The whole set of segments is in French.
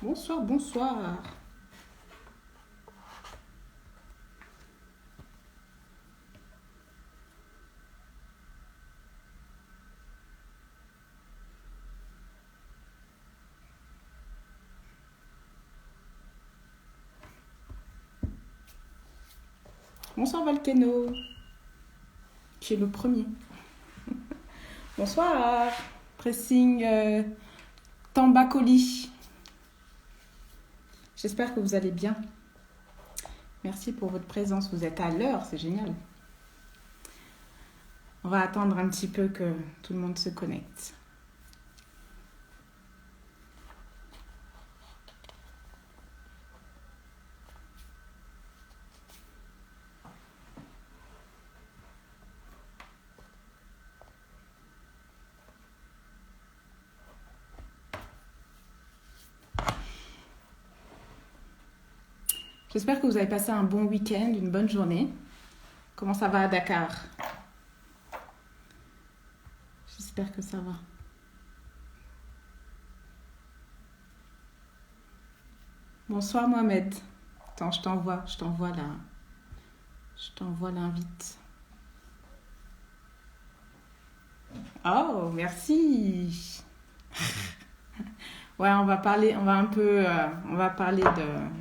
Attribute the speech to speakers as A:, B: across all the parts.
A: Bonsoir, bonsoir. Bonsoir Valkeno, qui est le premier. Bonsoir. Pressing Tambacoli. J'espère que vous allez bien. Merci pour votre présence. Vous êtes à l'heure, c'est génial. On va attendre un petit peu que tout le monde se connecte. J'espère que vous avez passé un bon week-end, une bonne journée. Comment ça va à Dakar? J'espère que ça va. Bonsoir Mohamed. Attends, je t'envoie l'invite. Oh, merci. Ouais, on va parler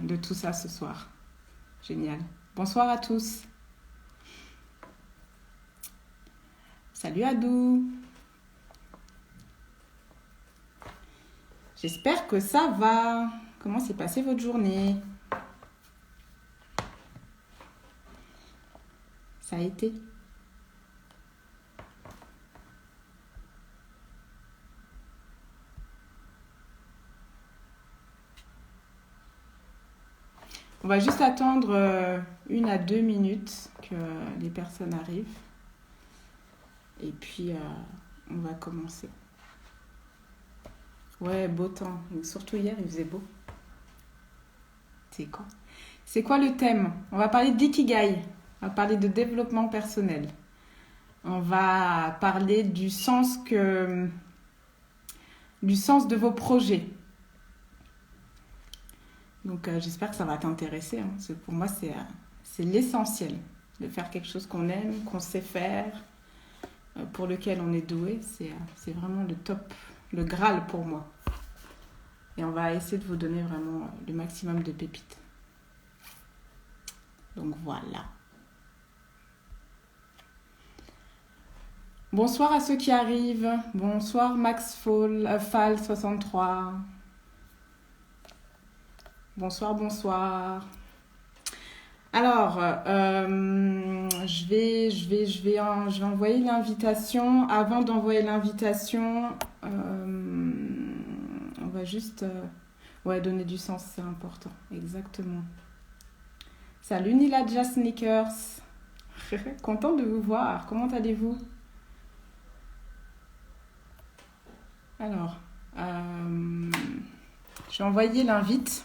A: de tout ça ce soir. Génial. Bonsoir à tous. Salut Adou. J'espère que ça va. Comment s'est passée votre journée? Ça a été? On va juste attendre 1 à 2 minutes que les personnes arrivent. Et puis, on va commencer. Ouais, beau temps. Surtout hier, il faisait beau. C'est quoi le thème? On va parler d'ikigai. On va parler de développement personnel. On va parler du sens de vos projets. Donc, j'espère que ça va t'intéresser. Hein. Pour moi, c'est l'essentiel de faire quelque chose qu'on aime, qu'on sait faire, pour lequel on est doué. C'est vraiment le top, le Graal pour moi. Et on va essayer de vous donner vraiment le maximum de pépites. Donc voilà. Bonsoir à ceux qui arrivent. Bonsoir Max Fall 63. Bonsoir, bonsoir. Alors, je vais envoyer l'invitation. Avant d'envoyer l'invitation, on va juste donner du sens, c'est important. Exactement. Salut Niladja Sneakers. Content de vous voir. Comment allez-vous? Alors, je vais envoyer l'invite.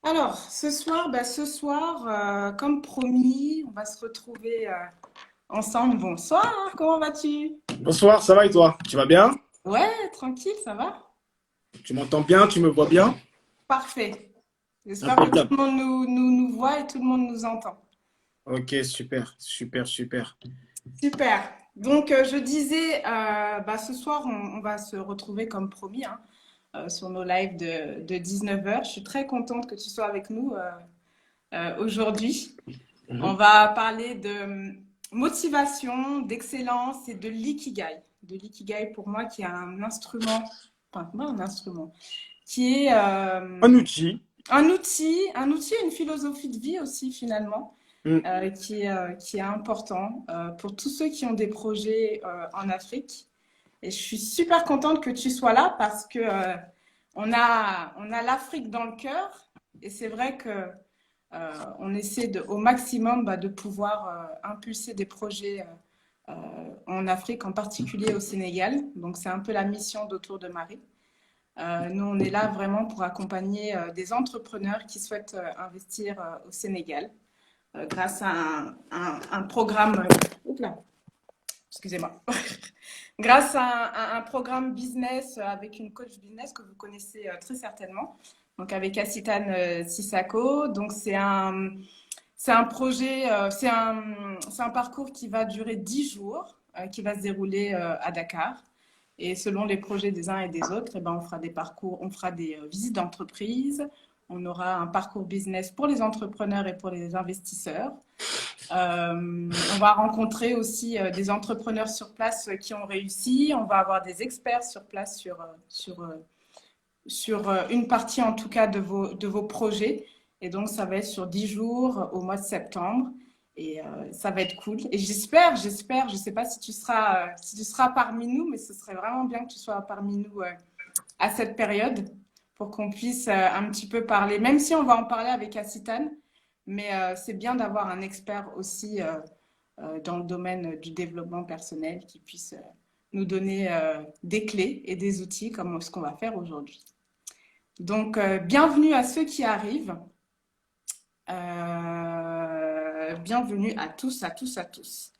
A: Alors, ce soir, comme promis, on va se retrouver ensemble. Bonsoir, comment vas-tu?
B: Bonsoir, ça va et toi? Tu vas bien?
A: Ouais, tranquille, ça va?
B: Tu m'entends bien? Tu me vois bien?
A: Parfait. J'espère que tout
B: Impeccable.
A: le monde nous voit et tout le monde nous entend.
B: Ok, super, super, super.
A: Super. Donc, je disais, ce soir, on va se retrouver comme promis hein, sur nos lives de 19 heures. Je suis très contente que tu sois avec nous aujourd'hui. On
B: Mhm.
A: va parler de motivation, d'excellence et de l'ikigai. De l'ikigai pour moi qui est un instrument, enfin pas un instrument, qui est
B: Un outil.
A: un outil et une philosophie de vie aussi finalement,
B: Mm.
A: qui est important pour tous ceux qui ont des projets en Afrique. Et je suis super contente que tu sois là parce que on a l'Afrique dans le cœur et c'est vrai que on essaie au maximum de pouvoir impulser des projets en Afrique, en particulier au Sénégal. Donc, c'est un peu la mission d'Autour de Marie. Nous, on est là vraiment pour accompagner des entrepreneurs qui souhaitent investir au Sénégal grâce à un programme. Oups là, excusez-moi. Grâce à un programme business avec une coach business que vous connaissez très certainement, donc avec Assitane Sissako. Donc c'est un projet, c'est un parcours qui va durer 10 jours, qui va se dérouler à Dakar. Et selon les projets des uns et des autres, eh ben, on fera des parcours, on fera des visites d'entreprise, on aura un parcours business pour les entrepreneurs et pour les investisseurs. On va rencontrer aussi des entrepreneurs sur place qui ont réussi. On va avoir des experts sur place sur une partie en tout cas de vos projets. Et donc, ça va être sur 10 jours au mois de septembre. Et ça va être cool. Et j'espère, je ne sais pas si tu seras parmi nous, mais ce serait vraiment bien que tu sois parmi nous à cette période pour qu'on puisse un petit peu parler, même si on va en parler avec Assitane. Mais c'est bien d'avoir un expert aussi dans le domaine du développement personnel qui puisse nous donner des clés et des outils comme ce qu'on va faire aujourd'hui. Donc, bienvenue à ceux qui arrivent. Bienvenue à tous, à tous, à tous.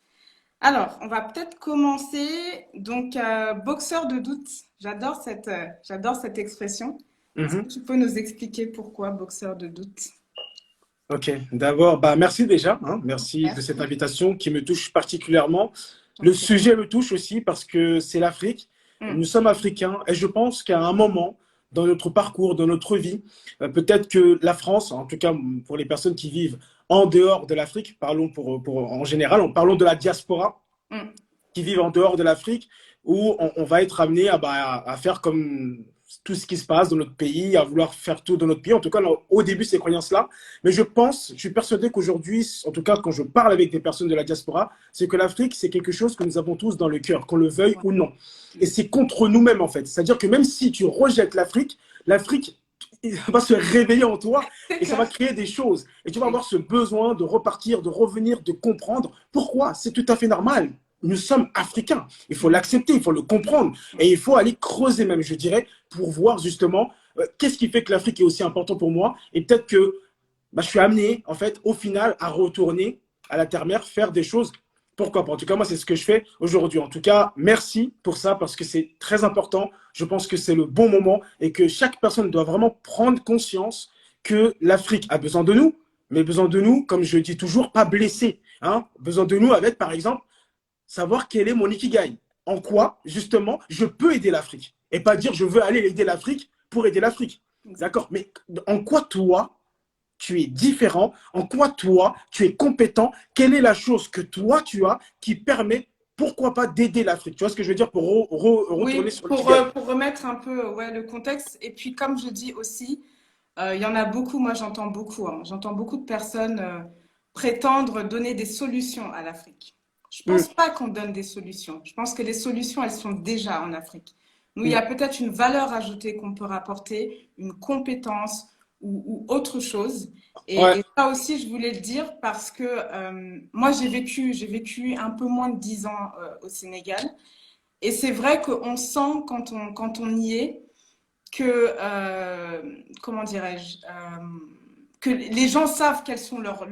A: Alors, on va peut-être commencer. Donc, boxeur de doute. J'adore cette expression. Est-ce que tu peux nous expliquer pourquoi boxeur de doute?
B: Ok, d'abord, merci déjà. Merci de cette invitation qui me touche particulièrement. Le sujet me touche aussi parce que c'est l'Afrique. Nous sommes africains et je pense qu'à un moment dans notre parcours, dans notre vie, peut-être que la France, en tout cas pour les personnes qui vivent en dehors de l'Afrique, parlons en général, parlons de la diaspora, qui vivent en dehors de l'Afrique, où on va être amené à faire comme tout ce qui se passe dans notre pays, à vouloir faire tout dans notre pays. En tout cas, au début, ces croyances-là. Mais je suis persuadé qu'aujourd'hui, en tout cas, quand je parle avec des personnes de la diaspora, c'est que l'Afrique, c'est quelque chose que nous avons tous dans le cœur, qu'on le veuille ou non. Et c'est contre nous-mêmes, en fait. C'est-à-dire que même si tu rejettes l'Afrique va se réveiller en toi et ça va créer des choses. Et tu vas avoir ce besoin de repartir, de revenir, de comprendre. Pourquoi? C'est tout à fait normal. Nous sommes africains. Il faut l'accepter, il faut le comprendre. Et il faut aller creuser même, je dirais, pour voir justement qu'est-ce qui fait que l'Afrique est aussi important pour moi. Et peut-être que je suis amené, en fait, au final, à retourner à la terre-mère, faire des choses. Pourquoi pas? En tout cas, moi, c'est ce que je fais aujourd'hui. En tout cas, merci pour ça parce que c'est très important. Je pense que c'est le bon moment et que chaque personne doit vraiment prendre conscience que l'Afrique a besoin de nous, mais besoin de nous, comme je dis toujours, pas blessés. Besoin de nous avec, par exemple, savoir quel est mon ikigai. En quoi, justement, je peux aider l'Afrique. Et pas dire je veux aller aider l'Afrique pour aider l'Afrique. D'accord? Mais en quoi toi, tu es différent? En quoi toi, tu es compétent? Quelle est la chose que toi, tu as qui permet, pourquoi pas, d'aider l'Afrique? Tu vois ce que je veux dire pour retourner sur le
A: pour remettre un peu le contexte. Et puis, comme je dis aussi, il y en a beaucoup, moi j'entends beaucoup. J'entends beaucoup de personnes prétendre donner des solutions à l'Afrique. Je ne pense pas qu'on donne des solutions. Je pense que les solutions, elles sont déjà en Afrique. Nous, il y a peut-être une valeur ajoutée qu'on peut rapporter, une compétence ou autre chose. Et ça aussi, je voulais le dire parce que moi, j'ai vécu un peu moins de 10 ans au Sénégal. Et c'est vrai qu'on sent quand on y est que, comment dirais-je, que les gens savent quels sont leurs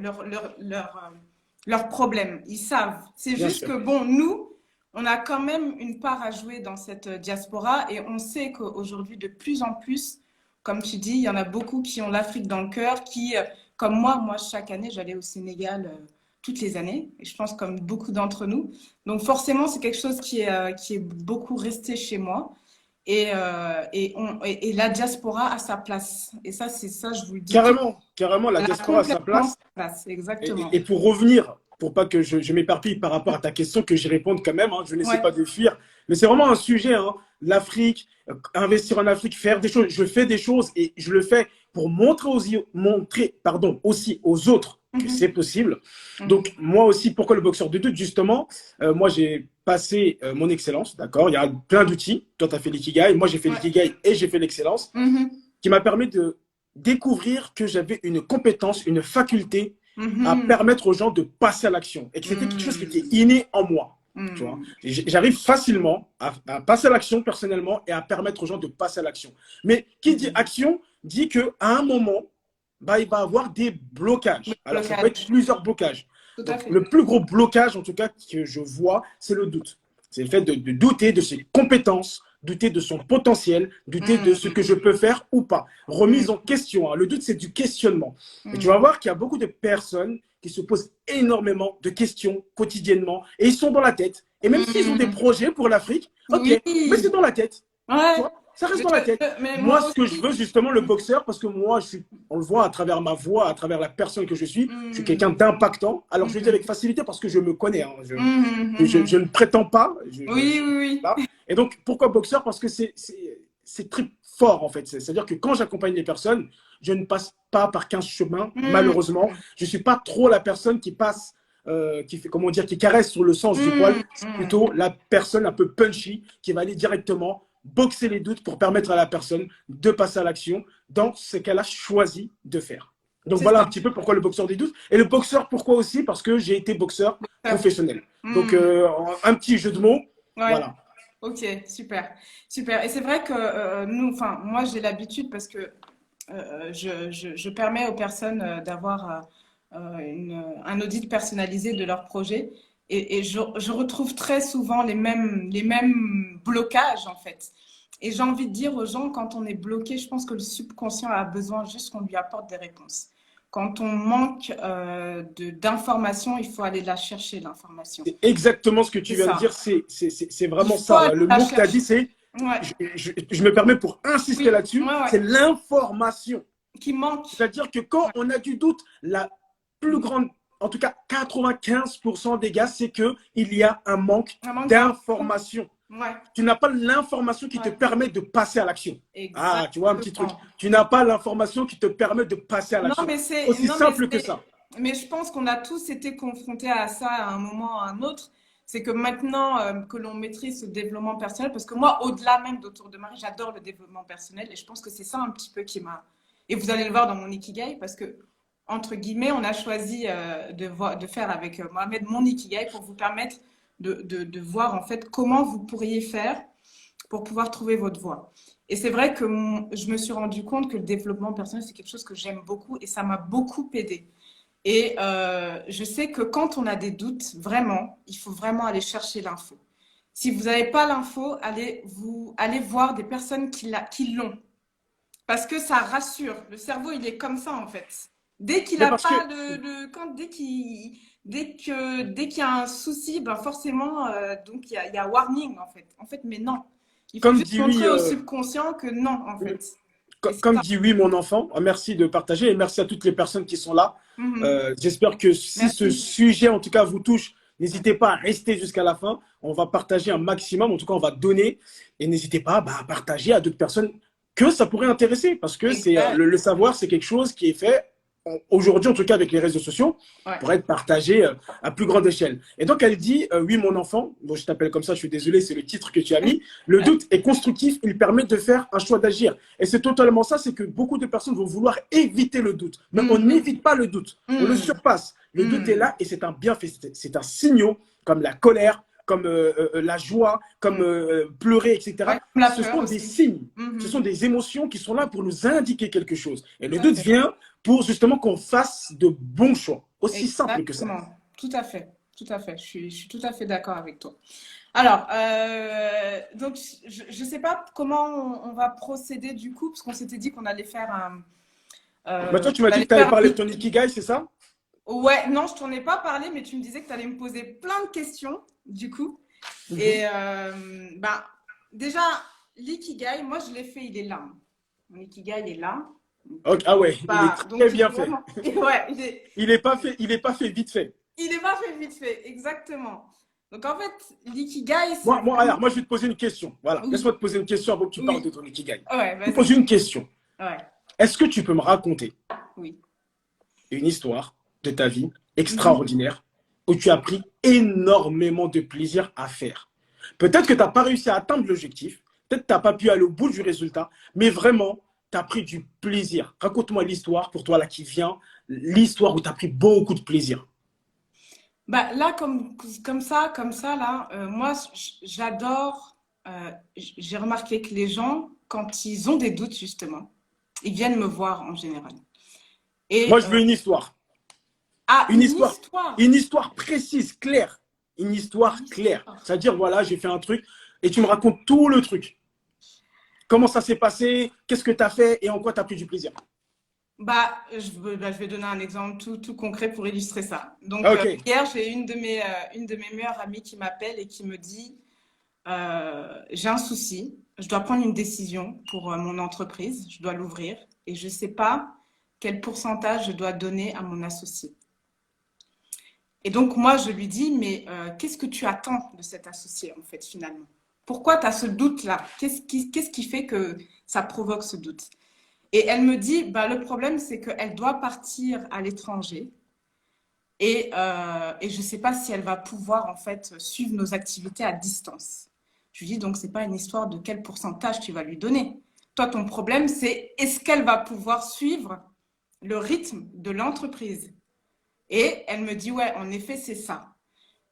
A: problèmes. Ils savent. C'est juste que, bon, nous, on a quand même une part à jouer dans cette diaspora et on sait qu'aujourd'hui, de plus en plus, comme tu dis, il y en a beaucoup qui ont l'Afrique dans le cœur, qui, comme moi, chaque année, j'allais au Sénégal toutes les années, et je pense comme beaucoup d'entre nous. Donc forcément, c'est quelque chose qui est beaucoup resté chez moi. Et la diaspora a sa place. Et ça, c'est ça, je vous le dis.
B: Carrément, la diaspora a sa place.
A: Exactement.
B: Et pour revenir, pour pas que je m'éparpille par rapport à ta question, que j'y réponde quand même, je n'essaie pas de fuir. Mais c'est vraiment un sujet, l'Afrique, investir en Afrique, faire des choses. Je fais des choses et je le fais pour montrer aussi aux autres que c'est possible. Donc, moi aussi, pourquoi le boxeur de doute? Justement, moi, j'ai passé mon excellence, d'accord? Il y a plein d'outils. Toi, tu as fait l'ikigai. Moi, j'ai fait l'ikigai et j'ai fait l'excellence, qui m'a permis de découvrir que j'avais une compétence, une faculté à permettre aux gens de passer à l'action et que c'était quelque chose qui était inné en moi. Tu vois, j'arrive facilement à passer à l'action personnellement et à permettre aux gens de passer à l'action. Mais qui dit action dit qu'à un moment, bah, il va y avoir des blocages. Alors, ça peut être plusieurs blocages. Donc, le plus gros blocage, en tout cas, que je vois, c'est le doute. C'est le fait de douter de ses compétences, douter de son potentiel, douter de ce que je peux faire ou pas. Remise en question. Hein. Le doute, c'est du questionnement. Et tu vas voir qu'il y a beaucoup de personnes qui se posent énormément de questions quotidiennement et ils sont dans la tête. Et même s'ils ont des projets pour l'Afrique, ok, mais c'est dans la tête.
A: Ouais.
B: Tu vois, ça reste dans la tête. Moi, ce que je veux, justement, le boxeur, parce que moi, on le voit à travers ma voix, à travers la personne que je suis quelqu'un d'impactant. Alors, je le dis avec facilité parce que je me connais. Hein. Je ne prétends pas.
A: Oui.
B: Et donc, pourquoi boxeur? Parce que c'est très fort, en fait. C'est-à-dire que quand j'accompagne les personnes, je ne passe pas par 15 chemins, malheureusement. Je ne suis pas trop la personne qui passe, qui fait, comment dire, qui caresse sur le sens du poil. C'est plutôt la personne un peu punchy qui va aller directement boxer les doutes pour permettre à la personne de passer à l'action dans ce qu'elle a choisi de faire. Donc voilà un petit peu pourquoi le boxeur des doutes. Et le boxeur, pourquoi aussi? Parce que j'ai été boxeur professionnel. Donc un petit jeu de mots, voilà.
A: Ok, super. Et c'est vrai que moi j'ai l'habitude parce que je permets aux personnes d'avoir un audit personnalisé de leur projet et je retrouve très souvent les mêmes blocages en fait. Et j'ai envie de dire aux gens, quand on est bloqué, je pense que le subconscient a besoin juste qu'on lui apporte des réponses. Quand on manque d'informations, il faut aller la chercher, l'information.
B: C'est exactement ce que tu viens de dire, c'est vraiment ça. Le mot que tu as dit, c'est, je me permets pour insister là-dessus, c'est l'information
A: qui manque.
B: C'est-à-dire que quand on a du doute, la plus grande, en tout cas 95% des gars, c'est qu'il y a un manque d'information. Tu n'as pas l'information qui te permet de passer à l'action. Ah, tu vois un petit truc. Tu n'as pas l'information qui te permet de passer à l'action. C'est aussi simple que ça.
A: Mais je pense qu'on a tous été confrontés à ça à un moment ou à un autre. C'est que maintenant que l'on maîtrise ce développement personnel, parce que moi, au-delà même d'Autour de Marie, j'adore le développement personnel et je pense que c'est ça un petit peu qui m'a... Et vous allez le voir dans mon Ikigai, parce que, entre guillemets, on a choisi de faire avec Mohamed mon Ikigai pour vous permettre de voir en fait comment vous pourriez faire pour pouvoir trouver votre voie. Et c'est vrai que je me suis rendu compte que le développement personnel, c'est quelque chose que j'aime beaucoup et ça m'a beaucoup aidé. Et je sais que quand on a des doutes, vraiment, il faut vraiment aller chercher l'info. Si vous n'avez pas l'info, allez voir des personnes qui l'ont. Parce que ça rassure. Le cerveau, il est comme ça en fait. Dès qu'il a pas dès qu'il y a un souci, ben forcément, donc il y a warning en fait. En fait, mais non. Il faut juste montrer au subconscient que non, en fait.
B: Comme dit oui, mon enfant, merci de partager et merci à toutes les personnes qui sont là. J'espère que si ce sujet, en tout cas, vous touche, n'hésitez pas à rester jusqu'à la fin. On va partager un maximum, en tout cas, on va donner. Et n'hésitez pas à partager à d'autres personnes que ça pourrait intéresser. Parce que le savoir, c'est quelque chose qui est fait aujourd'hui, en tout cas avec les réseaux sociaux, pour être partagé à plus grande échelle. Et donc, elle dit, oui, mon enfant, bon, je t'appelle comme ça, je suis désolé, c'est le titre que tu as mis. Le doute est constructif, il permet de faire un choix d'agir. Et c'est totalement ça, c'est que beaucoup de personnes vont vouloir éviter le doute. Mais on n'évite pas le doute, on le surpasse. Le doute est là et c'est un bienfait, c'est un signal comme la colère, comme la joie, comme pleurer, etc. Ce sont des signes, ce sont des émotions qui sont là pour nous indiquer quelque chose. Et le doute vient pour justement qu'on fasse de bons choix. Aussi simple que ça.
A: Tout à fait, tout à fait. Je suis tout à fait d'accord avec toi. Alors, donc, je ne sais pas comment on va procéder du coup, parce qu'on s'était dit qu'on allait faire un...
B: toi, tu m'as dit que tu allais parler de ton Ikigai, c'est ça?
A: Ouais, non, je t'en ai pas parlé, mais tu me disais que tu allais me poser plein de questions, du coup. Et déjà, l'ikigai, moi, je l'ai fait, il est là. Mon ikigai, il est là.
B: Okay, ah ouais, il est très bien fait. Il n'est pas fait vite fait.
A: Il n'est pas fait vite fait, exactement. Donc, en fait, l'ikigai, c'est...
B: Moi, je vais te poser une question. Voilà, laisse-moi te poser une question avant que tu parles de ton ikigai.
A: Ouais,
B: je te pose une question.
A: Ouais.
B: Est-ce que tu peux me raconter une histoire de ta vie extraordinaire où tu as pris énormément de plaisir à faire? Peut-être que tu n'as pas réussi à atteindre l'objectif, peut-être que tu n'as pas pu aller au bout du résultat, mais vraiment, tu as pris du plaisir. Raconte-moi l'histoire pour toi là qui vient, l'histoire où tu as pris beaucoup de plaisir.
A: Bah, là, comme ça, là, moi, j'adore. J'ai remarqué que les gens, quand ils ont des doutes, justement, ils viennent me voir en général. Et
B: Moi, je veux une histoire. Une
A: une
B: histoire.
A: histoire.
B: Une histoire précise, claire. Une
A: Une
B: histoire claire.
A: histoire.
B: C'est-à-dire, voilà, j'ai fait un truc et tu me racontes tout le truc. Comment ça s'est passé? Qu'est-ce que tu as fait et en quoi tu as pris du plaisir?
A: Je vais donner un exemple tout concret pour illustrer ça. Donc,
B: Ok.
A: hier, j'ai une de mes meilleures amies qui m'appelle et qui me dit, j'ai un souci, je dois prendre une décision pour mon entreprise, je dois l'ouvrir et je ne sais pas quel pourcentage je dois donner à mon associé. Et donc, moi, je lui dis, mais qu'est-ce que tu attends de cet associé, en fait, finalement? Pourquoi tu as ce doute-là? Qu'est-ce qui fait que ça provoque ce doute? Et elle me dit, bah, le problème, c'est qu'elle doit partir à l'étranger et je ne sais pas si elle va pouvoir, en fait, suivre nos activités à distance. Je lui dis, donc, ce n'est pas une histoire de quel pourcentage tu vas lui donner. Toi, ton problème, c'est est-ce qu'elle va pouvoir suivre le rythme de l'entreprise? Et elle me dit, ouais, en effet, c'est ça.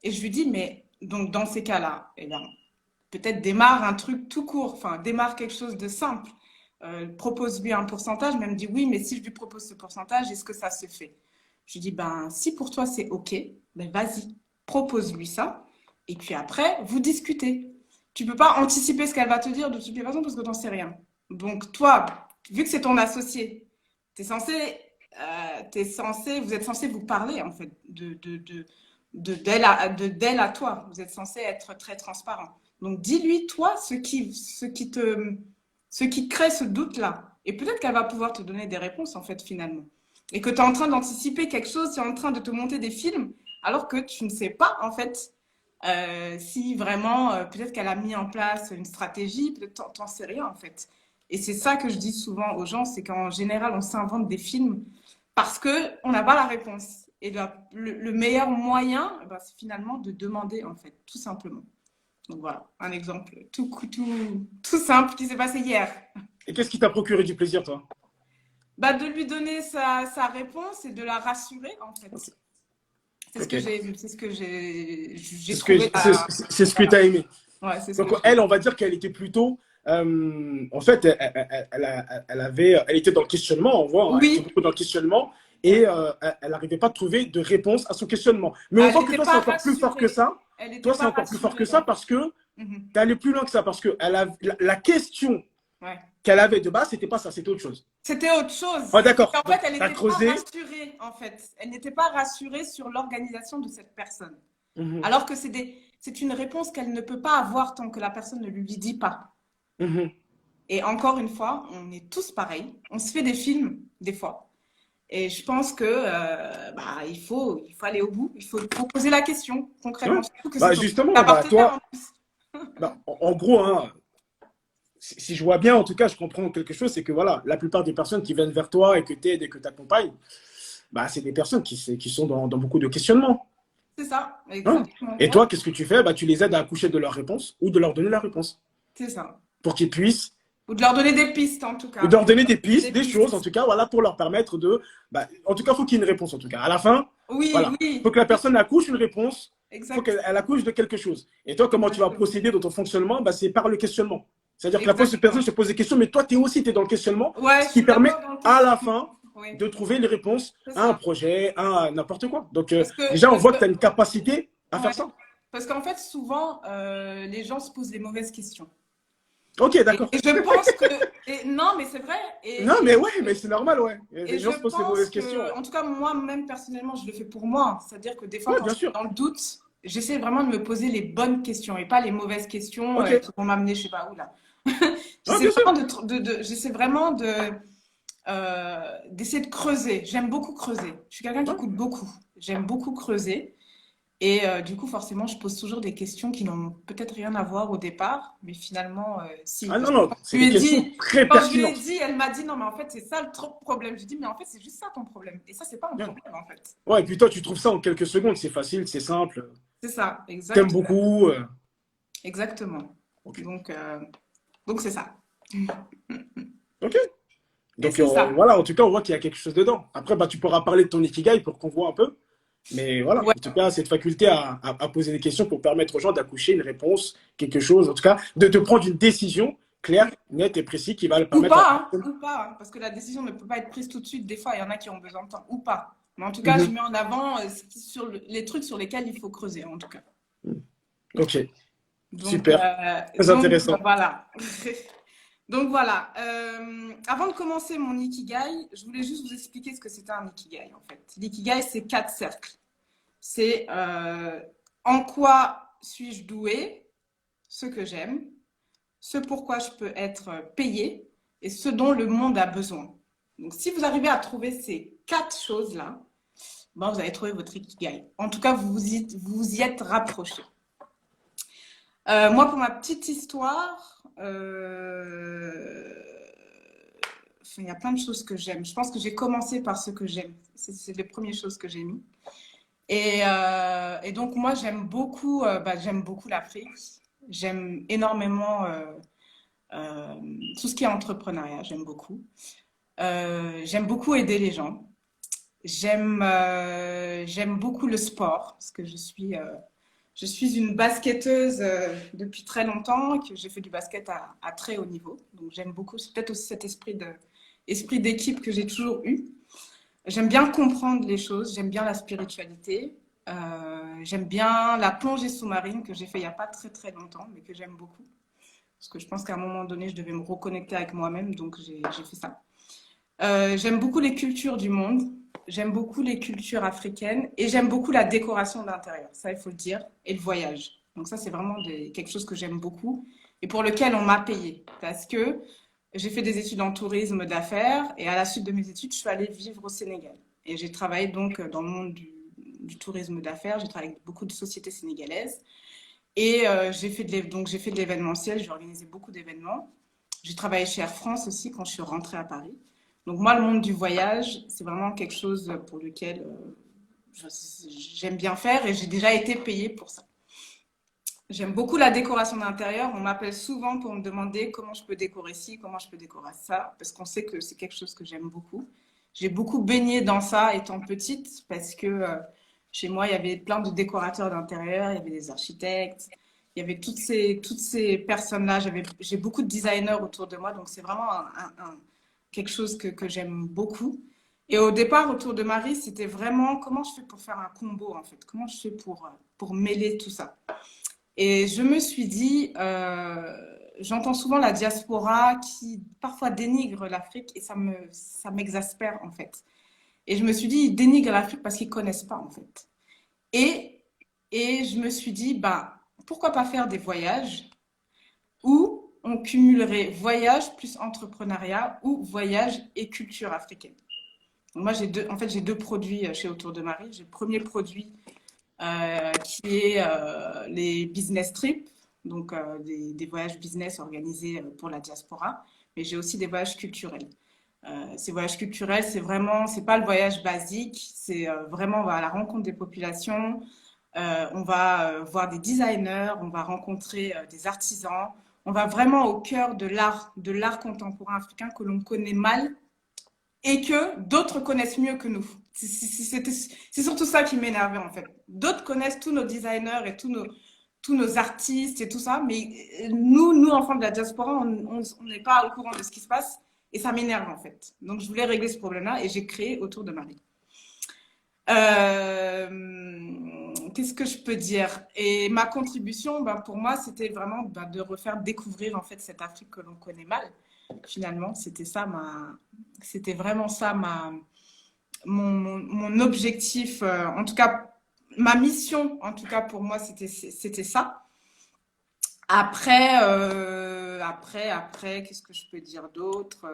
A: Et je lui dis, mais donc dans ces cas-là, eh bien, peut-être démarre un truc tout court, enfin, démarre quelque chose de simple. Propose-lui un pourcentage, mais elle me dit, oui, mais si je lui propose ce pourcentage, est-ce que ça se fait? Je lui dis, ben, si pour toi c'est OK, ben vas-y, propose-lui ça. Et puis après, vous discutez. Tu ne peux pas anticiper ce qu'elle va te dire de toutes les façons parce que tu n'en sais rien. Donc toi, vu que c'est ton associé, tu es censé vous êtes censé vous parler en fait d'elle à toi. Vous êtes censé être très transparent. Donc dis-lui toi ce qui crée ce doute-là. Et peut-être qu'elle va pouvoir te donner des réponses en fait finalement. Et que tu es en train d'anticiper quelque chose, tu es en train de te monter des films, alors que tu ne sais pas en fait si vraiment, peut-être qu'elle a mis en place une stratégie, peut-être t'en sais rien en fait. Et c'est ça que je dis souvent aux gens, c'est qu'en général, on s'invente des films parce qu'on n'a pas la réponse. Et le meilleur moyen, eh ben, c'est finalement de demander, en fait, tout simplement. Donc voilà, un exemple tout simple qui s'est passé hier.
B: Et qu'est-ce qui t'a procuré du plaisir, toi?
A: Bah, de lui donner sa réponse et de la rassurer, en fait.
B: Ok. Ok.
A: C'est ce que j'ai
B: C'est ce que
A: trouvé.
B: c'est ce que tu as aimé.
A: Ouais, c'est ce
B: Donc
A: que j'ai.
B: elle, on va dire qu'elle était plutôt, en fait, elle était dans le questionnement, on voit, hein, elle était
A: Oui,
B: beaucoup dans le questionnement
A: ouais.
B: et elle n'arrivait pas à trouver de réponse à son questionnement. Mais on
A: Elle
B: voit que
A: n'était
B: toi, c'est
A: pas
B: encore plus fort que
A: rassurée.
B: ça.
A: Elle n'était
B: Toi, c'est
A: pas
B: encore plus fort que
A: rassurée,
B: ça
A: en
B: parce
A: fait.
B: que
A: Mhm.
B: tu es allé plus loin que ça. Parce que la question
A: Ouais.
B: qu'elle avait de base, c'était pas ça, c'était autre chose.
A: C'était autre chose.
B: Ah, d'accord.
A: En
B: Donc,
A: fait, elle
B: tu as
A: n'était pas
B: creusé.
A: rassurée, en fait. Elle n'était pas rassurée sur l'organisation de cette personne.
B: Mhm,
A: Alors que c'est une réponse qu'elle ne peut pas avoir tant que la personne ne lui dit pas.
B: mhm.
A: Et encore une fois, on est tous pareils. On se fait des films, des fois. Et je pense que il faut aller au bout. Faut poser la question,
B: Ouais.
A: concrètement. Surtout que c'est
B: Bah,
A: ta
B: justement, bah,
A: partenaire, en
B: toi,
A: plus.
B: bah, en gros, hein, si je vois bien, en tout cas, je comprends quelque chose, c'est que voilà, la plupart des personnes qui viennent vers toi et que tu aides et que tu accompagnes, bah, c'est des personnes qui sont dans beaucoup de questionnements.
A: C'est ça,
B: Hein.
A: exactement.
B: Et
A: Ouais,
B: toi, qu'est-ce que tu fais? Bah, tu les aides à accoucher de leur réponse ou de leur donner la réponse
A: c'est ça.
B: pour qu'ils puissent,
A: Ou de leur donner des pistes, en tout
B: ou de
A: cas.
B: leur donner des
A: Des
B: pistes, des choses, en
A: pistes.
B: tout cas, voilà, pour leur permettre de. Bah, en tout cas, il faut qu'il y ait une réponse, en tout cas. À la fin,
A: Oui,
B: voilà, il faut
A: oui,
B: que la personne accouche une réponse, il faut
A: exact.
B: qu'elle accouche de quelque chose. Et toi, comment tu vas
A: Exactement.
B: procéder dans ton fonctionnement? Bah, c'est par le questionnement. C'est-à-dire que la personne
A: Exactement.
B: se pose des questions, mais toi, tu es aussi es dans le questionnement,
A: Ouais,
B: ce
A: je
B: qui
A: suis
B: permet
A: d'abord dans le
B: à la
A: questionnement.
B: fin
A: Oui,
B: de trouver les réponses
A: c'est
B: à un
A: ça.
B: projet, à n'importe quoi. Donc, déjà, on
A: Parce
B: voit
A: que,
B: que tu as une capacité à faire
A: ouais.
B: ça.
A: Parce qu'en fait, souvent, les gens se posent les mauvaises questions.
B: Ok, d'accord.
A: Et je pense que, non, mais c'est vrai.
B: Non, mais ouais, mais c'est normal, ouais.
A: Et
B: Les
A: je
B: gens se posent les
A: pense
B: mauvaises questions,
A: que,
B: ouais.
A: en tout cas, moi-même, personnellement, je le fais pour moi. C'est-à-dire que des fois,
B: Ouais,
A: quand
B: bien
A: je suis
B: sûr.
A: dans le doute, j'essaie vraiment de me poser les bonnes questions et pas les mauvaises questions
B: Ok.
A: qui vont m'amener, je sais pas où là.
B: Ouais, bien sûr.
A: J'essaie vraiment d'essayer de creuser. J'aime beaucoup creuser. Je suis quelqu'un qui
B: Ouais.
A: écoute beaucoup. J'aime beaucoup creuser. Et du coup, forcément, je pose toujours des questions qui n'ont peut-être rien à voir au départ, mais finalement, si.
B: Ah
A: Parce
B: non,
A: que
B: non, c'est des questions très
A: quand je lui ai
B: pertinentes.
A: dit, elle m'a dit, non, mais en fait, c'est ça le problème. Je dis, mais en fait, c'est juste ça ton problème. Et ça, c'est pas un
B: Ouais.
A: problème, en fait.
B: Ouais, et puis toi, tu trouves ça en quelques secondes, c'est facile, c'est simple.
A: C'est ça,
B: T'aimes beaucoup.
A: exactement.
B: Ok.
A: Donc, euh, donc c'est ça.
B: Ok.
A: Et
B: Donc
A: c'est ça.
B: voilà, en tout cas, on voit qu'il y a quelque chose dedans. Après, bah, tu pourras parler de ton ikigai pour qu'on voit un peu. Mais voilà,
A: Ouais,
B: en tout cas, cette faculté à poser des questions pour permettre aux gens d'accoucher une réponse, quelque chose, en tout cas, de prendre une décision claire, nette et précise qui va le permettre à la personne.
A: ou pas, hein, parce que la décision ne peut pas être prise tout de suite. Des fois, il y en a qui ont besoin de temps, ou pas. Mais en tout cas, je
B: Mhm.
A: mets en avant les trucs sur lesquels il faut creuser, en tout cas.
B: Ok,
A: Donc,
B: super, très intéressant.
A: voilà. Donc voilà. Avant de commencer mon Ikigai, je voulais juste vous expliquer ce que c'était un Ikigai, en fait. L'ikigai, c'est 4 cercles. C'est en quoi suis-je doué, ce que j'aime, ce pourquoi je peux être payé et ce dont le monde a besoin. Donc, si vous arrivez à trouver ces 4 choses-là, ben, vous allez trouver votre Ikigai. En tout cas, vous y êtes rapproché. Moi, pour ma petite histoire, il y a plein de choses que j'aime. Je pense que j'ai commencé par ce que j'aime. C'est les premières choses que j'ai mis. Et donc, moi, j'aime beaucoup l'Afrique. J'aime énormément tout ce qui est entrepreneuriat. J'aime beaucoup. J'aime beaucoup aider les gens. J'aime beaucoup le sport parce que je suis une basketteuse depuis très longtemps, que j'ai fait du basket à très haut niveau. Donc j'aime beaucoup, c'est peut-être aussi cet esprit d'équipe que j'ai toujours eu. J'aime bien comprendre les choses, j'aime bien la spiritualité, j'aime bien la plongée sous-marine que j'ai fait il n'y a pas très très longtemps, mais que j'aime beaucoup. Parce que je pense qu'à un moment donné, je devais me reconnecter avec moi-même, donc j'ai fait ça. J'aime beaucoup les cultures du monde, j'aime beaucoup les cultures africaines et j'aime beaucoup la décoration d'intérieur, ça il faut le dire, et le voyage. Donc ça c'est vraiment quelque chose que j'aime beaucoup et pour lequel on m'a payé parce que j'ai fait des études en tourisme d'affaires et à la suite de mes études, je suis allée vivre au Sénégal. Et j'ai travaillé donc dans le monde du tourisme d'affaires, j'ai travaillé avec beaucoup de sociétés sénégalaises et donc j'ai fait de l'événementiel, j'ai organisé beaucoup d'événements. J'ai travaillé chez Air France aussi quand je suis rentrée à Paris. Donc moi, le monde du voyage, c'est vraiment quelque chose pour lequel j'aime bien faire et j'ai déjà été payée pour ça. J'aime beaucoup la décoration d'intérieur. On m'appelle souvent pour me demander comment je peux décorer ci, comment je peux décorer ça, parce qu'on sait que c'est quelque chose que j'aime beaucoup. J'ai beaucoup baigné dans ça étant petite, parce que chez moi, il y avait plein de décorateurs d'intérieur, il y avait des architectes, il y avait toutes ces personnes-là. J'ai beaucoup de designers autour de moi, donc c'est vraiment quelque chose que j'aime beaucoup. Et au départ, autour de Marie, c'était vraiment comment je fais pour faire un combo, en fait, comment je fais pour mêler tout ça. Et je me suis dit, j'entends souvent la diaspora qui parfois dénigre l'Afrique et ça m'exaspère en fait. Et je me suis dit, ils dénigrent l'Afrique parce qu'ils ne connaissent pas en fait. Et, et je me suis dit, bah, pourquoi pas faire des voyages où on cumulerait voyage plus entrepreneuriat ou voyage et culture africaine. Donc moi, j'ai deux produits chez Autour de Marie. J'ai le premier produit qui est les business trips, donc des voyages business organisés pour la diaspora, mais j'ai aussi des voyages culturels. Ces voyages culturels, c'est pas le voyage basique, c'est vraiment on va à la rencontre des populations, on va voir des designers, on va rencontrer des artisans, on va vraiment au cœur de l'art contemporain africain que l'on connaît mal et que d'autres connaissent mieux que nous. C'est surtout ça qui m'énervait en fait. D'autres connaissent tous nos designers et tous nos artistes et tout ça, mais nous enfants de la diaspora, on n'est pas au courant de ce qui se passe et ça m'énerve en fait. Donc je voulais régler ce problème-là et j'ai créé Autour de Marie. Qu'est-ce que je peux dire? Et ma contribution, ben, pour moi, c'était vraiment ben, de refaire découvrir en fait cette Afrique que l'on connaît mal. Finalement, c'était vraiment ça mon objectif. En tout cas, ma mission, en tout cas pour moi, c'était ça. Après, qu'est-ce que je peux dire d'autre?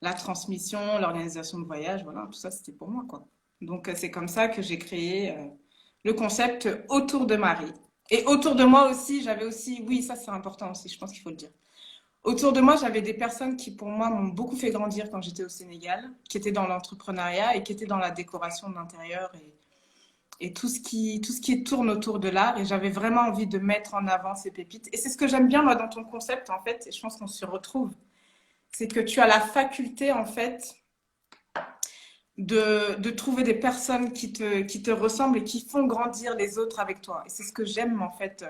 A: La transmission, l'organisation de voyage, voilà, tout ça, c'était pour moi, quoi. Donc, c'est comme ça que j'ai créé le concept Autour de Marie. Et autour de moi aussi, j'avais aussi, oui, ça c'est important aussi, je pense qu'il faut le dire. Autour de moi, j'avais des personnes qui, pour moi, m'ont beaucoup fait grandir quand j'étais au Sénégal, qui étaient dans l'entrepreneuriat et qui étaient dans la décoration de l'intérieur et tout ce qui tourne autour de l'art. Et j'avais vraiment envie de mettre en avant ces pépites. Et c'est ce que j'aime bien, moi, dans ton concept, en fait, et je pense qu'on se retrouve. C'est que tu as la faculté, en fait, de trouver des personnes qui te ressemblent et qui font grandir les autres avec toi. Et c'est ce que j'aime en fait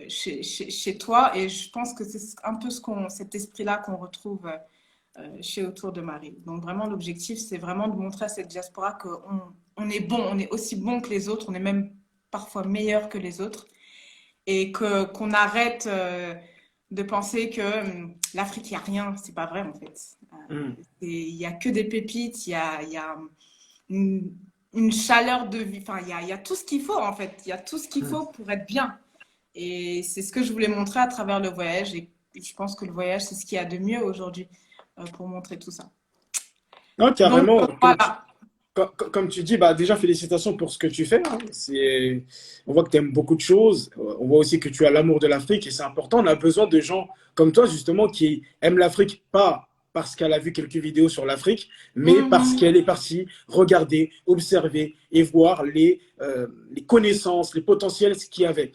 A: chez toi. Et je pense que c'est un peu cet esprit-là qu'on retrouve chez Autour de Marie. Donc vraiment, l'objectif, c'est vraiment de montrer à cette diaspora qu'on est bon, on est aussi bon que les autres, on est même parfois meilleur que les autres. Et qu'on arrête de penser que l'Afrique, il n'y a rien. C'est pas vrai, en fait. Il n'y a que des pépites, il y a une chaleur de vie. Enfin, il y a tout ce qu'il faut, en fait. Il y a tout ce qu'il faut pour être bien. Et c'est ce que je voulais montrer à travers le voyage. Et je pense que le voyage, c'est ce qu'il y a de mieux aujourd'hui pour montrer tout ça.
B: Non, carrément.
A: Donc, voilà.
B: Comme tu dis, bah, déjà, félicitations pour ce que tu fais. Hein. On voit que tu aimes beaucoup de choses. On voit aussi que tu as l'amour de l'Afrique et c'est important. On a besoin de gens comme toi, justement, qui aiment l'Afrique, pas parce qu'elle a vu quelques vidéos sur l'Afrique, mais parce qu'elle est partie regarder, observer et voir les connaissances, les potentiels qu'il y avait.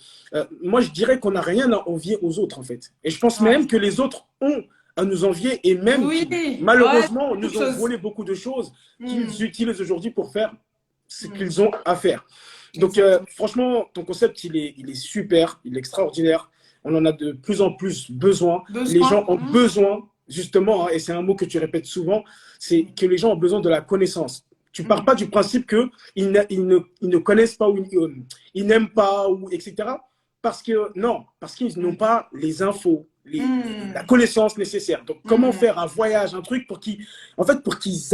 B: Moi, je dirais qu'on n'a rien à envier aux autres, en fait. Et je pense même que les autres ont à nous envier et même malheureusement nous ont volé beaucoup de choses qu'ils utilisent aujourd'hui pour faire ce qu'ils ont à faire. Donc franchement, ton concept il est super, il est extraordinaire. On en a de plus en plus besoin. Les gens ont besoin justement, hein, et c'est un mot que tu répètes souvent, c'est que les gens ont besoin de la connaissance. Tu ne pars pas du principe qu'ils ne connaissent pas ou ils n'aiment pas, ou, etc. Parce qu'ils n'ont pas les infos, la connaissance nécessaire. Donc, comment faire un voyage, un truc pour qu'ils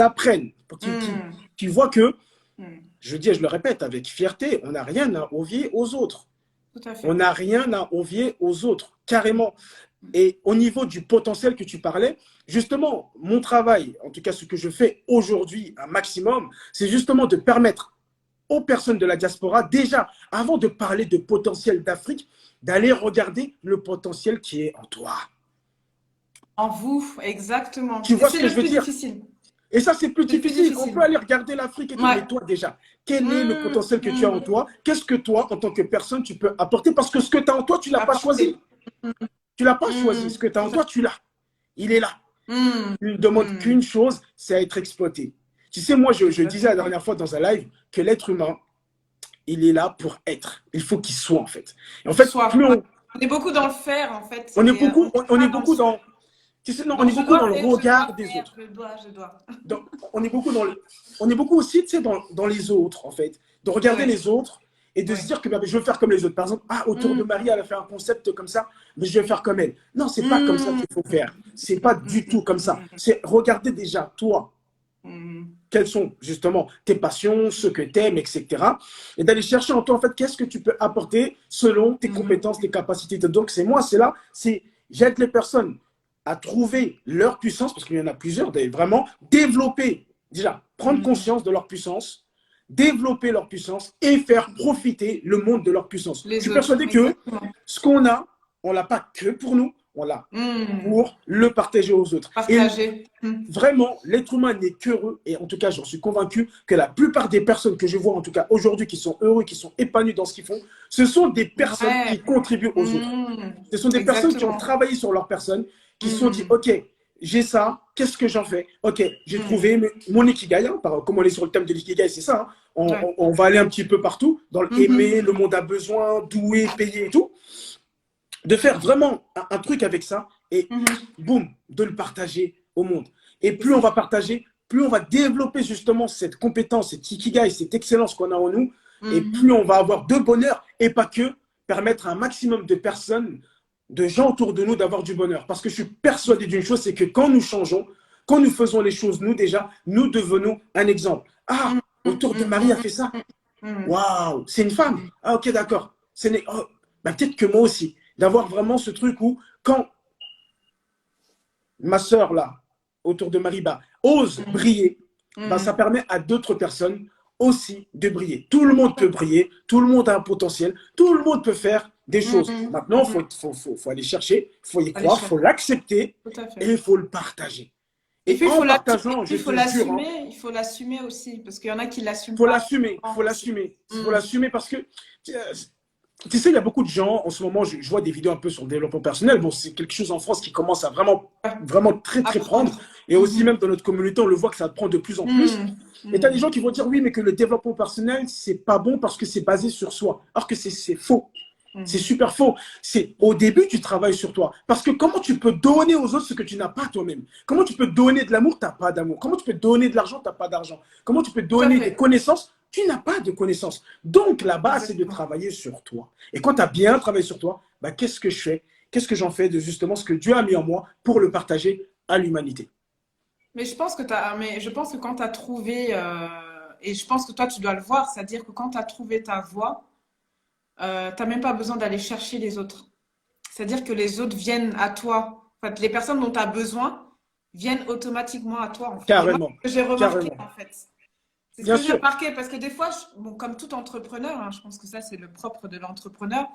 B: apprennent, pour qu'ils voient que, je dis et je le répète avec fierté, on n'a rien à envier aux autres.
A: Tout à fait.
B: On n'a rien à envier aux autres, carrément. Et au niveau du potentiel que tu parlais, justement, mon travail, en tout cas ce que je fais aujourd'hui un maximum, c'est justement de permettre aux personnes de la diaspora, déjà, avant de parler de potentiel d'Afrique, d'aller regarder le potentiel qui est en toi.
A: En vous, exactement.
B: Tu vois ce que je veux dire?
A: Difficile.
B: Et ça, c'est plus difficile. On peut aller regarder l'Afrique et tout, mais toi déjà, quel est le potentiel que tu as en toi? Qu'est-ce que toi, en tant que personne, tu peux apporter? Parce que ce que tu as en toi, tu ne l'as pas choisi. Tu ne l'as pas choisi. Ce que tu as en toi, tu l'as. Il est là. Tu ne demandes qu'une chose, c'est à être exploité. Tu sais, moi, je disais la dernière fois dans un live que l'être humain, il est là pour être. Il faut qu'il soit, en fait. Et en fait, plus
A: on est beaucoup dans le faire, en fait.
B: On est beaucoup dans... Tu sais, non, on est beaucoup dans le regard des autres.
A: Je dois.
B: Donc, on est beaucoup aussi, tu sais, dans les autres, en fait. De regarder les autres et de se dire que bah, je veux faire comme les autres. Par exemple, autour de Marie, elle a fait un concept comme ça, mais je vais faire comme elle. Non, c'est pas comme ça qu'il faut faire. C'est pas du tout comme ça. C'est regarder déjà, toi, quelles sont justement tes passions, ce que tu aimes, etc. Et d'aller chercher en toi, en fait, qu'est-ce que tu peux apporter selon tes compétences, tes capacités. Donc, c'est là, j'aide les personnes à trouver leur puissance, parce qu'il y en a plusieurs, vraiment développer, déjà, prendre conscience de leur puissance, développer leur puissance et faire profiter le monde de leur puissance. Je suis persuadé que ce qu'on a, on ne l'a pas que pour nous, on l'a pour le partager aux autres.
A: Partager.
B: Et vraiment, l'être humain n'est qu'heureux, et en tout cas, j'en suis convaincu que la plupart des personnes que je vois, en tout cas aujourd'hui, qui sont heureux, qui sont épanouies dans ce qu'ils font, ce sont des personnes qui contribuent aux autres. Ce sont des personnes qui ont travaillé sur leur personne, qui se sont dit, OK, j'ai ça, qu'est-ce que j'en fais? OK, j'ai trouvé mon ikigai, hein, comme on est sur le thème de l'ikigai, c'est ça. Hein, on va aller un petit peu partout, dans le aimer, le monde a besoin, douer, payer et tout. De faire vraiment un truc avec ça et boum, de le partager au monde. Et plus on va partager, plus on va développer justement cette compétence, cet ikigai, cette excellence qu'on a en nous, et plus on va avoir de bonheur et pas que permettre à un maximum de personnes, de gens autour de nous d'avoir du bonheur. Parce que je suis persuadé d'une chose, c'est que quand nous changeons, quand nous faisons les choses, nous déjà, nous devenons un exemple. Ah, Autour de Marie a fait ça. Waouh, c'est une femme. Ah, ok, d'accord. Peut-être que moi aussi. D'avoir vraiment ce truc où, quand ma sœur, là, Autour de Marie, ose briller, ça permet à d'autres personnes aussi de briller. Tout le monde peut briller, tout le monde a un potentiel, tout le monde peut faire des choses. Maintenant, faut aller chercher, il faut y croire, il faut l'accepter et il faut le partager.
A: Et puis, il faut l'assumer aussi, parce qu'il y en a qui l'assument pas.
B: Il faut l'assumer parce que... Tu sais, il y a beaucoup de gens, en ce moment, je vois des vidéos un peu sur le développement personnel. Bon, c'est quelque chose en France qui commence à vraiment très, très prendre. Et aussi, même dans notre communauté, on le voit que ça prend de plus en plus. Et tu as des gens qui vont dire, oui, mais que le développement personnel, c'est pas bon parce que c'est basé sur soi. Alors que c'est faux. C'est super faux. C'est au début, tu travailles sur toi. Parce que comment tu peux donner aux autres ce que tu n'as pas toi-même? Comment tu peux donner de l'amour, tu n'as pas d'amour? Comment tu peux donner de l'argent, tu n'as pas d'argent? Comment tu peux donner des connaissances? Tu n'as pas de connaissances. Donc, la base, c'est de travailler sur toi. Et quand tu as bien travaillé sur toi, bah, qu'est-ce que je fais? Qu'est-ce que j'en fais de justement ce que Dieu a mis en moi pour le partager à l'humanité?
A: Mais je pense que quand tu as trouvé, et je pense que toi, tu dois le voir, c'est-à-dire que quand tu as trouvé ta voie, tu n'as même pas besoin d'aller chercher les autres. C'est-à-dire que les autres viennent à toi. En fait, les personnes dont tu as besoin viennent automatiquement à toi. En fait. Et moi,
B: Carrément.
A: ce que j'ai remarqué,
B: Carrément.
A: en fait. C'est ce
B: Bien
A: que j'ai
B: sûr.
A: remarqué, parce que des fois, bon, comme tout entrepreneur, hein, je pense que ça, c'est le propre de l'entrepreneur,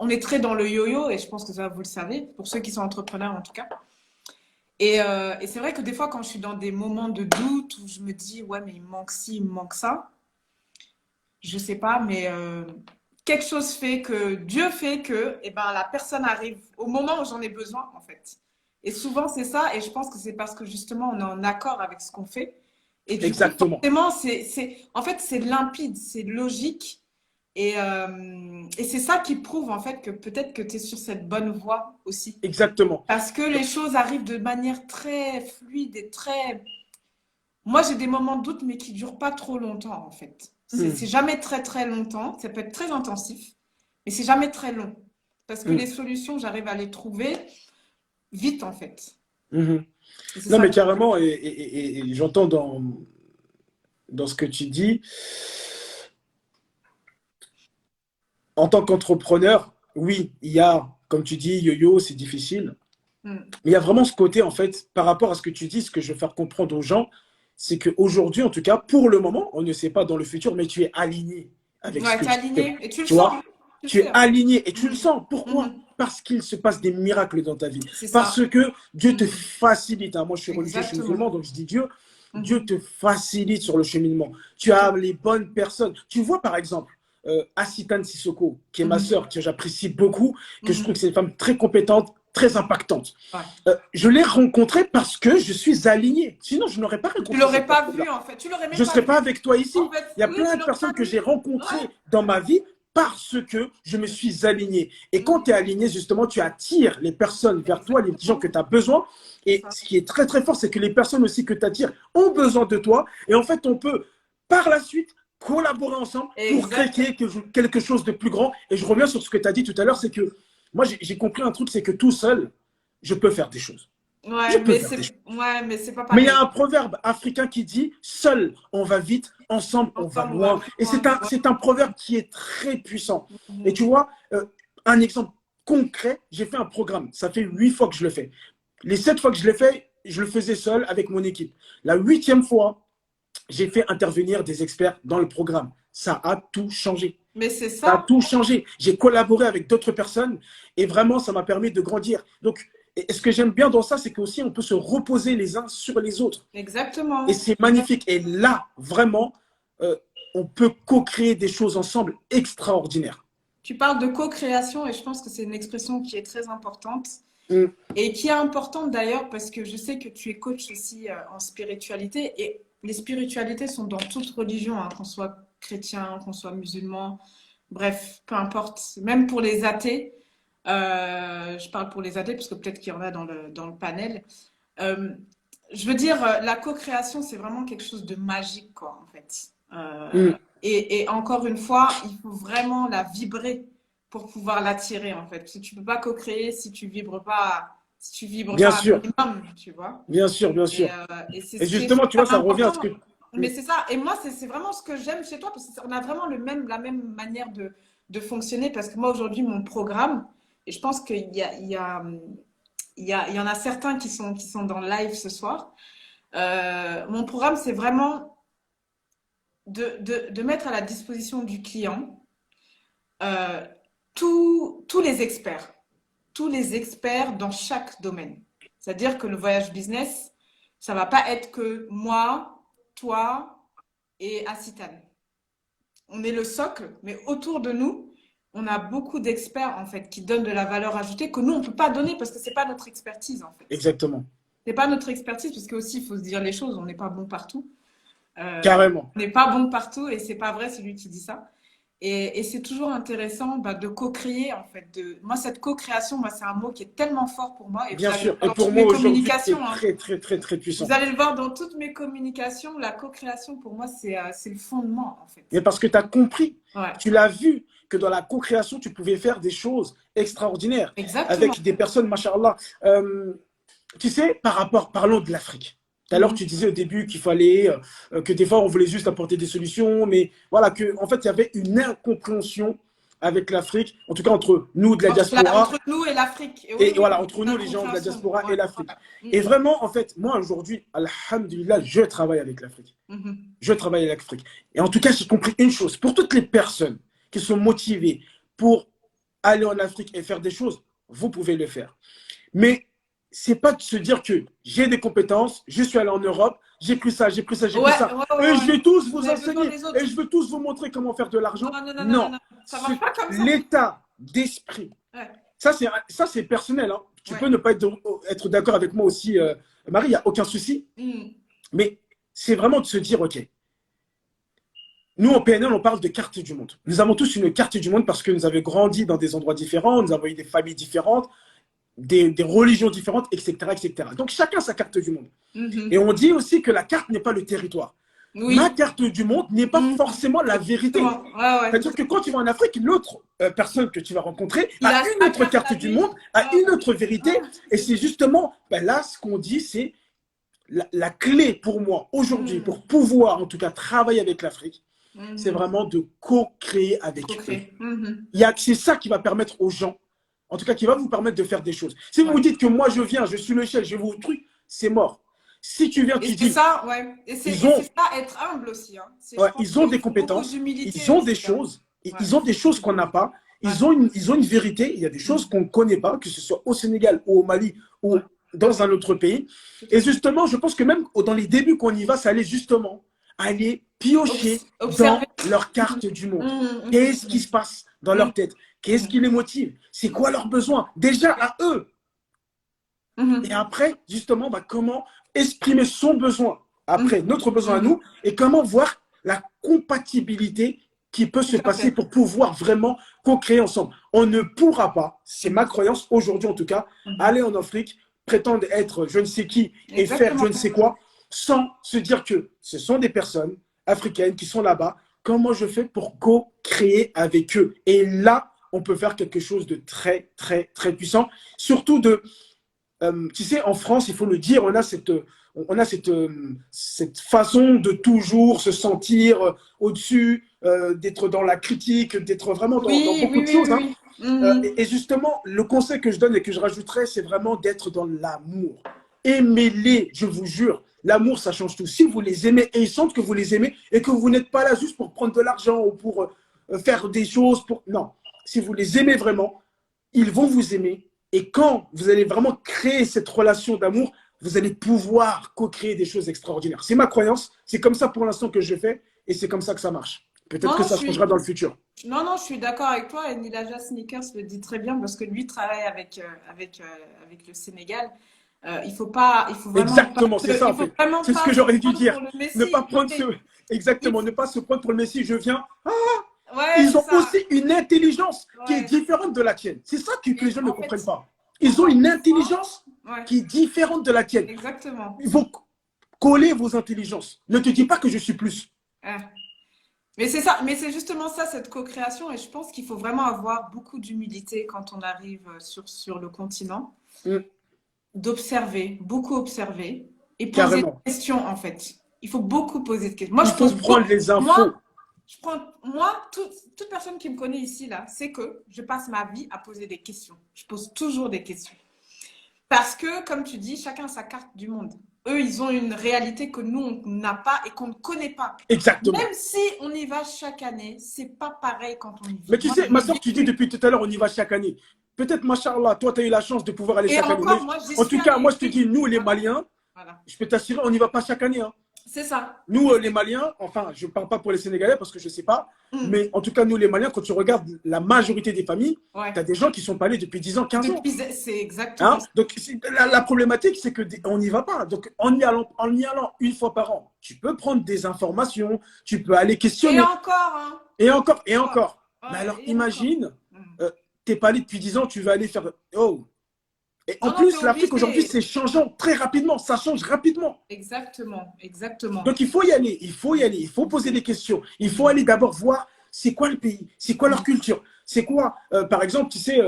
A: on est très dans le yo-yo, et je pense que ça, vous le savez, pour ceux qui sont entrepreneurs en tout cas. Et c'est vrai que des fois, quand je suis dans des moments de doute, où je me dis, ouais, mais il me manque ci, il me manque ça, je sais pas, mais quelque chose fait que, Dieu fait que, eh ben, la personne arrive au moment où j'en ai besoin, en fait. Et souvent, c'est ça, et je pense que c'est parce que justement, on est en accord avec ce qu'on fait. Et du coup,
B: Exactement.
A: forcément, en fait, c'est limpide, c'est logique. Et c'est ça qui prouve, en fait, que peut-être que tu es sur cette bonne voie aussi.
B: Exactement.
A: Parce que les choses arrivent de manière très fluide et très... Moi, j'ai des moments de doute, mais qui ne durent pas trop longtemps, en fait. C'est jamais très, très longtemps. Ça peut être très intensif, mais c'est jamais très long. Parce que les solutions, j'arrive à les trouver vite, en fait.
B: Non, mais carrément, et j'entends dans ce que tu dis, en tant qu'entrepreneur, oui, il y a, comme tu dis, yo-yo, c'est difficile. Mais il y a vraiment ce côté, en fait, par rapport à ce que tu dis, ce que je veux faire comprendre aux gens, c'est qu'aujourd'hui, en tout cas, pour le moment, on ne sait pas dans le futur, mais tu es aligné avec ce
A: Ouais,
B: que
A: tu es
B: tu fais.
A: aligné et tu le
B: Tu
A: sens.
B: vois,
A: Tu
B: tu es
A: sais.
B: aligné et tu le sens. Pourquoi? Parce qu'il se passe des miracles dans ta vie.
A: C'est ça.
B: Parce que Dieu te facilite. Hein. Moi, je suis religieux, je suis
A: Exactement.
B: musulman, donc je dis Dieu. Dieu te facilite sur le cheminement. Tu as les bonnes personnes. Tu vois, par exemple, Asitane Sissoko, qui est ma sœur, que j'apprécie beaucoup, que je trouve que c'est une femme très compétente, très impactante.
A: Ouais.
B: Je l'ai rencontrée parce que je suis aligné. Sinon, je n'aurais pas rencontré.
A: Tu l'aurais pas vu, en fait. Tu l'aurais même
B: je ne serais pas avec toi ici.
A: En fait,
B: il y a
A: oui,
B: plein de personnes que j'ai rencontrées dans ma vie parce que je me suis aligné. Et quand tu es aligné, justement, tu attires les personnes vers toi, les gens que tu as besoin. Et ce qui est très, très fort, c'est que les personnes aussi que tu attires ont besoin de toi. Et en fait, on peut, par la suite, collaborer ensemble pour créer quelque chose de plus grand. Et je reviens sur ce que tu as dit tout à l'heure, c'est que moi, j'ai compris un truc, c'est que tout seul, je peux faire des choses.
A: Ouais, mais c'est pas pareil.
B: Mais il y a un proverbe africain qui dit « Seul, on va vite, ensemble, on va loin ». Et c'est un proverbe qui est très puissant. Et tu vois, un exemple concret, j'ai fait un programme. Ça fait 8 fois que je le fais. Les 7 fois que je l'ai fait, je le faisais seul avec mon équipe. La 8e fois, j'ai fait intervenir des experts dans le programme. Ça a tout changé.
A: Mais c'est ça.
B: Ça a tout changé. J'ai collaboré avec d'autres personnes et vraiment, ça m'a permis de grandir. Donc, et ce que j'aime bien dans ça, c'est qu'aussi, on peut se reposer les uns sur les autres.
A: Exactement.
B: Et c'est magnifique. Et là, vraiment, on peut co-créer des choses ensemble extraordinaires.
A: Tu parles de co-création et je pense que c'est une expression qui est très importante. Et qui est importante d'ailleurs parce que je sais que tu es coach aussi en spiritualité. Et les spiritualités sont dans toute religion, hein, qu'on soit chrétien, qu'on soit musulman, bref, peu importe. Même pour les athées, je parle pour les athées parce que peut-être qu'il y en a dans le panel. Je veux dire, la co-création, c'est vraiment quelque chose de magique, quoi, en fait. Et encore une fois, il faut vraiment la vibrer pour pouvoir l'attirer, en fait. Parce que tu ne peux pas co-créer si tu vibres pas,
B: bien sûr.
A: Un minimum, tu vois.
B: Bien sûr, bien sûr. Et justement, tu vois, ça revient à ce que...
A: Mais c'est ça. Et moi, c'est vraiment ce que j'aime chez toi, parce qu'on a vraiment la même manière de fonctionner. Parce que moi, aujourd'hui, mon programme, et je pense qu'il y en a certains qui sont dans le live ce soir. Mon programme, c'est vraiment de mettre à la disposition du client tous les experts. Tous les experts dans chaque domaine. C'est-à-dire que le voyage business, ça ne va pas être que moi, toi et Asitane. On est le socle, mais autour de nous, on a beaucoup d'experts en fait qui donnent de la valeur ajoutée que nous, on ne peut pas donner parce que ce n'est pas notre expertise en fait.
B: Exactement.
A: c'est pas notre expertise, parce que aussi, il faut se dire les choses, on n'est pas bon partout.
B: Carrément.
A: On n'est pas bon partout, et c'est pas vrai, c'est lui qui dit ça. Et c'est toujours intéressant de co-créer, en fait. Moi, cette co-création, moi, c'est un mot qui est tellement fort pour moi. Et
B: Bien
A: vous allez
B: sûr.
A: le voir
B: Et
A: dans
B: pour
A: toutes
B: moi,
A: mes
B: aujourd'hui, c'est
A: communications.
B: très, très, très, très puissant.
A: Vous allez le voir dans toutes mes communications. La co-création, pour moi, c'est le fondement, en fait.
B: Mais parce que tu as compris,
A: Ouais.
B: tu l'as vu, que dans la co-création, tu pouvais faire des choses extraordinaires.
A: Exactement.
B: Avec des personnes, machallah. Tu sais, parlons de l'Afrique. Tout à l'heure, tu disais au début qu'il fallait, que des fois, on voulait juste apporter des solutions, mais voilà, qu'en fait, il y avait une incompréhension avec l'Afrique, en tout cas entre nous de la diaspora.
A: Entre nous et l'Afrique.
B: Et voilà, entre nous, les gens de la diaspora et l'Afrique. Et vraiment, en fait, moi, aujourd'hui, alhamdulillah, je travaille avec l'Afrique. Je travaille avec l'Afrique. Et en tout cas, j'ai compris une chose. Pour toutes les personnes qui sont motivées pour aller en Afrique et faire des choses, vous pouvez le faire. Mais c'est pas de se dire que j'ai des compétences, je suis allé en Europe, j'ai pris ça, j'ai pris ça, j'ai pris ça. Et je vais tous vous enseigner. Et je veux tous vous montrer comment faire de l'argent. Non.
A: Ça marche pas comme ça.
B: L'état d'esprit.
A: Ouais.
B: Ça, c'est personnel. Hein. Tu peux ne pas être d'accord avec moi aussi, Marie, il n'y a aucun souci. Mais c'est vraiment de se dire, OK, nous, au PNL, on parle de carte du monde. Nous avons tous une carte du monde parce que nous avons grandi dans des endroits différents, nous avons eu des familles différentes, des religions différentes, etc., etc. Donc, chacun sa carte du monde. Et on dit aussi que la carte n'est pas le territoire. Oui. Ma carte du monde n'est pas forcément la vérité. C'est-à-dire que quand tu vas en Afrique, l'autre personne que tu vas rencontrer a une autre carte du monde, a une autre vérité. Et c'est justement, là, ce qu'on dit, c'est la clé pour moi, aujourd'hui, pour pouvoir, en tout cas, travailler avec l'Afrique, c'est vraiment de co-créer avec eux. C'est ça qui va permettre aux gens, en tout cas, qui va vous permettre de faire des choses. Si vous vous dites que moi, je viens, je suis le chef, je vous truc, c'est mort. Si tu viens, tu dis…
A: ça, ouais. Et c'est ça, être humble aussi. Hein.
B: Ils ont des compétences, ils ont des choses, ils ont des choses qu'on n'a pas, ils ont une vérité, il y a des choses qu'on ne connaît pas, que ce soit au Sénégal ou au Mali ou dans un autre pays. Et justement, je pense que même dans les débuts qu'on y va, ça allait justement aller piocher dans leur carte du monde. Qu'est-ce qui se passe dans leur tête? Qu'est-ce qui les motive? C'est quoi leurs besoins? Déjà à eux. Et après, justement, comment exprimer son besoin, après notre besoin à nous, et comment voir la compatibilité qui peut se passer pour pouvoir vraiment co-créer ensemble. On ne pourra pas, c'est ma croyance aujourd'hui en tout cas, aller en Afrique, prétendre être je ne sais qui et faire je ne sais quoi, sans se dire que ce sont des personnes africaines qui sont là-bas. Comment je fais pour co-créer avec eux? Et là, on peut faire quelque chose de très, très, très puissant. Surtout tu sais, en France, il faut le dire, on a cette façon de toujours se sentir au-dessus, d'être dans la critique, d'être vraiment dans beaucoup de choses. Et justement, le conseil que je donne et que je rajouterais, c'est vraiment d'être dans l'amour. Aimez-les, je vous jure. L'amour, ça change tout. Si vous les aimez et ils sentent que vous les aimez et que vous n'êtes pas là juste pour prendre de l'argent ou pour faire des choses. Non, si vous les aimez vraiment, ils vont vous aimer. Et quand vous allez vraiment créer cette relation d'amour, vous allez pouvoir co-créer des choses extraordinaires. C'est ma croyance. C'est comme ça pour l'instant que je fais et c'est comme ça que ça marche. Peut-être que ça changera dans le futur.
A: Non, je suis d'accord avec toi. Et Nilaja Sneakers le dit très bien parce que lui travaille avec le Sénégal. Il faut vraiment
B: exactement, c'est ça en fait. C'est ce que j'aurais dû dire. Ne pas prendre exactement, ne pas se prendre pour le Messie. Je viens. Ils ont aussi une intelligence qui est différente de la tienne. C'est ça que les gens ne comprennent pas. Ils ont une intelligence qui est différente de la tienne.
A: Exactement.
B: Ils vont coller vos intelligences. Ne te dis pas que je suis plus.
A: Mais c'est ça, mais c'est justement ça, cette co-création. Et je pense qu'il faut vraiment avoir beaucoup d'humilité quand on arrive sur le continent. D'observer, beaucoup observer et poser des questions en fait. Il faut beaucoup poser de questions. Moi,
B: il faut prendre les infos.
A: Moi, toute personne qui me connaît ici, là, c'est que je passe ma vie à poser des questions. Je pose toujours des questions. Parce que, comme tu dis, chacun a sa carte du monde. Eux, ils ont une réalité que nous, on n'a pas et qu'on ne connaît pas.
B: Exactement.
A: Même si on y va chaque année, c'est pas pareil quand on y va.
B: Mais tu sais, ma soeur, tu dis depuis tout à l'heure, on y va chaque année. Peut-être, machallah, toi, tu as eu la chance de pouvoir aller chaque année. En tout cas, moi, je te dis, nous, les Maliens, je peux t'assurer, on n'y va pas chaque année. Hein.
A: C'est ça.
B: Nous, les Maliens, enfin, je ne parle pas pour les Sénégalais parce que je ne sais pas, mais en tout cas, nous, les Maliens, quand tu regardes la majorité des familles, tu as des gens qui sont pas allés depuis 10 ans, 15 ans.
A: C'est exactement ça.
B: Donc, la problématique, c'est qu'on n'y va pas. Donc, en y allant une fois par an, tu peux prendre des informations, tu peux aller questionner.
A: Et encore, hein.
B: Et encore, et encore.
A: Ouais,
B: mais alors, imagine, tu n'es pas allé depuis 10 ans, tu vas aller faire… Oh. Et en
A: non,
B: plus, l'Afrique aujourd'hui, c'est changeant très rapidement. Ça change rapidement.
A: Exactement, exactement.
B: Donc, il faut y aller. Il faut y aller. Il faut poser des questions. Il faut aller d'abord voir c'est quoi le pays, c'est quoi leur culture, c'est quoi, par exemple, tu sais,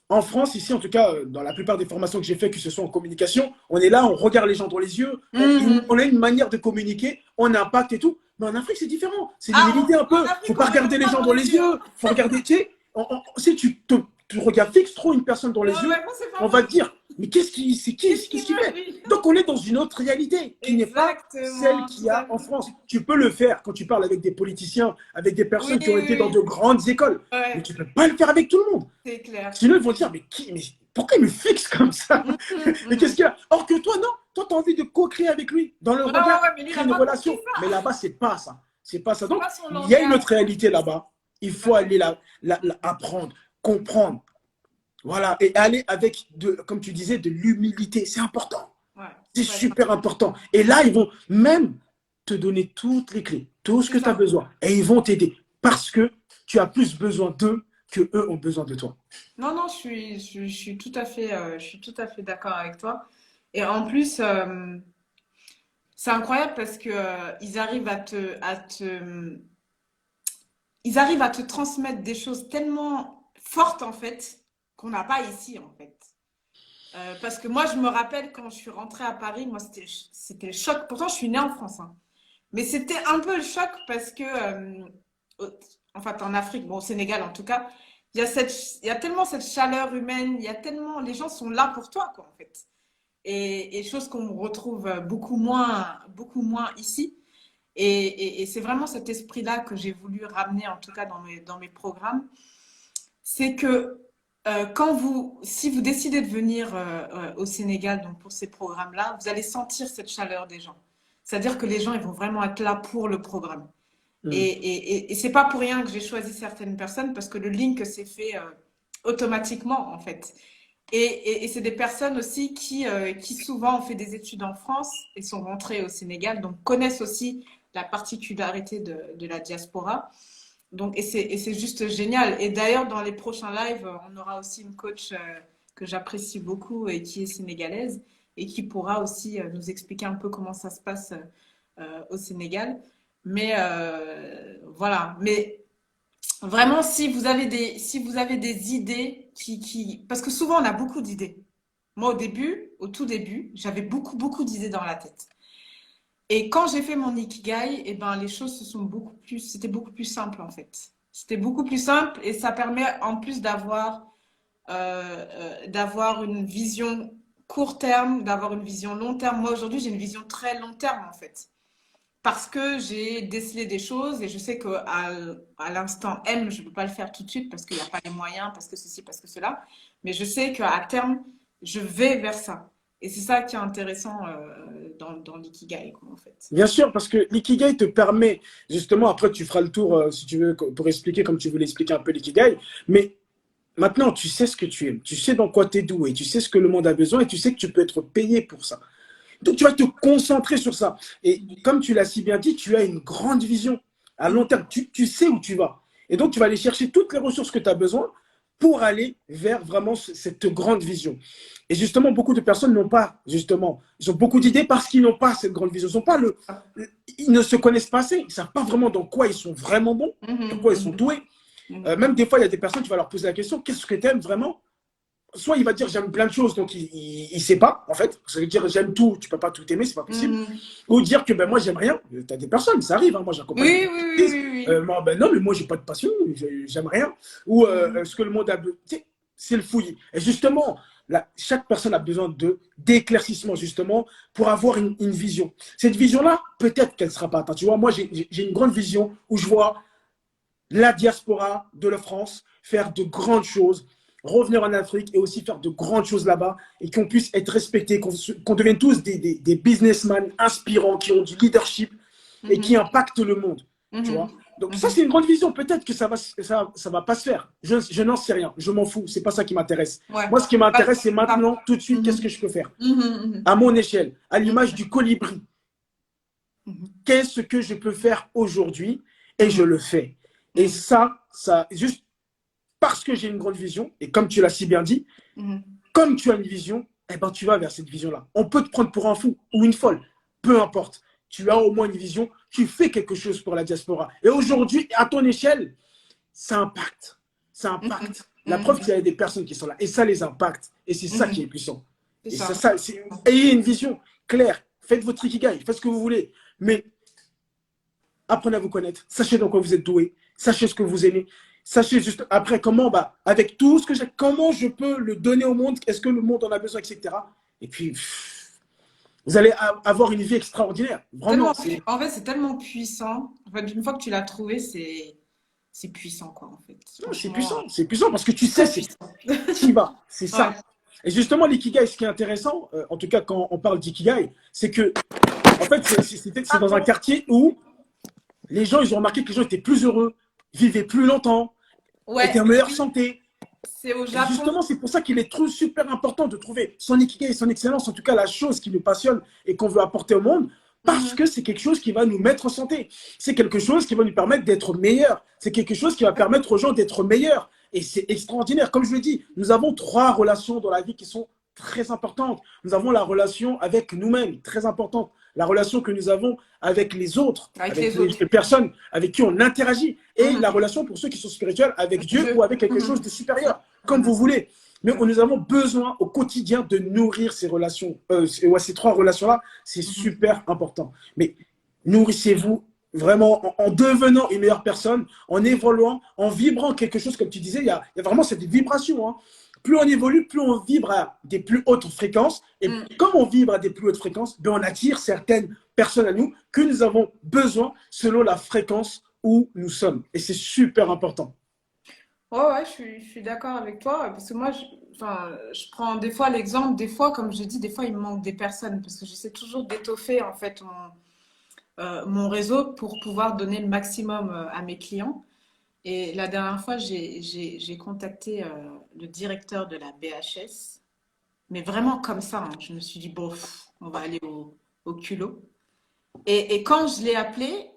B: en France, ici, en tout cas, dans la plupart des formations que j'ai faites, que ce soit en communication, on est là, on regarde les gens dans les yeux, on a une manière de communiquer, on impacte et tout. Mais en Afrique, c'est différent. C'est l'humilité un peu. Il ne faut pas regarder les gens dans les yeux. Il faut regarder, tu sais, si tu regardes fixe trop une personne dans les yeux, on va te dire, mais qu'est-ce qu'il fait? Donc, on est dans une autre réalité qui n'est pas celle qu'il y a en France. Tu peux le faire quand tu parles avec des politiciens, avec des personnes qui ont été dans de grandes écoles. Mais tu ne peux pas le faire avec tout le monde.
A: C'est clair.
B: Sinon, ils vont dire, mais pourquoi il me fixe comme ça? Mais qu'est-ce qu'il y a? Or que toi, non. Toi, tu as envie de co-créer avec lui. Dans le regard, créer une relation. Mais là-bas, c'est pas ça. C'est pas ça. Donc, il y a une autre réalité là-bas. Il faut aller apprendre, comprendre. Voilà, et aller avec, comme tu disais, de l'humilité. C'est important. C'est super important. Et là, ils vont même te donner toutes les clés, tout ce que tu as besoin. Et ils vont t'aider parce que tu as plus besoin d'eux que eux ont besoin de toi.
A: Non, non, je suis tout à fait d'accord avec toi. Et en plus, c'est incroyable parce que ils arrivent ils arrivent à te transmettre des choses tellement fortes en fait qu'on n'a pas ici en fait. Parce que moi, je me rappelle quand je suis rentrée à Paris, moi c'était le choc. Pourtant, je suis née en France, hein. Mais c'était un peu le choc parce que, en fait, en Afrique, bon, au Sénégal en tout cas, il y a tellement cette chaleur humaine, il y a tellement, les gens sont là pour toi, quoi, en fait. Et chose qu'on retrouve beaucoup moins ici. Et c'est vraiment cet esprit-là que j'ai voulu ramener, en tout cas dans mes programmes. C'est que si vous décidez de venir au Sénégal, donc pour ces programmes-là, vous allez sentir cette chaleur des gens. C'est-à-dire que les gens, ils vont vraiment être là pour le programme. Et c'est pas pour rien que j'ai choisi certaines personnes parce que le link s'est fait automatiquement, en fait. Et c'est des personnes aussi qui souvent ont fait des études en France et sont rentrées au Sénégal, donc connaissent aussi la particularité de la diaspora. Donc, et c'est juste génial. Et d'ailleurs, dans les prochains lives, on aura aussi une coach que j'apprécie beaucoup et qui est sénégalaise et qui pourra aussi nous expliquer un peu comment ça se passe au Sénégal. Mais voilà. Mais vraiment, si vous avez des idées parce que souvent on a beaucoup d'idées. Moi, au tout début, j'avais beaucoup d'idées dans la tête. Et quand j'ai fait mon Ikigai, eh ben, les choses c'était beaucoup plus simple en fait. C'était beaucoup plus simple et ça permet en plus d'avoir une vision court terme, d'avoir une vision long terme. Moi, aujourd'hui, j'ai une vision très long terme en fait. Parce que j'ai décelé des choses et je sais qu'à l'instant M, je ne peux pas le faire tout de suite parce qu'il n'y a pas les moyens, parce que ceci, parce que cela. Mais je sais qu'à terme, je vais vers ça. Et c'est ça qui est intéressant dans l'ikigai, en fait.
B: Bien sûr, parce que l'ikigai te permet, justement, après tu feras le tour, si tu veux, pour expliquer comme tu voulais expliquer un peu l'ikigai, mais maintenant tu sais ce que tu aimes, tu sais dans quoi tu es doué, tu sais ce que le monde a besoin et tu sais que tu peux être payé pour ça. Donc tu vas te concentrer sur ça. Et comme tu l'as si bien dit, tu as une grande vision à long terme, tu sais où tu vas. Et donc tu vas aller chercher toutes les ressources que tu as besoin pour aller vers vraiment cette grande vision. Et justement, beaucoup de personnes n'ont pas, justement, ils ont beaucoup d'idées parce qu'ils n'ont pas cette grande vision. Ils ne se connaissent pas assez, ils ne savent pas vraiment dans quoi ils sont vraiment bons, dans quoi ils sont doués. Même des fois, il y a des personnes, tu vas leur poser la question, qu'est-ce que tu aimes vraiment? Soit il va dire j'aime plein de choses, donc il ne sait pas, en fait. Ça veut dire j'aime tout, tu ne peux pas tout aimer, ce n'est pas possible. Ou dire que ben, moi, j'aime rien. Tu as des personnes, ça arrive, hein, moi j'accompagne.
A: Oui.
B: Ben, non, mais moi, j'ai pas de passion, j'aime rien. Ou ce que le monde a besoin, c'est le fouillis. Et justement, là, chaque personne a besoin d'éclaircissement, justement, pour avoir une vision. Cette vision-là, peut-être qu'elle ne sera pas atteinte. Tu vois, moi, j'ai une grande vision où je vois la diaspora de la France faire de grandes choses, revenir en Afrique et aussi faire de grandes choses là-bas et qu'on puisse être respectés, qu'on devienne tous des businessmen inspirants qui ont du leadership et qui impactent le monde. Tu vois? Donc ça, c'est une grande vision. Peut-être que ça va pas se faire. Je n'en sais rien. Je m'en fous. C'est pas ça qui m'intéresse.
A: Ouais.
B: Moi, ce qui m'intéresse, c'est maintenant, tout de suite, qu'est-ce que je peux faire à mon échelle, à l'image du colibri. Qu'est-ce que je peux faire aujourd'hui? Et je le fais. Et ça, juste parce que j'ai une grande vision, et comme tu l'as si bien dit, comme tu as une vision, eh ben, tu vas vers cette vision-là. On peut te prendre pour un fou ou une folle, peu importe. Tu as au moins une vision, tu fais quelque chose pour la diaspora. Et aujourd'hui, à ton échelle, ça impacte. Ça impacte. La preuve qu'il y a des personnes qui sont là, et ça les impacte. Et c'est ça qui est puissant. Et ça, ayez une vision claire. Faites votre ikigai, faites ce que vous voulez. Mais apprenez à vous connaître. Sachez dans quoi vous êtes doué. Sachez ce que vous aimez. Sachez juste après comment, avec tout ce que j'ai, comment je peux le donner au monde, est-ce que le monde en a besoin, etc. Et puis, vous allez avoir une vie extraordinaire. Vraiment.
A: En fait, c'est tellement puissant. En fait, une fois que tu l'as trouvé, c'est puissant, quoi, en fait.
B: C'est puissant parce que tu sais, tu y vas. C'est ça. Ouais. Et justement, l'ikigai, ce qui est intéressant, en tout cas quand on parle d'ikigai, c'est que, en fait, c'est dans un quartier où les gens, ils ont remarqué que les gens étaient plus heureux, vivaient plus longtemps, étaient en meilleure santé.
A: C'est au Japon.
B: Et justement, c'est pour ça qu'il est super important de trouver son ikigai et son excellence, en tout cas la chose qui nous passionne et qu'on veut apporter au monde, parce que c'est quelque chose qui va nous mettre en santé. C'est quelque chose qui va nous permettre d'être meilleurs. C'est quelque chose qui va permettre aux gens d'être meilleurs. Et c'est extraordinaire. Comme je le dis, nous avons 3 relations dans la vie qui sont très importantes. Nous avons la relation avec nous-mêmes, très importante. La relation que nous avons avec les autres, avec les personnes avec qui on interagit. Et la relation, pour ceux qui sont spirituels, avec Dieu ou avec quelque chose de supérieur, comme vous voulez. Mais nous avons besoin au quotidien de nourrir ces relations, ces 3 relations-là. C'est super important. Mais nourrissez-vous vraiment en devenant une meilleure personne, en évoluant, en vibrant quelque chose, comme tu disais, il y a vraiment cette vibration. Hein. Plus on évolue, plus on vibre à des plus hautes fréquences. Et comme on vibre à des plus hautes fréquences, on attire certaines personnes à nous que nous avons besoin selon la fréquence où nous sommes. Et c'est super important.
A: Ouais, je suis d'accord avec toi. Parce que moi, je prends des fois l'exemple, des fois, comme je dis, des fois, il me manque des personnes. Parce que j'essaie toujours d'étoffer, en fait, mon réseau pour pouvoir donner le maximum à mes clients. Et la dernière fois, j'ai contacté le directeur de la BHS, mais vraiment comme ça. Hein. Je me suis dit, bon, on va aller au culot. Et quand je l'ai appelé,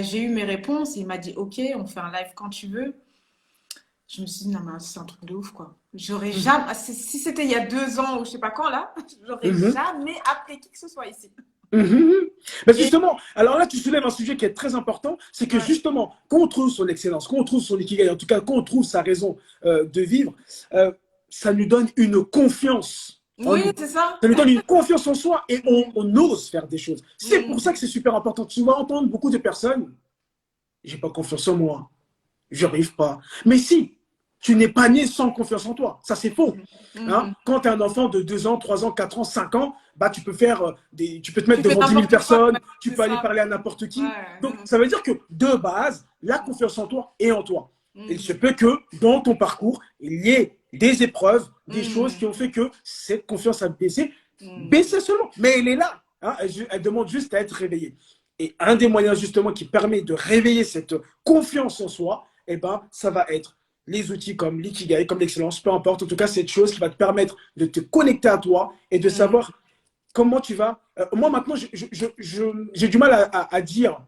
A: j'ai eu mes réponses. Il m'a dit, OK, on fait un live quand tu veux. Je me suis dit, non, mais c'est un truc de ouf, quoi. J'aurais jamais, si c'était il y a 2 ans ou je sais pas quand, là, j'aurais jamais appelé qui que ce soit ici.
B: Mais justement, alors là, tu soulèves un sujet qui est très important, c'est que justement, quand on trouve son excellence, quand on trouve son ikigai, en tout cas, quand on trouve sa raison de vivre, ça nous donne une confiance.
A: Oui, c'est ça.
B: Ça nous donne une confiance en soi et on ose faire des choses. C'est pour ça que c'est super important. Tu vas entendre beaucoup de personnes, j'ai pas confiance en moi, j'y arrive pas. Mais si, tu n'es pas né sans confiance en toi. Ça, c'est faux. Hein? Quand tu es un enfant de 2 ans, 3 ans, 4 ans, 5 ans, tu peux tu peux te mettre devant 10 000 personnes, tu peux aller parler à n'importe qui. Donc, ça veut dire que de base, la confiance en toi est en toi. Il se peut que dans ton parcours, il y ait des épreuves, des choses qui ont fait que cette confiance a baissé. Baissé seulement, mais elle est là. Hein? Elle demande juste à être réveillée. Et un des moyens justement qui permet de réveiller cette confiance en soi, ça va être les outils comme l'ikigai, comme l'excellence, peu importe. En tout cas, cette chose qui va te permettre de te connecter à toi et de savoir comment tu vas. Moi, maintenant, j'ai du mal à dire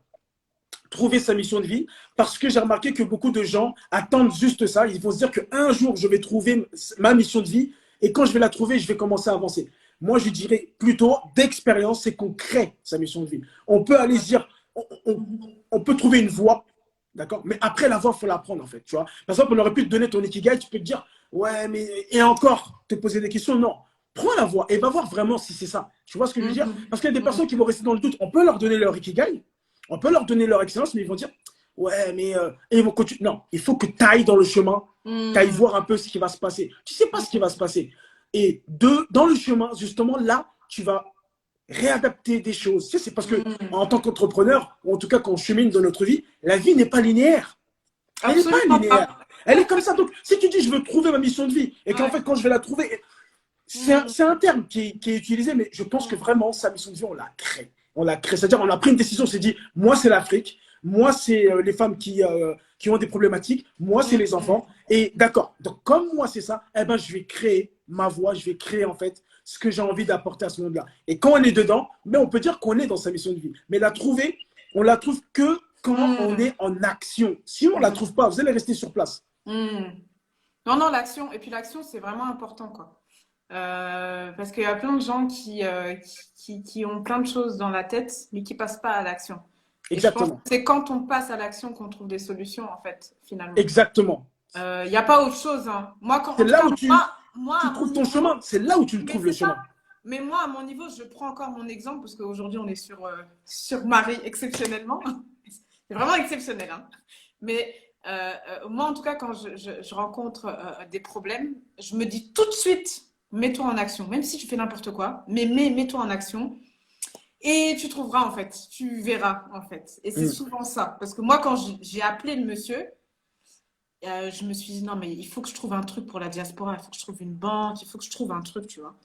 B: trouver sa mission de vie parce que j'ai remarqué que beaucoup de gens attendent juste ça. Ils vont se dire qu'un jour, je vais trouver ma mission de vie et quand je vais la trouver, je vais commencer à avancer. Moi, je dirais plutôt d'expérience, c'est qu'on crée sa mission de vie. On peut aller se dire, on peut trouver une voie. D'accord? Mais après, la voie, il faut l'apprendre, en fait. Tu vois? Par exemple, on aurait pu te donner ton ikigai, tu peux te dire, ouais, mais et encore, te poser des questions. Non. Prends la voie et va voir vraiment si c'est ça. Tu vois ce que je veux dire? Parce qu'il y a des personnes qui vont rester dans le doute. On peut leur donner leur ikigai, on peut leur donner leur excellence, mais ils vont dire, ouais, mais. Et ils vont continuer. Non, il faut que tu ailles dans le chemin, tu ailles voir un peu ce qui va se passer. Tu ne sais pas ce qui va se passer. Et dans le chemin, justement, là, tu vas réadapter des choses. Tu sais, c'est parce que en tant qu'entrepreneur, ou en tout cas quand on chemine dans notre vie, la vie n'est pas linéaire. Elle n'est pas linéaire. Elle est comme ça. Donc, si tu dis je veux trouver ma mission de vie et qu'en fait, quand je vais la trouver, c'est un terme qui est utilisé, mais je pense que vraiment, sa mission de vie, on l'a créée. On l'a créée. C'est-à-dire, on a pris une décision, on s'est dit, moi, c'est l'Afrique. Moi, c'est les femmes qui ont des problématiques. Moi, c'est les enfants. Et d'accord. Donc, comme moi, c'est ça, eh ben, je vais créer ma voix. Je vais créer, en fait, ce que j'ai envie d'apporter à ce monde-là. Et quand on est dedans, mais on peut dire qu'on est dans sa mission de vie. Mais la trouver, on la trouve que quand on est en action. Si on ne la trouve pas, vous allez rester sur place.
A: Non, non, l'action. Et puis l'action, c'est vraiment important, quoi. Parce qu'il y a plein de gens qui ont plein de choses dans la tête, mais qui passent pas à l'action. Et je pense
B: Exactement.
A: que c'est quand on passe à l'action qu'on trouve des solutions, en fait, finalement.
B: Exactement.
A: Il n'y a pas autre chose, hein. Moi, en
B: C'est
A: tout
B: là
A: cas,
B: où tu
A: à mon
B: trouves ton
A: niveau,
B: chemin. C'est là où tu le
A: mais
B: trouves,
A: c'est
B: le chemin.
A: ça. Mais moi, à mon niveau, je prends encore mon exemple, parce qu'aujourd'hui, on est sur Marie exceptionnellement. C'est vraiment exceptionnel, hein. Mais moi, en tout cas, quand je rencontre des problèmes, je me dis tout de suite, mets-toi en action. Même si tu fais n'importe quoi, mais mets-toi en action. Et tu trouveras, en fait. Tu verras, en fait. Et c'est souvent ça. Parce que moi, quand j'ai appelé le monsieur, je me suis dit, non, mais il faut que je trouve un truc pour la diaspora. Il faut que je trouve une banque. Il faut que je trouve un truc, tu vois.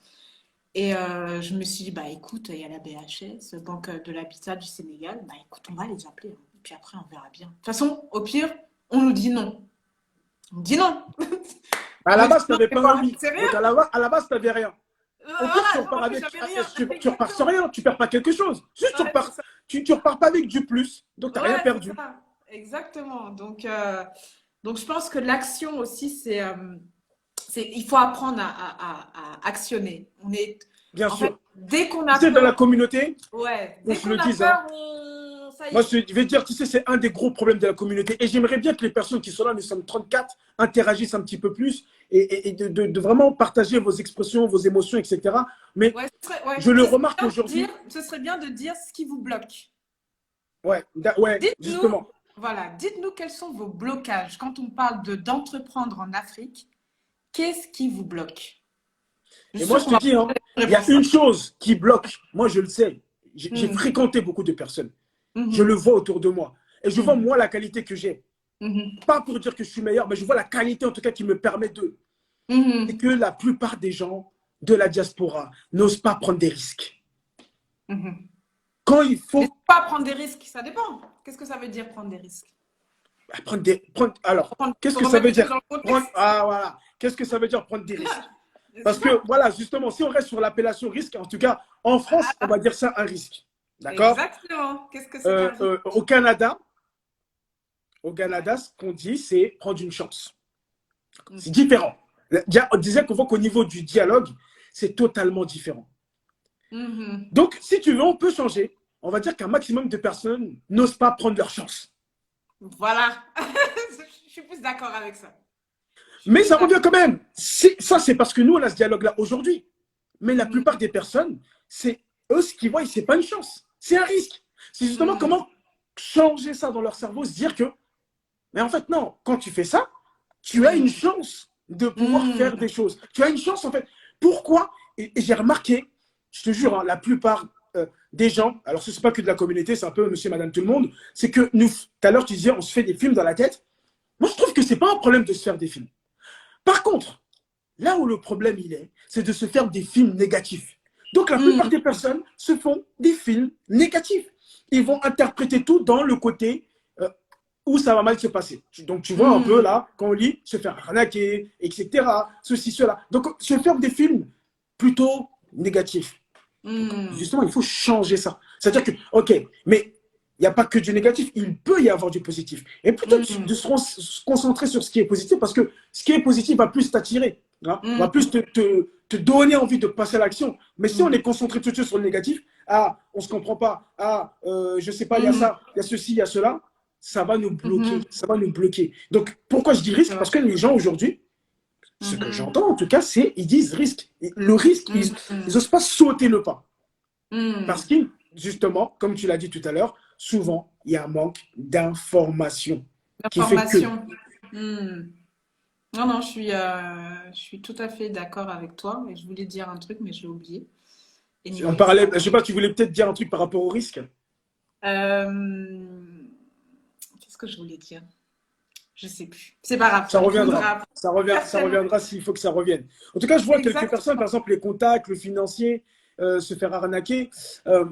A: Et je me suis dit, bah écoute, il y a la BHS, Banque de l'Habitat du Sénégal. Bah écoute, on va les appeler, hein. Et puis après, on verra bien. De toute façon, au pire, on nous dit non. On nous dit non.
B: À la base, tu n'avais pas
A: Voilà,
B: envie.
A: c'est rien.
B: Donc, à la base, tu n'avais rien. Au pire, tu repars avec. Tu repars sans rien. Tu ne perds pas quelque chose. Juste, tu repars pas avec du plus. Donc, tu n'as rien perdu.
A: Ça. Exactement. Donc, je pense que l'action aussi, il faut apprendre à actionner.
B: Bien
A: en
B: sûr.
A: fait, dès qu'on a
B: Tu sais,
A: peur,
B: dans la communauté,
A: dès qu'on a peur, ça y est.
B: moi, je vais dire, tu sais, c'est un des gros problèmes de la communauté. Et j'aimerais bien que les personnes qui sont là, nous sommes 34, interagissent un petit peu plus et de vraiment partager vos expressions, vos émotions, etc. Mais je le remarque aujourd'hui.
A: Ce serait bien de dire ce qui vous bloque.
B: Ouais, justement.
A: Voilà, dites-nous quels sont vos blocages. Quand on parle d'entreprendre en Afrique, qu'est-ce qui vous bloque?
B: Et moi, je te dis, hein, il y a une chose qui bloque. Moi, je le sais. J'ai fréquenté beaucoup de personnes. Je le vois autour de moi. Et je vois, moi, la qualité que j'ai. Pas pour dire que je suis meilleur, mais je vois la qualité, en tout cas, qui me permet de. C'est que la plupart des gens de la diaspora n'osent pas prendre des risques. Quand il faut…
A: Pas prendre des risques, ça dépend. Qu'est-ce que ça veut dire, prendre des risques?
B: Alors, qu'est-ce que ça veut dire voilà. Qu'est-ce que ça veut dire, prendre des risques? Parce que, voilà, justement, si on reste sur l'appellation risque, en tout cas, en France, on va dire ça un risque. D'accord?
A: Exactement. Qu'est-ce que c'est qu'un risque?
B: Au Canada, ce qu'on dit, c'est prendre une chance. C'est différent. On disait qu'on voit qu'au niveau du dialogue, c'est totalement différent. Donc, si tu veux, on peut changer. On va dire qu'un maximum de personnes n'osent pas prendre leur chance.
A: Voilà. Je suis plus d'accord avec ça.
B: Mais ça revient quand même. Ça, c'est parce que nous, on a ce dialogue-là aujourd'hui. Mais la plupart des personnes, c'est eux, ce qu'ils voient, ce n'est pas une chance. C'est un risque. C'est justement comment changer ça dans leur cerveau, se dire que, mais en fait, non, quand tu fais ça, tu as une chance de pouvoir faire des choses. Tu as une chance, en fait. Pourquoi? Et j'ai remarqué, je te jure, hein, la plupart des gens, alors ce n'est pas que de la communauté, c'est un peu monsieur, madame, tout le monde, c'est que nous, tout à l'heure, tu disais, on se fait des films dans la tête. Moi, je trouve que ce n'est pas un problème de se faire des films. Par contre, là où le problème il est, c'est de se faire des films négatifs. Donc la plupart des personnes se font des films négatifs. Ils vont interpréter tout dans le côté où ça va mal se passer. Donc tu vois un peu là, quand on lit, se faire arnaquer, etc. Ceci, cela. Donc se faire des films plutôt négatifs. Justement, il faut changer ça. C'est-à-dire que, ok, mais il n'y a pas que du négatif, il peut y avoir du positif. Et plutôt de se concentrer sur ce qui est positif, parce que ce qui est positif va plus t'attirer, hein, va plus te donner envie de passer à l'action. Mais si on est concentré tout de suite sur le négatif, on ne se comprend pas, je ne sais pas, il y a ça, il y a ceci, il y a cela, ça va nous bloquer, ça va nous bloquer. Donc, pourquoi je dis risque? Parce que les gens aujourd'hui, ce que j'entends en tout cas, c'est ils disent risque. Le risque, ils n'osent pas sauter le pas. Parce que, justement, comme tu l'as dit tout à l'heure, souvent, il y a un manque d'information.
A: D'information. Non, non, je suis tout à fait d'accord avec toi. Et je voulais dire un truc, mais je l'ai oublié.
B: En parallèle, je ne sais pas, tu voulais peut-être dire un truc par rapport au risque?
A: Qu'est-ce que je voulais dire? Je sais plus. C'est pas grave.
B: Ça
A: Ça me
B: reviendra.
A: viendra après.
B: Ça reviendra s'il faut que ça revienne. En tout cas, je vois quelques personnes,
A: Exactement.
B: par exemple les contacts, le financier, se faire arnaquer. Euh,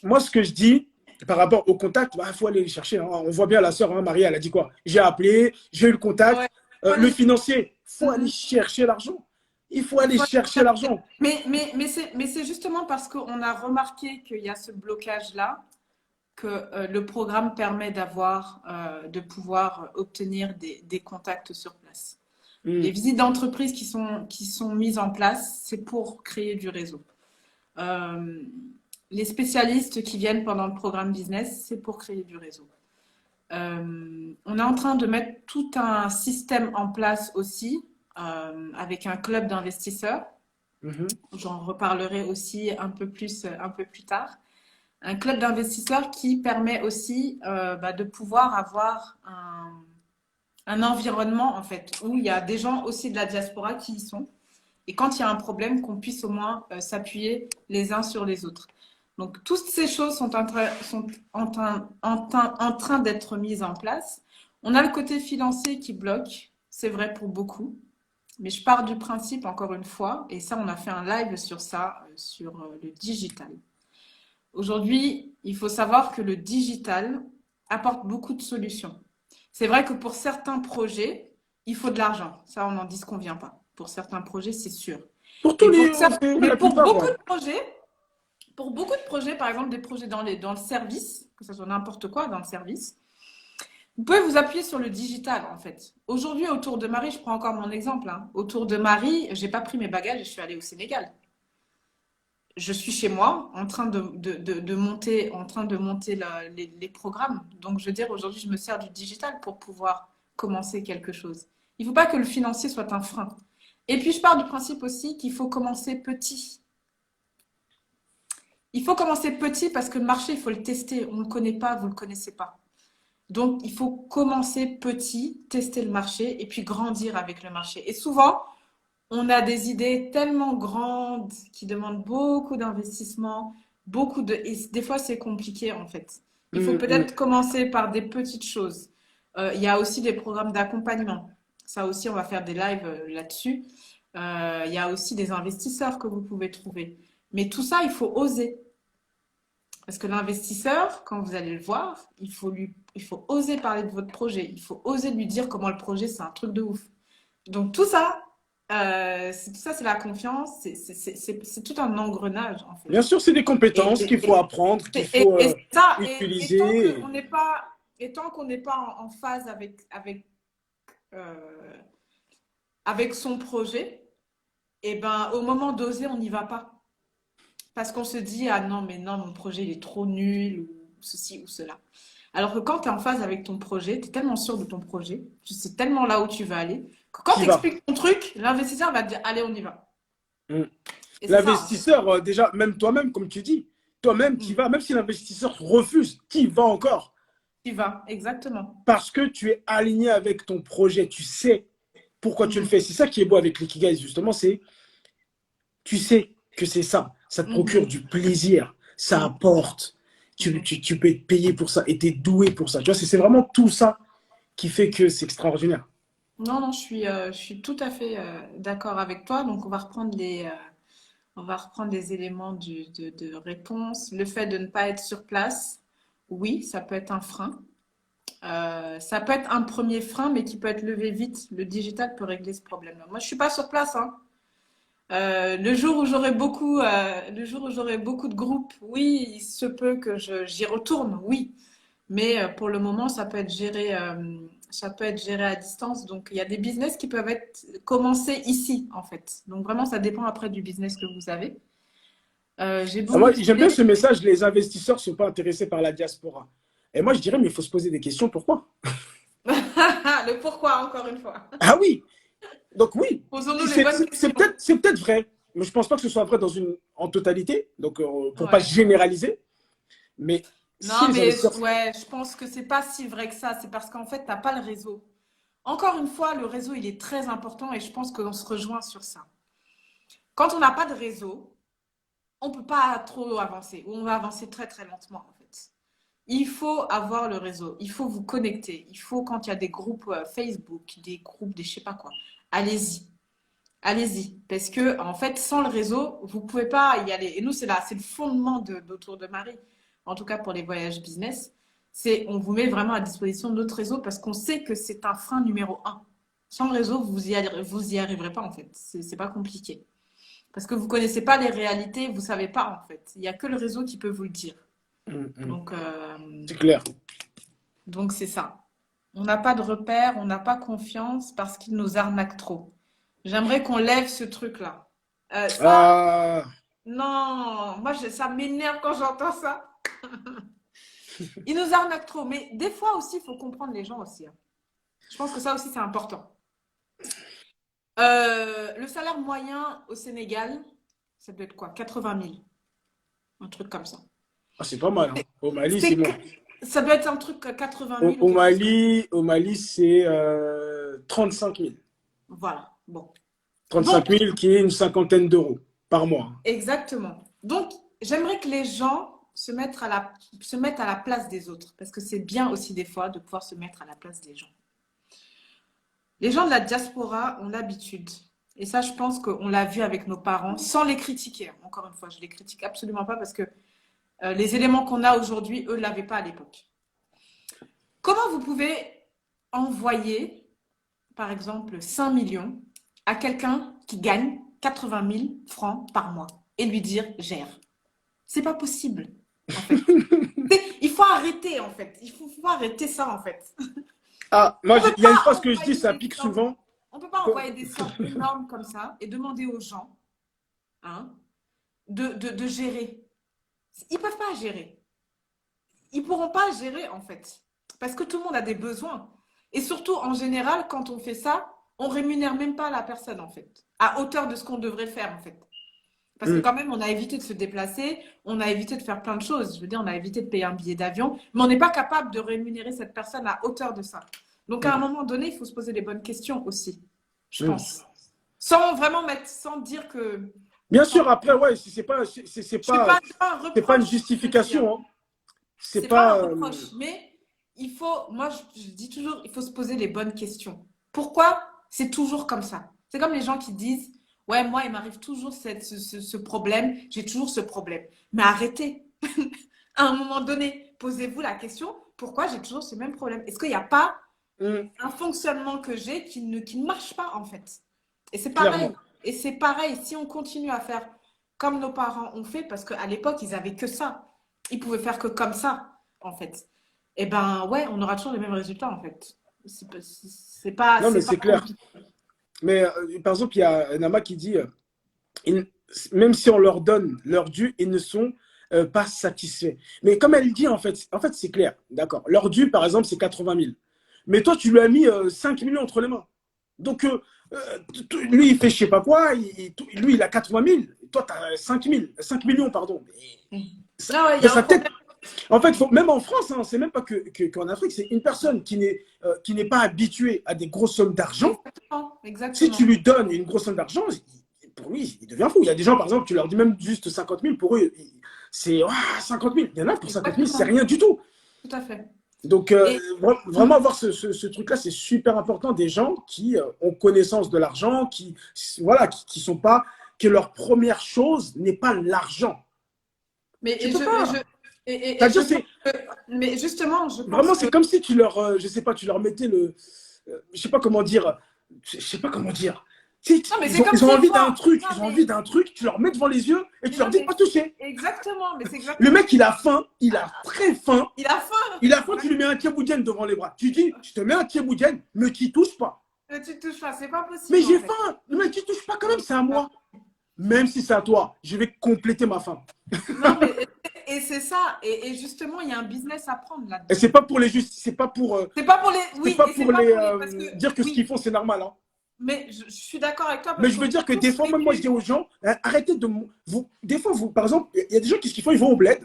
B: Moi, ce que je dis par rapport au contact, il faut aller les chercher, hein. On voit bien la sœur, hein, Marie, elle a dit quoi? J'ai appelé, j'ai eu le contact.
A: Ouais. Faut
B: Le
A: aller-
B: financier, il faut aller
A: Mhm.
B: chercher l'argent. Il faut
A: Il
B: aller
A: faut
B: chercher l'argent.
A: mais c'est justement parce qu'on a remarqué qu'il y a ce blocage-là que le programme permet de pouvoir obtenir des contacts sur place. Les
B: Hmm.
A: visites d'entreprise qui sont mises en place, c'est pour créer du réseau. Euh, les spécialistes qui viennent pendant le programme business, c'est pour créer du réseau. On est en train de mettre tout un système en place aussi avec un club d'investisseurs.
B: Mhm.
A: J'en reparlerai aussi un peu plus tard. Un club d'investisseurs qui permet aussi de pouvoir avoir un environnement en fait où il y a des gens aussi de la diaspora qui y sont et quand il y a un problème qu'on puisse au moins s'appuyer les uns sur les autres. Donc toutes ces choses sont en train d'être mises en place. On a le côté financier qui bloque, c'est vrai pour beaucoup, mais je pars du principe encore une fois, et ça on a fait un live sur ça, sur le digital. Aujourd'hui, il faut savoir que le digital apporte beaucoup de solutions. C'est vrai que pour certains projets, il faut de l'argent. Ça, on n'en disconvient pas. Pour certains projets, c'est sûr.
B: Pour tous
A: Mais
B: les, oui,
A: mais
B: la plupart, ouais.
A: pour beaucoup de projets, par exemple des projets dans le service, que ce soit n'importe quoi dans le service, vous pouvez vous appuyer sur le digital en fait. Aujourd'hui, autour de Marie, je prends encore mon exemple, hein. Autour de Marie, j'ai pas pris mes bagages et je suis allée au Sénégal. Je suis chez moi en train de monter, les programmes. Donc, je veux dire, aujourd'hui, je me sers du digital pour pouvoir commencer quelque chose. Il ne faut pas que le financier soit un frein. Et puis, je pars du principe aussi qu'il faut commencer petit. Il faut commencer petit parce que le marché, il faut le tester. On ne le connaît pas, vous ne le connaissez pas. Donc, il faut commencer petit, tester le marché et puis grandir avec le marché. Et souvent, on a des idées tellement grandes qui demandent beaucoup d'investissement, et des fois, c'est compliqué en fait. Il faut
B: Hmm, hmm.
A: peut-être commencer par des petites choses. Il y a aussi des programmes d'accompagnement. Ça aussi, on va faire des lives là-dessus. Il y a aussi des investisseurs que vous pouvez trouver. Mais tout ça, il faut oser. Parce que l'investisseur, quand vous allez le voir, il faut oser parler de votre projet. Il faut oser lui dire comment le projet, c'est un truc de ouf. Donc tout ça, c'est la confiance, c'est tout un engrenage en
B: Bien
A: fait.
B: sûr, c'est des compétences qu'il faut apprendre, qu'il faut
A: Et tant
B: utiliser.
A: qu'on n'est pas, et tant qu'on n'est pas en phase euh, avec son projet, et ben au moment d'oser, on n'y va pas. Parce qu'on se dit, ah non, mais non, mon projet, il est trop nul, ou ceci ou cela. Alors que quand tu es en phase avec ton projet, tu es tellement sûr de ton projet, tu sais tellement là où tu vas aller, que quand
B: Qui
A: tu
B: va?
A: expliques ton truc, l'investisseur va te dire, allez, on y va.
B: Hmm.
A: Et c'est ça, en fait.
B: L'investisseur, déjà, même toi-même, comme tu dis, toi-même qui
A: Mm.
B: va, même si l'investisseur refuse, qui va encore?
A: Tu vas, exactement.
B: Parce que tu es aligné avec ton projet, tu sais pourquoi tu le
A: Mhm.
B: fais. C'est ça qui est beau avec l'ikigai, justement, c'est tu sais que c'est ça. Ça te procure
A: Mhm.
B: du plaisir, ça
A: Mhm.
B: apporte.
A: Mhm.
B: Tu peux être payé pour ça et tu es doué pour ça. Tu vois, c'est vraiment tout ça qui fait que c'est extraordinaire.
A: Non, non, je suis tout à fait d'accord avec toi. Donc, on va reprendre les éléments de réponse. Le fait de ne pas être sur place, oui, ça peut être un frein. Ça peut être un premier frein, mais qui peut être levé vite. Le digital peut régler ce problème-là. Moi, je suis pas sur place, hein. Le jour où j'aurai beaucoup de groupes, oui, il se peut que j'y retourne, oui. Mais pour le moment, ça peut être géré à distance. Donc, il y a des business qui peuvent être commencés ici, en fait. Donc, vraiment, ça dépend après du business que vous avez. J'ai beau
B: Moi, j'aime bien
A: motiver.
B: ce message, les investisseurs ne sont pas intéressés par la diaspora. Et moi, je dirais, mais il faut se poser des questions, pourquoi?
A: Le pourquoi, encore une fois.
B: Ah oui, donc oui,
A: Posons-nous les bonnes questions.
B: c'est peut-être vrai, mais je ne pense pas que ce soit vrai en totalité, donc pour ne pas
A: Ouais.
B: généraliser, mais si
A: Non,
B: les
A: mais
B: investisseurs...
A: ouais, je pense que c'est pas si vrai que ça. C'est parce qu'en fait, t'as pas le réseau. Encore une fois, le réseau, il est très important et je pense qu'on se rejoint sur ça. Quand on n'a pas de réseau, on peut pas trop avancer ou on va avancer très très lentement en fait. Il faut avoir le réseau, il faut vous connecter, il faut quand il y a des groupes Facebook, des groupes, des je sais pas quoi, allez-y, allez-y, parce que en fait, sans le réseau, vous pouvez pas y aller. Et nous, c'est là, c'est le fondement d'Autour de Marie, en tout cas pour les voyages business, c'est on vous met vraiment à disposition de notre réseau parce qu'on sait que c'est un frein numéro un. Sans le réseau, vous y arriverez pas en fait, c'est pas compliqué. Parce que vous connaissez pas les réalités, vous savez pas en fait. Il y a que le réseau qui peut vous le dire. Donc,
B: C'est clair.
A: donc c'est ça. On n'a pas de repères, on n'a pas confiance parce qu'ils nous arnaquent trop. J'aimerais qu'on lève ce truc-là. Ça,
B: Ah,
A: non, moi ça m'énerve quand j'entends ça. Ils nous arnaquent trop. Mais des fois aussi, il faut comprendre les gens aussi, hein. Je pense que ça aussi, c'est important. Le salaire moyen au Sénégal, ça doit être quoi? 80 000. Un truc comme ça.
B: ah, c'est pas mal, hein. Au Mali, c'est
A: C'est,
B: moins.
A: ça doit être un truc 80
B: Au,
A: 000 ou
B: au
A: quelque chose comme ça.
B: Mali, au Mali, c'est 35 000.
A: Voilà. Bon.
B: 35
A: Donc,
B: 000 qui est une cinquantaine d'euros par mois.
A: exactement. Donc, j'aimerais que les gens se mettent à la place des autres. Parce que c'est bien aussi des fois de pouvoir se mettre à la place des gens. Les gens de la diaspora ont l'habitude. Et ça, je pense qu'on l'a vu avec nos parents, sans les critiquer. Encore une fois, je ne les critique absolument pas parce que les éléments qu'on a aujourd'hui, eux ne l'avaient pas à l'époque. Comment vous pouvez envoyer, par exemple, 5 millions à quelqu'un qui gagne 80 000 francs par mois et lui dire gère? C'est pas possible, en fait. Il faut arrêter, en fait. Il faut arrêter ça, en fait.
B: Ah,
A: On
B: moi,
A: peut
B: il y a une
A: pas
B: phrase que je dis,
A: envoyer
B: ça
A: des
B: pique
A: sommes,
B: souvent.
A: on peut pas envoyer des sommes énormes comme ça et demander aux gens, hein, de gérer. Ils peuvent pas gérer. Ils pourront pas gérer, en fait. Parce que tout le monde a des besoins. Et surtout, en général, quand on fait ça, on rémunère même pas la personne, en fait, à hauteur de ce qu'on devrait faire, en fait. Parce que
B: Mm.
A: quand même, on a évité de se déplacer, on a évité de faire plein de choses. Je veux dire, on a évité de payer un billet d'avion, mais on n'est pas capable de rémunérer cette personne à hauteur de ça. Donc, à un
B: Mm.
A: moment donné, il faut se poser les bonnes questions aussi, je
B: Mm.
A: pense. Sans vraiment mettre, sans dire que...
B: Bien
A: Enfin,
B: sûr, après, ouais,
A: je ne fais pas un
B: c'est pas une
A: reproche, je veux dire.
B: justification, hein. C'est
A: C'est pas un
B: pas.
A: reproche, mais il faut, moi je dis toujours, il faut se poser les bonnes questions. Pourquoi c'est toujours comme ça? C'est comme les gens qui disent, ouais, moi il m'arrive toujours ce problème, j'ai toujours ce problème. Mais arrêtez. À un moment donné, posez-vous la question, pourquoi j'ai toujours ce même problème? Est-ce qu'il n'y a pas
B: Mm.
A: un fonctionnement que j'ai qui ne marche pas en fait? Et c'est pareil.
B: Clairement.
A: Et c'est pareil, si on continue à faire comme nos parents ont fait, parce qu'à l'époque, ils avaient que ça. Ils pouvaient faire que comme ça, en fait. Et ben ouais, on aura toujours les mêmes résultats, en fait.
B: Non, mais
A: C'est pas
B: c'est clair.
A: compliqué.
B: Mais par exemple, il y a Nama qui dit ils- même si on leur donne leur dû, ils ne sont pas satisfaits. Mais comme elle dit, en fait c'est clair. D'accord. Leur dû, par exemple, c'est 80 000. Mais toi, tu lui as mis 5 millions entre les mains. Donc, lui, il fait je sais pas quoi. Lui, il a 80 000. Toi, tu as 5 000, 5 millions, pardon.
A: Ah ouais, il y
B: Dans
A: a un
B: sa tête,
A: problème.
B: en fait, même en France, hein, c'est même pas qu'en Afrique, c'est une personne qui n'est pas habituée à des grosses sommes d'argent.
A: Exactement,
B: Si tu
A: exactement.
B: lui donnes une grosse somme d'argent, pour lui, il devient fou. Il y a des gens, par exemple, tu leur dis même juste 50 000, pour eux, c'est 50 000. Il y en a pour 50 000, c'est
A: Exactement.
B: rien du tout.
A: Tout à fait.
B: Donc,
A: Et
B: vraiment avoir ce truc-là, c'est super important. Des gens qui ont connaissance de l'argent, voilà, qui sont pas, que leur première chose n'est pas l'argent.
A: mais
B: Tu
A: et
B: peux
A: je et
B: pas.
A: je et je
B: C'est-à-dire,
A: pense que mais justement, je
B: vraiment,
A: pense que
B: c'est comme si tu leur, je sais pas, tu leur mettais je sais pas comment dire, je sais pas comment dire. Tu sais,
A: non mais c'est
B: ils ont,
A: comme
B: ils ont
A: s'il
B: envie
A: faut
B: d'un truc,
A: non
B: ils ont envie d'un truc, tu leur mets devant les yeux et
A: mais
B: tu leur
A: non
B: dis
A: mais
B: pas toucher.
A: exactement, mais c'est
B: Le
A: exactement
B: mec, il a faim, il a très faim,
A: il a faim.
B: il a faim, tu lui mets un thieboudienne devant les bras. Tu dis, je te mets un thieboudienne, mais qui touche pas.
A: Tu touches pas, c'est pas
B: Mais
A: possible en
B: j'ai
A: fait.
B: faim, mais qui touche pas quand même, c'est à moi. Même si c'est à toi, je vais compléter ma faim.
A: Non, mais et c'est ça. Et justement, il y a un business à prendre
B: Et
A: là-dedans.
B: c'est pas pour les juste, c'est pas pour,
A: C'est pas pour les.
B: c'est
A: Oui,
B: pas
A: et c'est
B: pour
A: pas
B: les
A: pour les. Parce que.
B: dire que ce qu'ils
A: Oui,
B: font c'est normal, hein.
A: mais je suis d'accord avec toi
B: Mais
A: parce
B: je veux
A: qu'on a
B: dire que des
A: tous
B: fois, même moi, je dis
A: vécu.
B: aux gens, arrêtez de vous. Des fois, vous, par exemple, il y a des gens qui ce qu'ils font, ils vont au bled.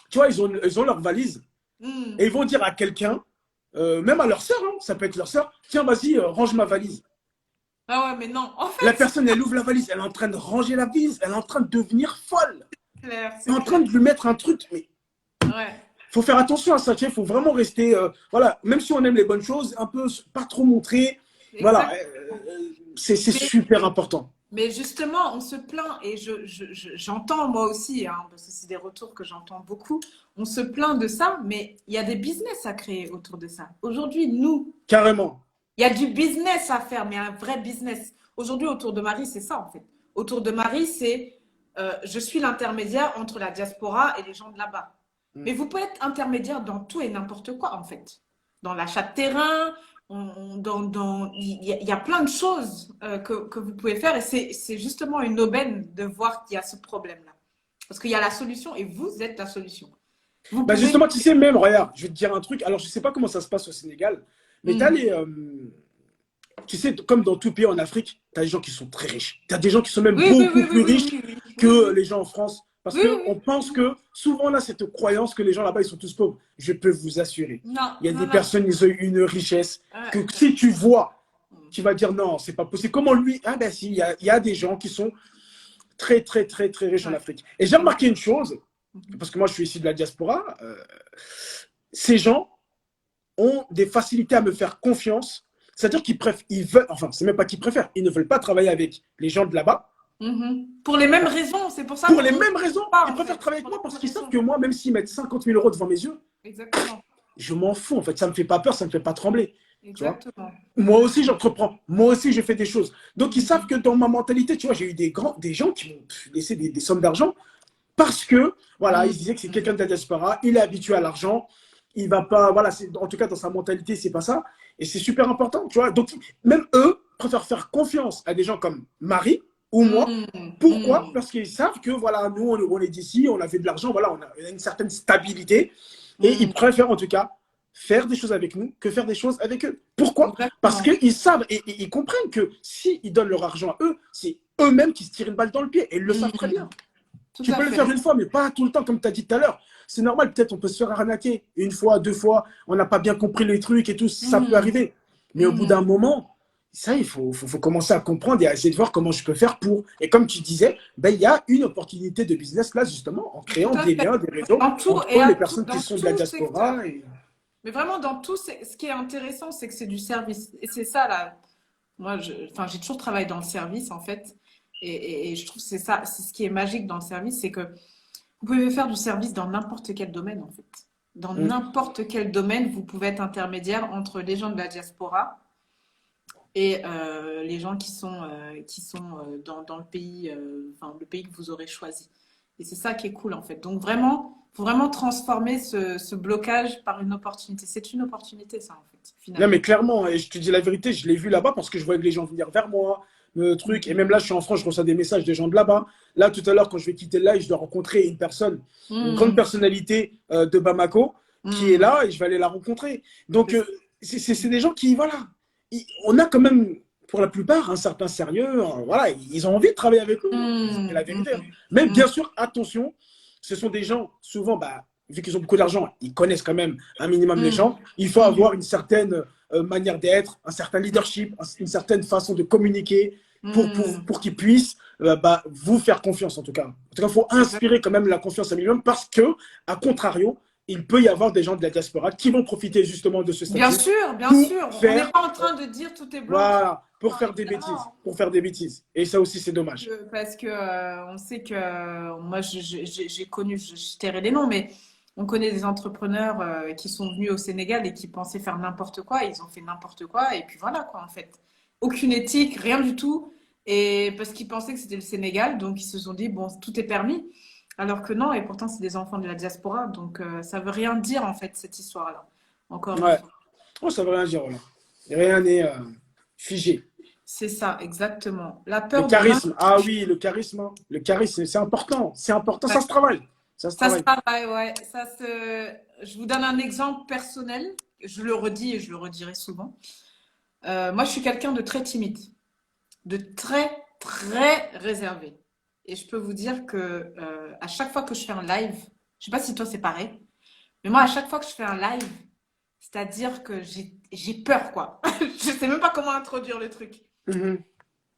B: Tu vois, ils ont leur valise et ils
A: Hmm.
B: vont dire à quelqu'un, même à leur sœur, hein, ça peut être leur sœur, tiens, vas-y, range ma valise.
A: Ah ouais, mais non. En
B: La
A: fait,
B: personne, elle ouvre la valise, elle est en train de ranger la valise, elle est en train de devenir folle.
A: c'est clair,
B: Elle
A: c'est
B: est en train
A: clair.
B: de lui mettre un truc, mais
A: Ouais.
B: faut faire attention à ça, il faut vraiment rester, voilà, même si on aime les bonnes choses, un peu, pas trop montrer, voilà, c'est super important.
A: Mais justement, on se plaint, et j'entends moi aussi, hein, parce que c'est des retours que j'entends beaucoup, on se plaint de ça, mais il y a des business à créer autour de ça. Aujourd'hui, nous,
B: carrément,
A: il y a du business à faire, mais un vrai business. Aujourd'hui, autour de Marie, c'est ça en fait. Autour de Marie, c'est je suis l'intermédiaire entre la diaspora et les gens de là-bas. Mais vous pouvez être intermédiaire dans tout et n'importe quoi en fait. Dans l'achat de terrain, il y a plein de choses que vous pouvez faire, et c'est justement une aubaine de voir qu'il y a ce problème-là. Parce qu'il y a la solution et vous êtes la solution. Vous
B: bah
A: pouvez...
B: justement, tu sais, même, regarde, je vais te dire un truc, alors je ne sais pas comment ça se passe au Sénégal, mais tu as les, tu sais, comme dans tout pays en Afrique, tu as des gens qui sont très riches. Tu as des gens qui sont même beaucoup plus riches que les gens en France. Parce qu'on pense que souvent, là, cette croyance que les gens là-bas, ils sont tous pauvres. Je peux vous assurer.
A: Non,
B: il y a des personnes, ils ont une richesse que si tu vois, tu vas dire non, c'est pas possible. Comment lui? Ah ben si, il y a des gens qui sont très, très, très, très riches en Afrique. Et j'ai remarqué une chose, parce que moi, je suis ici de la diaspora, ces gens ont des facilités à me faire confiance. C'est-à-dire qu'ils veulent, enfin, c'est même pas qu'ils préfèrent, ils ne veulent pas travailler avec les gens de là-bas.
A: Pour les mêmes raisons, c'est pour ça.
B: Pour les mêmes raisons, ils préfèrent travailler avec moi parce qu'ils savent que moi, même s'ils mettent 50 000 € devant mes yeux, je m'en fous. En fait, ça me fait pas peur, ça me fait pas trembler.
A: Exactement.
B: Moi aussi, j'entreprends. Moi aussi, je fais des choses. Donc, ils savent que dans ma mentalité, tu vois, j'ai eu des gens qui m'ont laissé des sommes d'argent parce que, voilà, ils disaient que c'est quelqu'un de la diaspora, il est habitué à l'argent, il va pas, voilà, en tout cas, dans sa mentalité, c'est pas ça. Et c'est super important, tu vois. Donc, même eux préfèrent faire confiance à des gens comme Marie ou moi. Pourquoi? Parce qu'ils savent que, voilà, nous, on est d'ici, on a fait de l'argent, voilà, on a une certaine stabilité. Et ils préfèrent, en tout cas, faire des choses avec nous que faire des choses avec eux. Pourquoi?
A: Exactement.
B: Parce qu'ils savent et ils comprennent que s'ils donnent leur argent à eux, c'est eux-mêmes qui se tirent une balle dans le pied. Et ils le savent très bien. Tu peux le faire une fois, mais pas tout le temps, comme tu as dit tout à l'heure. C'est normal, peut-être on peut se faire arnaquer une fois, deux fois, on n'a pas bien compris les trucs et tout, ça peut arriver. Mais au bout d'un moment, ça, il faut commencer à comprendre et à essayer de voir comment je peux faire pour. Et comme tu disais, ben, il y a une opportunité de business là, justement, en créant des liens, des réseaux entre les personnes qui sont de la diaspora.
A: Mais vraiment, dans tout, ce qui est intéressant, c'est que c'est du service. Et c'est ça, là. Moi, j'ai toujours travaillé dans le service, en fait. Et je trouve que c'est ça, c'est ce qui est magique dans le service, c'est que vous pouvez faire du service dans n'importe quel domaine, en fait. Dans n'importe quel domaine, vous pouvez être intermédiaire entre les gens de la diaspora et les gens qui sont dans le pays, le pays que vous aurez choisi. Et c'est ça qui est cool, en fait. Donc, vraiment, il faut vraiment transformer ce blocage par une opportunité. C'est une opportunité, ça, en fait, finalement.
B: Non, mais clairement, et je te dis la vérité, je l'ai vu là-bas parce que je voyais que les gens venir vers moi, le truc. Et même là, je suis en France, je reçois des messages des gens de là-bas. Là, tout à l'heure, quand je vais quitter le live, je dois rencontrer une personne, une grande personnalité de Bamako qui est là et je vais aller la rencontrer. Donc, c'est des gens qui, voilà, on a quand même, pour la plupart, un certain sérieux. Voilà, ils ont envie de travailler avec nous. C'est la vérité. Mais bien sûr, attention, ce sont des gens, souvent, bah, vu qu'ils ont beaucoup d'argent, ils connaissent quand même un minimum les gens. Il faut avoir une certaine manière d'être, un certain leadership, une certaine façon de communiquer pour qu'ils puissent vous faire confiance, en tout cas. En tout cas, il faut inspirer quand même la confiance un minimum parce que, à contrario, il peut y avoir des gens de la diaspora qui vont profiter justement de ce statut.
A: Bien sûr, bien sûr. On n'est pas en train de dire tout est blanc.
B: Voilà, pour faire des bêtises. Pour faire des bêtises. Et ça aussi, c'est dommage.
A: Parce que on sait que moi, j'ai connu, je tairai les noms, mais on connaît des entrepreneurs qui sont venus au Sénégal et qui pensaient faire n'importe quoi. Ils ont fait n'importe quoi. Et puis voilà, quoi, en fait. Aucune éthique, rien du tout. Et parce qu'ils pensaient que c'était le Sénégal, donc ils se sont dit, bon, tout est permis. Alors que non, et pourtant, c'est des enfants de la diaspora. Donc, ça veut rien dire, en fait, cette histoire-là. Encore une fois.
B: Oh, ça veut rien dire, voilà. Rien n'est figé.
A: C'est ça, exactement. La peur
B: le charisme. Ah oui, le charisme. Hein. Le charisme, c'est important. C'est important, ça se travaille. Ça se
A: travaille, ouais. Je vous donne un exemple personnel. Je le redis et je le redirai souvent. Moi, je suis quelqu'un de très timide. De très, très réservé. Et je peux vous dire que à chaque fois que je fais un live, je sais pas si toi c'est pareil, mais moi à chaque fois que je fais un live, c'est-à-dire que j'ai peur quoi. Je sais même pas comment introduire le truc.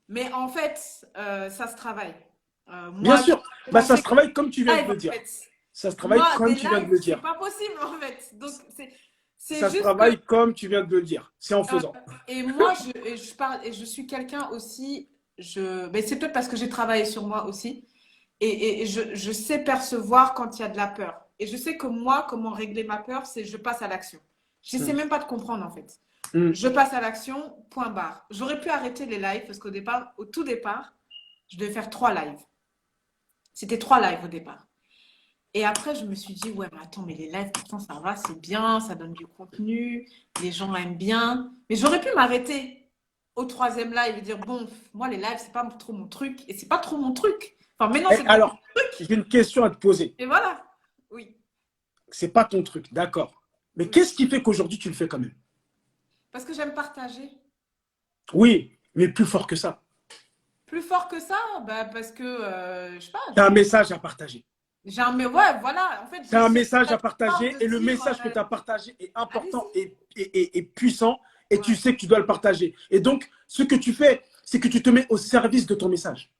A: Mais en fait, ça se travaille.
B: Bien sûr, ça se travaille comme tu viens de le dire. Ça se travaille
A: Moi,
B: comme
A: des
B: tu viens de
A: lives,
B: le
A: c'est
B: dire.
A: pas possible en fait. Donc, c'est
B: Ça se
A: juste que.
B: travaille comme tu viens de le dire. C'est en
A: euh,
B: faisant.
A: et moi, je parle, et je suis quelqu'un aussi. Mais c'est peut-être parce que j'ai travaillé sur moi aussi. Et je sais percevoir quand il y a de la peur. Et je sais que moi, comment régler ma peur, c'est je passe à l'action. Je n'essaie
B: Mm.
A: même pas de comprendre en fait.
B: Mm.
A: Je passe à l'action, point barre. J'aurais pu arrêter les lives parce au tout départ, je devais faire 3 lives. C'était 3 lives au départ. Et après, je me suis dit, ouais, mais attends, mais les lives, pourtant, ça va, c'est bien, ça donne du contenu, les gens aiment bien. Mais j'aurais pu m'arrêter au troisième live et dire, bon, moi, les lives, c'est pas trop mon truc. Et c'est pas trop mon truc. Enfin, maintenant,
B: Et
A: c'est devenu
B: alors,
A: mon truc.
B: j'ai une question à te poser.
A: Et voilà. Oui,
B: C'est pas ton truc, d'accord. Mais
A: oui.
B: qu'est-ce qui fait qu'aujourd'hui tu le fais quand même?
A: Parce que j'aime partager.
B: Oui, mais plus fort que ça.
A: Plus fort que ça, bah, parce que, je sais pas,
B: Tu as un message à partager.
A: mais ouais, voilà. En fait,
B: Tu
A: j'ai
B: as un
A: ce
B: message à
A: fort
B: partager
A: de
B: et le
A: dire,
B: message que tu as partagé est important
A: allez-y.
B: et puissant et tu
A: Ouais.
B: sais que tu dois le partager. Et donc, ce que tu fais, c'est que tu te mets au service de ton message.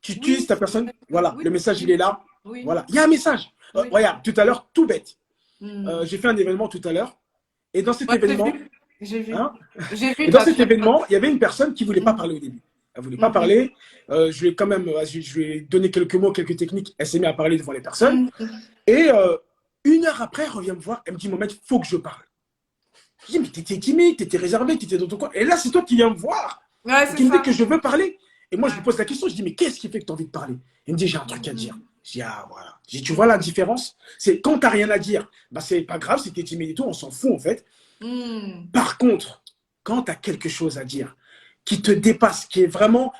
B: Tu utilises
A: Oui,
B: ta personne, voilà,
A: oui,
B: le message, il
A: oui,
B: est là.
A: oui,
B: Voilà, il y a un message.
A: oui.
B: Regarde, tout à l'heure, tout bête.
A: Hmm.
B: J'ai fait un événement tout à l'heure et dans cet
A: Ouais, j'ai
B: événement,
A: vu. J'ai vu.
B: hein,
A: J'ai vu
B: et dans
A: ta
B: cet
A: story.
B: événement, il y avait une personne qui ne voulait pas
A: Mhm,
B: parler au début. Elle ne voulait pas
A: mhm,
B: parler. Je lui ai quand même, je lui ai donné quelques mots, quelques techniques. Elle s'est mise à parler devant les personnes.
A: mhm.
B: Et 1 heure après, elle revient me voir. Elle me dit, Mohamed, il faut que je parle. Je dis, mais t'étais timide, t'étais réservé, t'étais dans ton coin. Et là, c'est toi qui viens me voir
A: Ouais,
B: et
A: c'est
B: qui me dit
A: ça.
B: que je veux parler. Et moi, je lui
A: Ouais.
B: pose la question. Je dis, mais qu'est-ce qui fait que tu as envie de parler? Il me dit, j'ai un truc à dire.
A: Mhm,
B: Je dis, ah, voilà. Je dis, tu vois la
A: mhm,
B: différence? C'est quand tu n'as rien à dire, bah, c'est pas grave si tu es timide et tout, on s'en fout en fait.
A: mhm,
B: Par contre, quand tu as quelque chose à dire qui te dépasse, qui est vraiment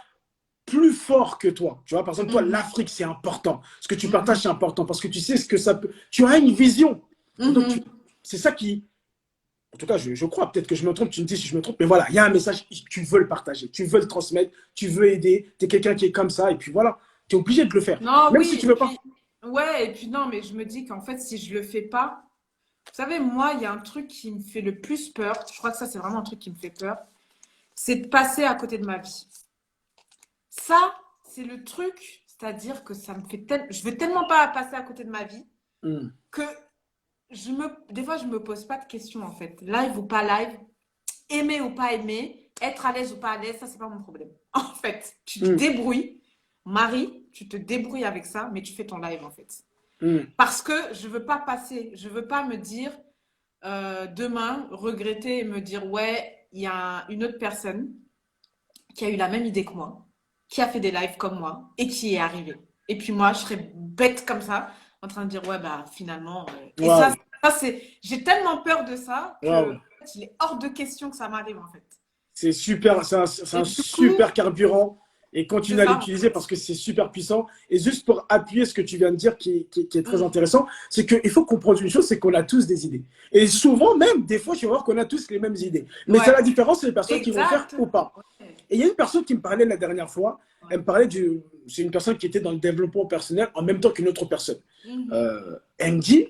B: plus fort que toi, tu vois, par exemple, toi,
A: mhm,
B: l'Afrique, c'est important. Ce que tu partages,
A: mhm,
B: c'est important parce que tu sais ce que ça peut. Tu as une vision. Et donc,
A: mhm.
B: c'est ça qui. En tout cas, je crois, peut-être que je me trompe, tu me dis si je me trompe, mais voilà, il y a un message, tu veux le partager, tu veux le transmettre, tu veux aider, tu es quelqu'un qui est comme ça, et puis voilà, tu es obligé de le faire,
A: Non,
B: même si
A: oui,
B: tu
A: et
B: veux pas.
A: puis, ouais, et puis non, mais je me dis qu'en fait, si je le fais pas, vous savez, moi, il y a un truc qui me fait le plus peur, je crois que ça, c'est vraiment un truc qui me fait peur, c'est de passer à côté de ma vie. Ça, c'est le truc, c'est-à-dire que ça me fait je veux tellement pas passer à côté de ma vie
B: Mm,
A: que des fois, je me pose pas de questions, en fait. Live ou pas live, aimer ou pas aimer, être à l'aise ou pas à l'aise, ça, c'est pas mon problème. En fait, tu te
B: mm,
A: débrouilles. Marie, tu te débrouilles avec ça, mais tu fais ton live, en fait.
B: mm.
A: Parce que je veux pas me dire demain, regretter et me dire, ouais, il y a une autre personne qui a eu la même idée que moi, qui a fait des lives comme moi et qui y est arrivée. Et puis moi, je serais bête comme ça, en train de dire, ouais, bah finalement. Et
B: Waouh,
A: j'ai tellement peur de ça que
B: waouh.
A: en fait, il est hors de question que ça m'arrive, en fait.
B: C'est super, c'est
A: Et
B: un
A: du coup,
B: super carburant et
A: c'est
B: continue à
A: ça, en
B: l'utiliser parce
A: fait.
B: que c'est super puissant. Et juste pour appuyer ce que tu viens de dire qui est très
A: Mm.
B: intéressant, c'est qu'il faut comprendre une chose, c'est qu'on a tous des idées. Et souvent même, des fois, tu vas voir qu'on a tous les mêmes idées. Mais c'est
A: Ouais,
B: la différence, c'est les personnes qui vont faire
A: exact.
B: ou pas.
A: Ouais,
B: Et il y a une personne qui me parlait la dernière fois,
A: ouais.
B: elle me parlait c'est une personne qui était dans le développement personnel en même temps qu'une autre personne.
A: Mhm.
B: Elle me dit,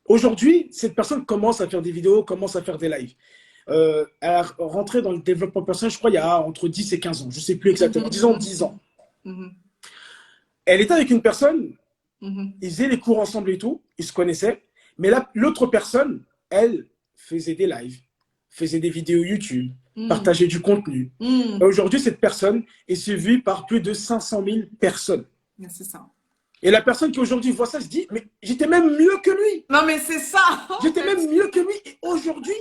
B: aujourd'hui, cette personne commence à faire des vidéos, commence à faire des lives. Elle a rentré dans le développement personnel, je crois, il y a entre 10 et 15 ans. Je ne sais plus exactement. Disons
A: Mhm.
B: 10 ans.
A: Mhm.
B: Elle était avec une personne,
A: Mhm.
B: ils faisaient les cours ensemble et tout, ils se connaissaient. Mais l'autre personne, elle, faisait des lives, faisait des vidéos YouTube,
A: Mhm.
B: partageait du contenu. Et
A: Mhm.
B: aujourd'hui, cette personne est suivie par plus de 500 000 personnes.
A: Mais c'est ça.
B: Et la personne qui aujourd'hui voit ça se dit, mais j'étais même mieux que lui.
A: Non, mais c'est ça, en
B: J'étais
A: fait.
B: même mieux que lui. Et aujourd'hui,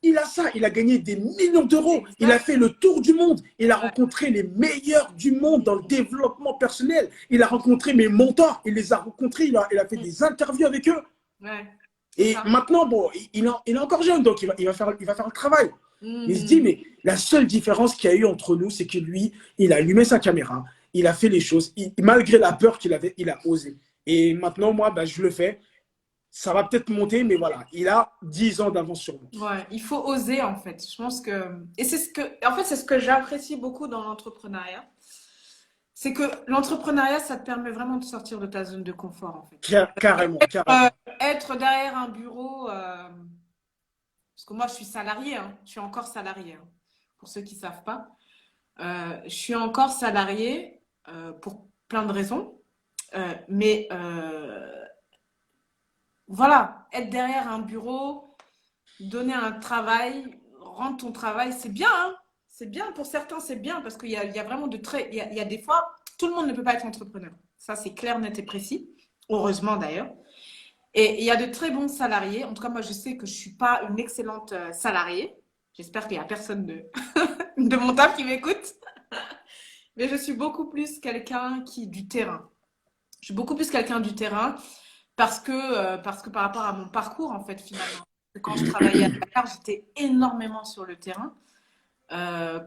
B: il a ça. Il a gagné des millions d'euros. Il a
A: Exact.
B: fait le tour du monde. Il a
A: Ouais.
B: rencontré les meilleurs du monde dans le développement personnel. Il a rencontré mes mentors. Il les a rencontrés. Il a fait des interviews avec eux.
A: Ouais, c'est
B: Et
A: ça.
B: maintenant, bon, il est encore jeune, donc il va faire le travail. Il se dit,
A: Mhm.
B: mais la seule différence qu'il y a eu entre nous, c'est que lui, il a allumé sa caméra, il a fait les choses, malgré la peur qu'il avait, il a osé. Et maintenant, moi, bah, je le fais. Ça va peut-être monter, mais voilà, il a 10 ans d'avance sur moi.
A: Ouais, il faut oser en fait. Je pense que et en fait c'est ce que j'apprécie beaucoup dans l'entrepreneuriat, c'est que l'entrepreneuriat ça te permet vraiment de sortir de ta zone de confort en fait.
B: Carrément,
A: Euh,
B: carrément.
A: être derrière un bureau, parce que moi je suis salariée, hein, je suis encore salariée, hein, pour ceux qui savent pas. Je suis encore salariée pour plein de raisons, mais voilà, être derrière un bureau, donner un travail, rendre ton travail, c'est bien, hein. C'est bien, pour certains, c'est bien parce qu'il y a vraiment de très. Il y a des fois, tout le monde ne peut pas être entrepreneur. Ça, c'est clair, net et précis. Heureusement d'ailleurs. Et il y a de très bons salariés. En tout cas, moi, je sais que je ne suis pas une excellente salariée. J'espère qu'il n'y a personne de mon taf qui m'écoute. Mais je suis beaucoup plus quelqu'un du terrain. Je suis beaucoup plus quelqu'un du terrain parce que par rapport à mon parcours, en fait, finalement. Quand je travaillais à Dakar, j'étais énormément sur le terrain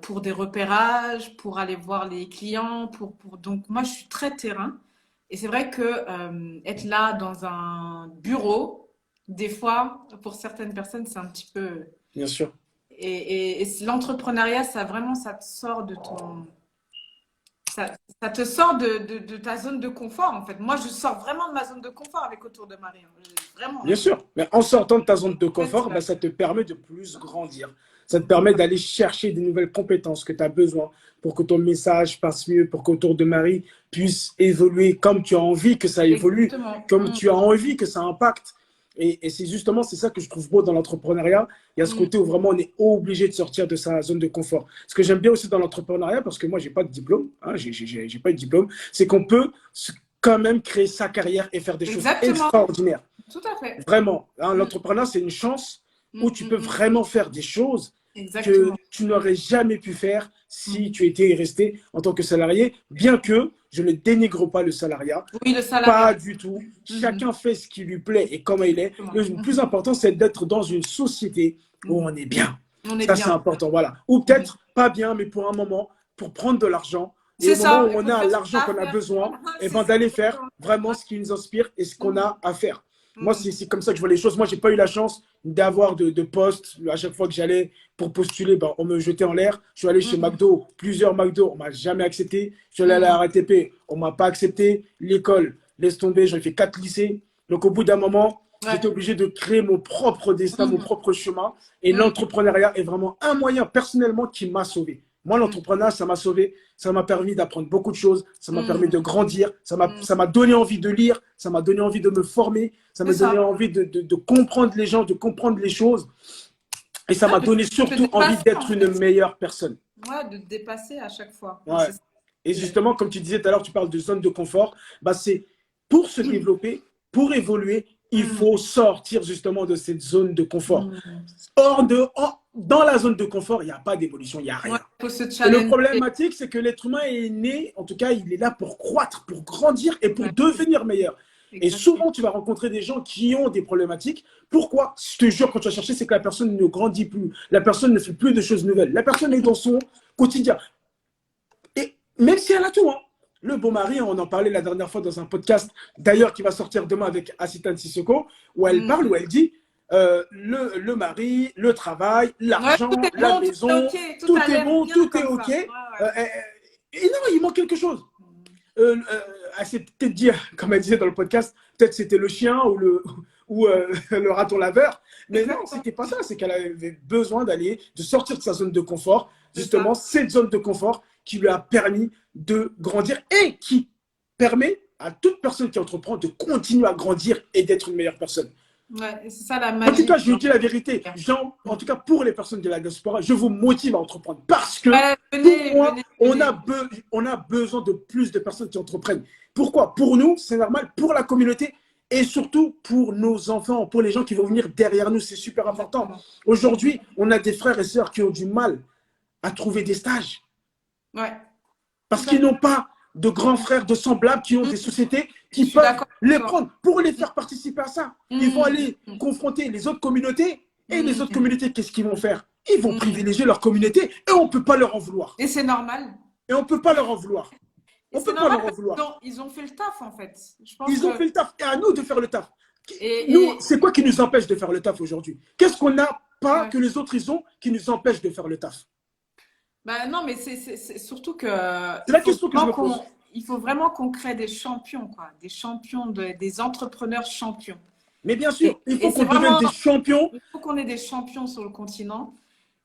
A: pour des repérages, pour aller voir les clients. Donc, moi, je suis très terrain. Et c'est vrai que être là dans un bureau, des fois, pour certaines personnes, c'est un petit peu.
B: Bien sûr.
A: Et l'entrepreneuriat, ça te sort de ton. Ça te sort de ta zone de confort, en fait. Moi, je sors vraiment de ma zone de confort avec Autour de Marie. Vraiment.
B: Bien sûr, mais en sortant de ta zone de confort, bah, ça te permet de plus grandir. Ça te permet d'aller chercher des nouvelles compétences que tu as besoin pour que ton message passe mieux, pour qu'Autour de Marie puisse évoluer comme tu as envie que ça évolue,
A: Exactement.
B: comme tu as envie que ça impacte. Et c'est justement, c'est ça que je trouve beau dans l'entrepreneuriat. Il y a ce côté où vraiment on est obligé de sortir de sa zone de confort. Ce que j'aime bien aussi dans l'entrepreneuriat, parce que moi, j'ai pas de diplôme, hein, j'ai pas de diplôme, c'est qu'on peut quand même créer sa carrière et faire des choses extraordinaires.
A: Tout à fait.
B: Vraiment, hein, l'entrepreneuriat, c'est une chance où tu peux vraiment faire des choses que tu n'aurais jamais pu faire si tu étais resté en tant que salarié, bien que je ne dénigre pas le salariat.
A: Oui, le salariat.
B: Pas du tout. Chacun fait ce qui lui plaît et comment il est. Le plus important, c'est d'être dans une société où on est bien. Ça, c'est important. Voilà. Ou peut-être pas bien, mais pour un moment, pour prendre de l'argent. Et au moment où on a l'argent qu'on a besoin, et ben d'aller faire vraiment ce qui nous inspire et ce qu'on a à faire. Moi, c'est comme ça que je vois les choses. Moi, je n'ai pas eu la chance d'avoir de poste. À chaque fois que j'allais pour postuler, ben, on me jetait en l'air. Je suis allé chez McDo, plusieurs McDo, on ne m'a jamais accepté. Je suis allé à la RATP, on ne m'a pas accepté. L'école, laisse tomber, j'ai fait 4 lycées. Donc, au bout d'un moment, j'étais obligé de créer mon propre destin, mon propre chemin. Et l'entrepreneuriat est vraiment un moyen personnellement qui m'a sauvé. Moi, l'entrepreneuriat, ça m'a sauvé, ça m'a permis d'apprendre beaucoup de choses, ça m'a permis de grandir, ça m'a donné envie de lire, ça m'a donné envie de me former, ça m'a donné envie de comprendre les gens, de comprendre les choses. Et ça m'a donné surtout envie d'être une meilleure personne.
A: Ouais, de te dépasser à chaque fois.
B: Ouais. Et justement, comme tu disais tout à l'heure, tu parles de zone de confort. Bah, c'est pour se développer, pour évoluer, il faut sortir justement de cette zone de confort. Dans la zone de confort, il n'y a pas d'évolution, il n'y a rien. Et le problématique, c'est que l'être humain est né, en tout cas, il est là pour croître, pour grandir et pour devenir meilleur. Et souvent, tu vas rencontrer des gens qui ont des problématiques. Pourquoi? Je te jure, quand tu vas chercher, c'est que la personne ne grandit plus. La personne ne fait plus de choses nouvelles. La personne est dans son quotidien. Et même si elle a tout, hein. Le beau mari, on en parlait la dernière fois dans un podcast, d'ailleurs, qui va sortir demain avec Asitane Sissoko, où elle parle, où elle dit le mari, le travail, l'argent, la maison, tout est bon, tout est OK. Et non, il manque quelque chose. Elle s'est peut-être dit, comme elle disait dans le podcast, peut-être c'était le chien ou le raton laveur. Mais non, c'était pas ça. C'est qu'elle avait besoin de sortir de sa zone de confort. Justement, cette zone de confort qui lui a permis de grandir et qui permet à toute personne qui entreprend de continuer à grandir et d'être une meilleure personne.
A: Ouais, c'est ça la magie.
B: En tout cas, je vous dis la vérité. En tout cas, pour les personnes de la diaspora, je vous motive à entreprendre parce que pour moi, on a besoin de plus de personnes qui entreprennent. Pourquoi? Pour nous, c'est normal. Pour la communauté et surtout pour nos enfants, pour les gens qui vont venir derrière nous, c'est super important. Aujourd'hui, on a des frères et sœurs qui ont du mal à trouver des stages.
A: Ouais.
B: Parce qu'ils n'ont pas de grands frères, de semblables qui ont des sociétés qui peuvent les prendre pour les faire participer à ça. Ils vont aller confronter les autres communautés et les autres communautés, qu'est-ce qu'ils vont faire? Ils vont privilégier leur communauté et on ne peut pas leur en vouloir.
A: Et c'est normal.
B: Et on ne peut pas leur en vouloir. On ne peut pas leur en vouloir.
A: Ils ont fait le taf en fait.
B: Ils ont fait le taf et à nous de faire le taf. Nous, c'est quoi qui nous empêche de faire le taf aujourd'hui? Qu'est-ce qu'on n'a pas que les autres ils ont qui nous empêche de faire le taf?
A: Bah non, mais c'est surtout que.
B: C'est la question que je me pose.
A: Il faut vraiment qu'on crée des champions, quoi. Des champions, des entrepreneurs champions.
B: Mais bien sûr, il faut qu'on devienne des champions.
A: Il faut qu'on ait des champions sur le continent.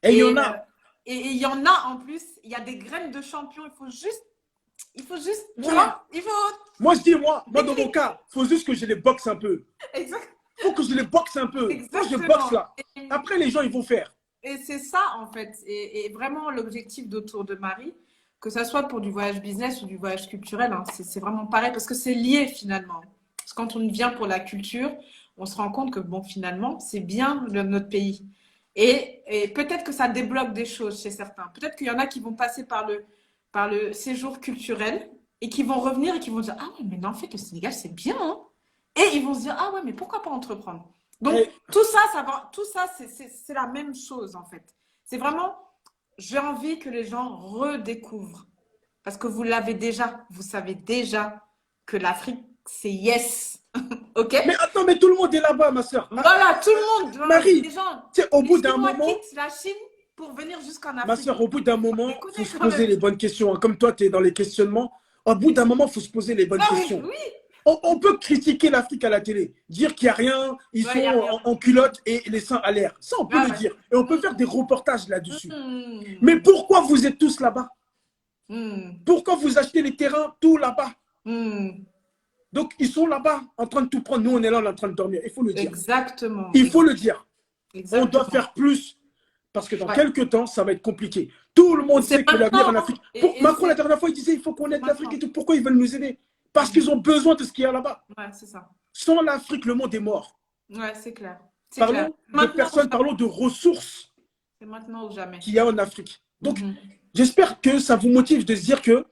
B: Et il y en a.
A: Et il y en a en plus. Il y a des graines de champions. Il faut juste.
B: Voilà.
A: Il faut.
B: Moi, je dis, moi dans mon cas, il faut juste que je les boxe un peu.
A: Exact.
B: faut que je les boxe un peu. Moi, je boxe
A: Exactement.
B: là. Après, les gens, ils vont faire.
A: Et c'est ça, en fait. Et vraiment, l'objectif d'Autour de Marie, que ça soit pour du voyage business ou du voyage culturel, hein, c'est vraiment pareil parce que c'est lié finalement. Parce que quand on vient pour la culture, on se rend compte que, bon, finalement, c'est bien notre pays. Et peut-être que ça débloque des choses chez certains. Peut-être qu'il y en a qui vont passer par le séjour culturel et qui vont revenir et qui vont dire, ah ouais, mais non, en fait, le Sénégal, c'est bien, hein. Et ils vont se dire, ah ouais, mais pourquoi pas entreprendre? Donc,
B: Et,
A: tout ça, c'est la même chose, en fait. C'est vraiment, j'ai envie que les gens redécouvrent. Parce que vous l'avez déjà, vous savez déjà que l'Afrique, c'est yes. OK?
B: mais attends, mais tout le monde est là-bas, ma soeur.
A: Voilà, tout le monde, voilà,
B: Marie,
A: les gens,
B: tu sais, au
A: les
B: bout d'un
A: Chinois
B: moment,
A: quittent la Chine pour venir jusqu'en
B: ma
A: Afrique.
B: soeur, au bout d'un
A: Faut
B: moment, il faut
A: déconner
B: se
A: quand
B: poser
A: même.
B: les bonnes questions, hein. Comme toi, tu es dans les questionnements. Au bout d'un moment, il faut se poser les bonnes
A: Non, mais
B: questions.
A: oui,
B: On peut critiquer l'Afrique à la télé, dire qu'il n'y a rien, ils
A: ouais, il
B: sont
A: n'y a rien.
B: en culotte et les seins à l'air. Ça, on peut
A: Ah
B: le dire. Et on peut faire des reportages
A: ouais.
B: là-dessus. Mais pourquoi vous êtes tous là-bas?
A: Hmm.
B: Pourquoi vous achetez les terrains tout là-bas?
A: Hmm.
B: Donc, ils sont là-bas en train de tout prendre. Nous, on est là, on est en train de dormir. Il faut le dire.
A: Exactement,
B: Il faut le dire. On doit
A: exactement.
B: faire plus parce que dans
A: Ouais.
B: quelques temps, ça va être compliqué. Tout le monde
A: C'est
B: sait que l'avenir
A: maintenant,
B: en
A: hein.
B: Afrique. Macron, la
A: C'est
B: dernière fois, il disait il faut qu'on aide l'Afrique
A: maintenant.
B: et tout. Pourquoi ils veulent nous aider? Parce qu'ils
A: Mhm.
B: ont besoin de ce qu'il y a là-bas.
A: Ouais, c'est ça.
B: Sans l'Afrique, le monde est mort.
A: Ouais, c'est clair. C'est clair.
B: Parlons de
A: Maintenant ou
B: personnes,
A: jamais.
B: parlons de ressources
A: C'est maintenant ou jamais.
B: qu'il y a en Afrique. Donc,
A: Mhm.
B: j'espère que ça vous motive de se dire que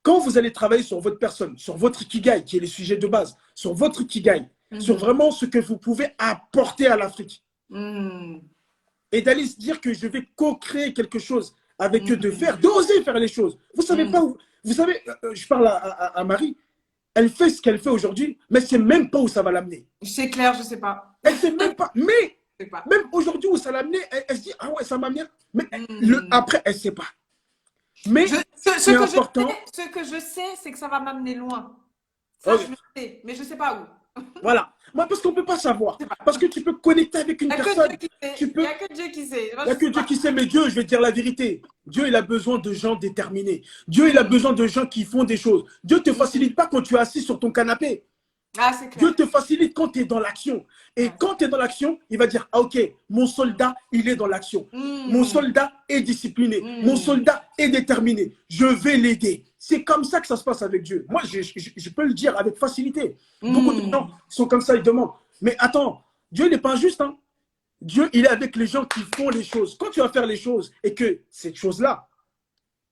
B: quand vous allez travailler sur votre personne, sur votre ikigai, qui est le sujet de base, sur votre ikigai, sur
A: Mhm.
B: vraiment ce que vous pouvez apporter à l'Afrique,
A: Mhm.
B: et d'aller se dire que je vais co-créer quelque chose avec eux, de faire,
A: Mhm.
B: d'oser faire les choses. Vous savez pas
A: Mhm.
B: où, vous savez, je parle à Marie, elle fait ce qu'elle fait aujourd'hui, mais c'est même pas où ça va l'amener.
A: C'est clair, je sais pas.
B: Elle sait même pas, mais
A: Je sais pas.
B: même aujourd'hui où ça l'a amené, elle se dit, ah ouais, ça m'a amené, mais
A: Mhm.
B: après, elle sait pas. Mais ce
A: Ce
B: qui est
A: que je
B: important,
A: sais, ce que je sais, c'est que ça va m'amener loin. Ça,
B: ok,
A: je le sais, mais je sais pas où.
B: voilà. Moi, parce qu'on ne peut pas savoir.
A: Je sais pas.
B: Parce que tu peux connecter avec
A: Il
B: une
A: n'y a que
B: personne.
A: Dieu qui sait.
B: Tu
A: Il n'y
B: peux.
A: a que Dieu qui sait. Moi,
B: Il n'y
A: je
B: a que
A: sais
B: Dieu
A: pas.
B: qui sait, mais Dieu, je vais te dire la vérité. Dieu, il a besoin de gens déterminés. Dieu, il a
A: Mhm.
B: besoin de gens qui font des choses. Dieu ne te
A: Mhm.
B: facilite pas quand tu es assis sur ton canapé.
A: Ah, c'est
B: Dieu
A: clair.
B: te facilite quand tu es dans l'action. Et
A: Ouais,
B: quand tu es dans l'action, il va dire, ah, ok, mon
A: c'est-
B: soldat, il est dans l'action. Mon
A: Mhm.
B: soldat est discipliné. Mon
A: Mhm.
B: soldat est déterminé. Je vais l'aider. C'est comme ça que ça se passe avec Dieu. Moi, je peux le dire avec facilité. Beaucoup de gens
A: Mhm.
B: sont comme ça, ils demandent. Mais attends, Dieu n'est pas injuste, hein. Dieu, il est avec les gens qui font les choses. Quand tu vas faire les choses et que cette chose-là,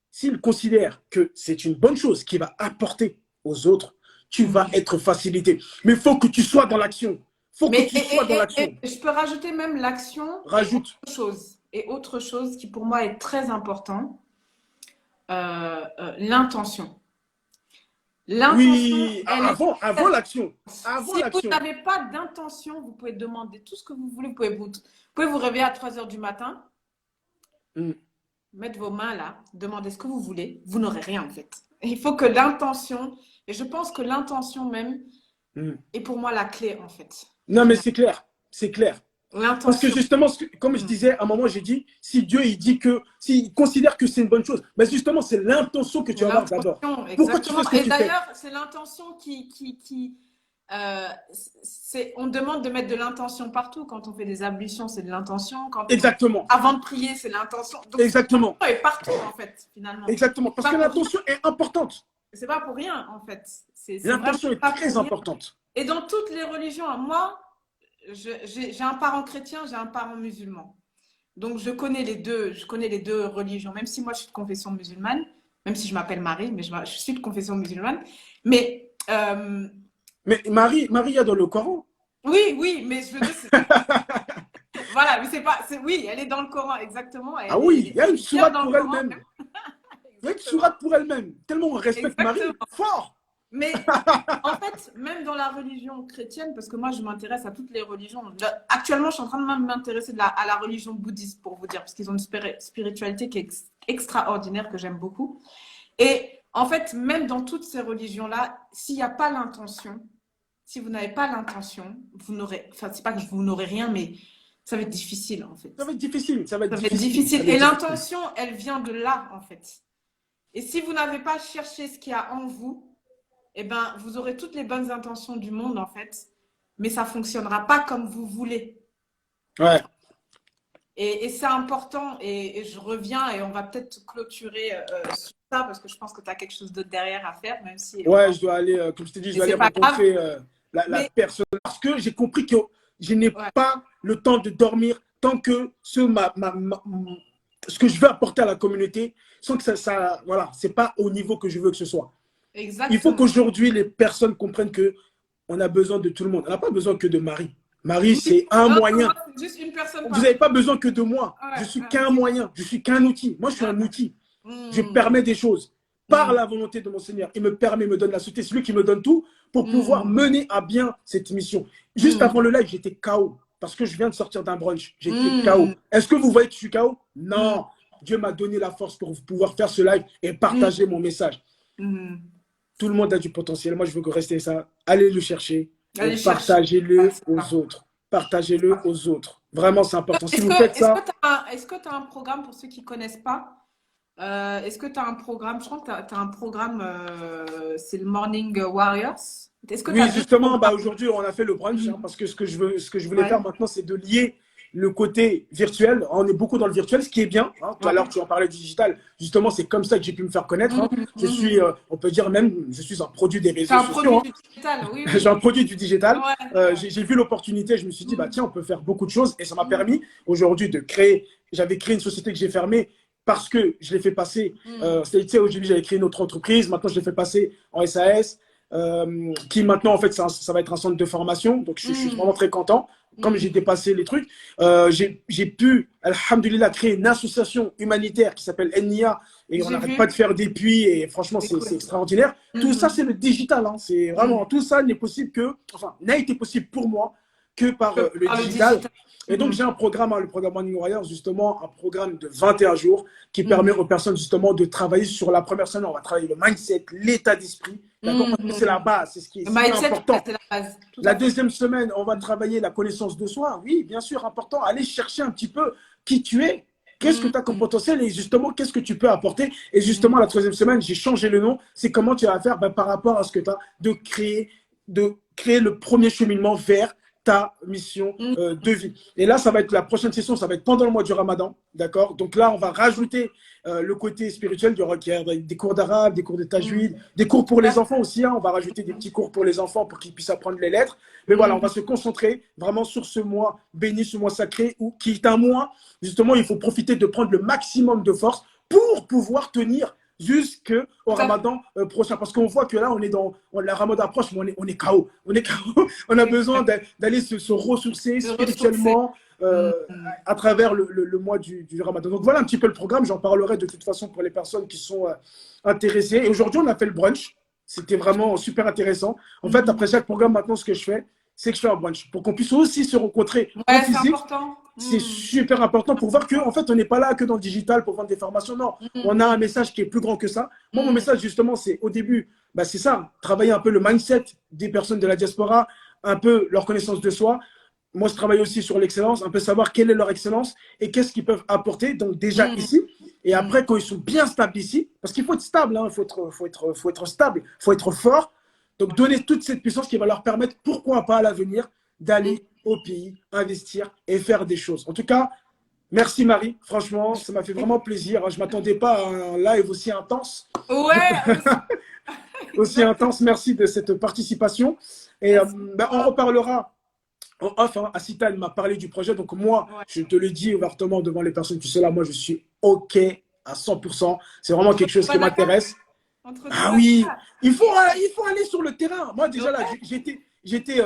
B: s'il considère que c'est une bonne chose qui va apporter aux autres, tu vas
A: Mhm.
B: être facilité. Mais il faut que tu sois dans l'action. Il faut que
A: Mais
B: tu sois dans l'action.
A: je peux rajouter même l'action et autre
B: Rajoute.
A: chose. Et autre chose qui pour moi est très important, l'intention. L'intention,
B: Oui,
A: elle est
B: avant l'action. Avant
A: si vous
B: l'action.
A: n'avez pas d'intention, vous pouvez demander tout ce que vous voulez. Vous pouvez vous réveiller à 3 heures du matin,
B: Mm,
A: mettre vos mains là, demander ce que vous voulez. Vous n'aurez rien en fait. Il faut que l'intention, et je pense que l'intention même
B: mm.
A: est pour moi la clé en fait.
B: Non, mais c'est clair. C'est clair. Parce que
A: L'intention.
B: justement, comme je
A: Mm.
B: disais, à un moment, j'ai dit, si Dieu, il dit que, s'il considère que c'est une bonne chose, mais justement, c'est l'intention que tu vas avoir d'abord.
A: L'intention,
B: Pourquoi tu
A: exactement.
B: fais ce que
A: Et
B: tu fais?
A: d'ailleurs, c'est l'intention on demande de mettre de l'intention partout. Quand on fait des ablutions, c'est de l'intention.
B: Exactement.
A: Avant de prier, c'est l'intention. Donc,
B: Exactement.
A: l'intention est partout, en fait, finalement.
B: Exactement. Parce
A: C'est
B: que
A: pas pour rien.
B: l'intention est importante.
A: C'est pas pour rien, en fait. C'est vraiment
B: L'intention est
A: pas pour
B: très
A: rien.
B: importante.
A: Et dans toutes les religions, moi, j'ai un parent chrétien, j'ai un parent musulman. Donc, je connais les deux religions, même si moi, je suis de confession musulmane, même si je m'appelle Marie, mais je suis de confession musulmane. Mais,
B: Mais Marie, il y a dans le Coran.
A: oui, oui, mais je veux dire, voilà, mais c'est pas, oui, elle est dans le Coran, exactement.
B: Ah
A: Elle
B: oui, il y a
A: est
B: une
A: bien
B: sourate
A: dans le
B: pour
A: Coran,
B: elle-même.
A: même.
B: Il y a une
A: Exactement.
B: sourate pour elle-même. Tellement on respecte Marie.
A: Exactement.
B: Fort.
A: Mais en fait, même dans la religion chrétienne, parce que moi, je m'intéresse à toutes les religions. Actuellement, je suis en train de m'intéresser à la religion bouddhiste, pour vous dire, parce qu'ils ont une spiritualité qui est extraordinaire, que j'aime beaucoup. Et en fait, même dans toutes ces religions-là, s'il n'y a pas l'intention, si vous n'avez pas l'intention, vous n'aurez, enfin, c'est pas que vous n'aurez rien, mais ça va être difficile, en fait.
B: Ça va être difficile. Ça va être
A: Ça va être
B: difficile. Ça
A: difficile.
B: va
A: Et
B: être difficile.
A: l'intention, elle vient de là, en fait. Et si vous n'avez pas cherché ce qu'il y a en vous, eh ben, vous aurez toutes les bonnes intentions du monde, en fait. mais ça ne fonctionnera pas comme vous voulez.
B: Ouais.
A: Et c'est important, et je reviens, et on va peut-être clôturer sur ça, parce que je pense que tu as quelque chose d'autre derrière à faire, même si…
B: Ouais, je dois aller, comme je t'ai dit, je dois aller rencontrer la personne. Parce que j'ai compris que je n'ai pas le temps de dormir tant que ce que je veux apporter à la communauté, sans que ça voilà, c'est pas au niveau que je veux que ce soit.
A: Exactement.
B: Il faut qu'aujourd'hui, les personnes comprennent que on a besoin de tout le monde. On n'a pas besoin que de Marie. Marie, c'est un moyen.
A: Juste une personne.
B: Vous n'avez pas besoin que de moi. Je suis qu'un moyen. Je suis qu'un outil. Moi, je suis un outil. Je permets des choses. Par la volonté de mon Seigneur, il me permet, me donne la société. C'est lui qui me donne tout pour pouvoir mener à bien cette mission. Juste avant le live, j'étais KO parce que je viens de sortir d'un brunch. J'étais KO. Est-ce que vous voyez que je suis KO? Non. Dieu m'a donné la force pour pouvoir faire ce live et partager mon message. Tout le monde a du potentiel. Moi, je veux que rester ça. Allez le chercher. Partagez-le aux autres. Partagez-le aux autres. Vraiment, c'est important. Si vous faites ça…
A: Est-ce que tu as un programme pour ceux qui ne connaissent pas? Est-ce que tu as un programme? Je crois que tu as un programme, c'est le Morning Warriors.
B: Oui, justement, aujourd'hui, on a fait le brunch parce que ce que je voulais faire maintenant, c'est de lier le côté virtuel. On est beaucoup dans le virtuel, ce qui est bien. Tout à l'heure, tu en parlais du digital. Justement, c'est comme ça que j'ai pu me faire connaître. Je suis, on peut dire même, je suis un produit des réseaux sociaux.
A: Un produit du digital, oui.
B: J'ai un produit du digital. J'ai vu l'opportunité. Je me suis dit, bah, tiens, on peut faire beaucoup de choses. Et ça m'a permis aujourd'hui de créer. J'avais créé une société que j'ai fermée parce que je l'ai fait passer. Au début, j'avais créé une autre entreprise. Maintenant, je l'ai fait passer en SAS. Qui maintenant, en fait, ça va être un centre de formation. Donc, je suis vraiment très content. Comme j'ai dépassé les trucs, j'ai pu, alhamdoulilah, créer une association humanitaire qui s'appelle NIA et on n'arrête pas de faire des puits et franchement, c'est extraordinaire. Tout ça, c'est le digital. C'est vraiment, tout ça n'est possible que, enfin, n'a été possible pour moi que par le digital. Et donc, j'ai un programme, le programme Morning Warriors, justement, un programme de 21 jours qui permet aux personnes, justement, de travailler sur la première semaine. On va travailler le mindset, l'état d'esprit. C'est la base, c'est ce qui est important. La deuxième semaine, on va travailler la connaissance de soi. Oui, bien sûr, important. Aller chercher un petit peu qui tu es. Qu'est-ce que tu as comme potentiel et justement, qu'est-ce que tu peux apporter. Et justement, la troisième semaine, j'ai changé le nom. C'est comment tu vas faire par rapport à ce que tu as de créer le premier cheminement vers ta mission de vie. Et là, ça va être la prochaine session, ça va être pendant le mois du Ramadan, d'accord? Donc là, on va rajouter le côté spirituel, il y aura des cours d'arabe, des cours de tajwid, des cours pour les enfants aussi, on va rajouter des petits cours pour les enfants pour qu'ils puissent apprendre les lettres. Mais voilà, on va se concentrer vraiment sur ce mois béni, ce mois sacré, qui est un mois, justement, il faut profiter de prendre le maximum de force pour pouvoir tenir jusqu'au Ramadan prochain. Parce qu'on voit que là, on est dans la Ramadan approche, mais on est KO. On est KO. On a besoin d'aller se ressourcer spirituellement à travers le mois du Ramadan. Donc voilà un petit peu le programme. J'en parlerai de toute façon pour les personnes qui sont intéressées. Et aujourd'hui, on a fait le brunch. C'était vraiment super intéressant. En fait, après chaque programme, maintenant, ce que je fais, c'est que je fais un brunch pour qu'on puisse aussi se rencontrer en physique. C'est important. C'est super important pour voir qu'en fait, on n'est pas là que dans le digital pour vendre des formations. Non, on a un message qui est plus grand que ça. Moi, mon message, justement, c'est au début, c'est ça, travailler un peu le mindset des personnes de la diaspora, un peu leur connaissance de soi. Moi, je travaille aussi sur l'excellence, un peu savoir quelle est leur excellence et qu'est-ce qu'ils peuvent apporter. Donc, déjà ici. Et après, quand ils sont bien stables ici, parce qu'il faut être stable, il faut être stable, il faut être fort. Donc, donner toute cette puissance qui va leur permettre, pourquoi pas à l'avenir, d'aller au pays, investir et faire des choses. En tout cas, merci Marie. Franchement, ça m'a fait vraiment plaisir. Je ne m'attendais pas à un live aussi intense.
A: Ouais.
B: Aussi intense. Merci de cette participation. Et on reparlera en off. Asita, elle m'a parlé du projet. Donc moi, je te le dis ouvertement devant les personnes qui sont là. Moi, je suis OK à 100%. C'est vraiment quelque chose qui m'intéresse. Ah oui, il faut aller sur le terrain. Moi, déjà, là, j'étais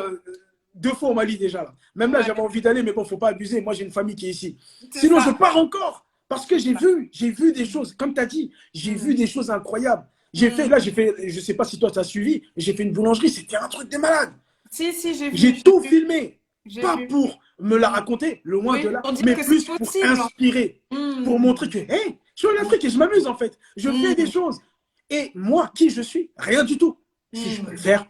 B: 2 fois au Mali déjà. Là. Même là, j'avais envie d'aller, mais bon, il ne faut pas abuser. Moi, j'ai une famille qui est ici. Sinon, je pars encore. Parce que j'ai vu des choses. Comme tu as dit, j'ai vu des choses incroyables. J'ai fait, je ne sais pas si toi, tu as suivi, mais j'ai fait une boulangerie. C'était un truc de malade.
A: Si, j'ai vu.
B: J'ai tout filmé. Pas pour me la raconter, loin de là, mais plus pour inspirer. Pour montrer que, hey, je suis en Afrique et je m'amuse en fait. Je fais des choses. Et moi, qui je suis? Rien du tout. Si je peux le faire,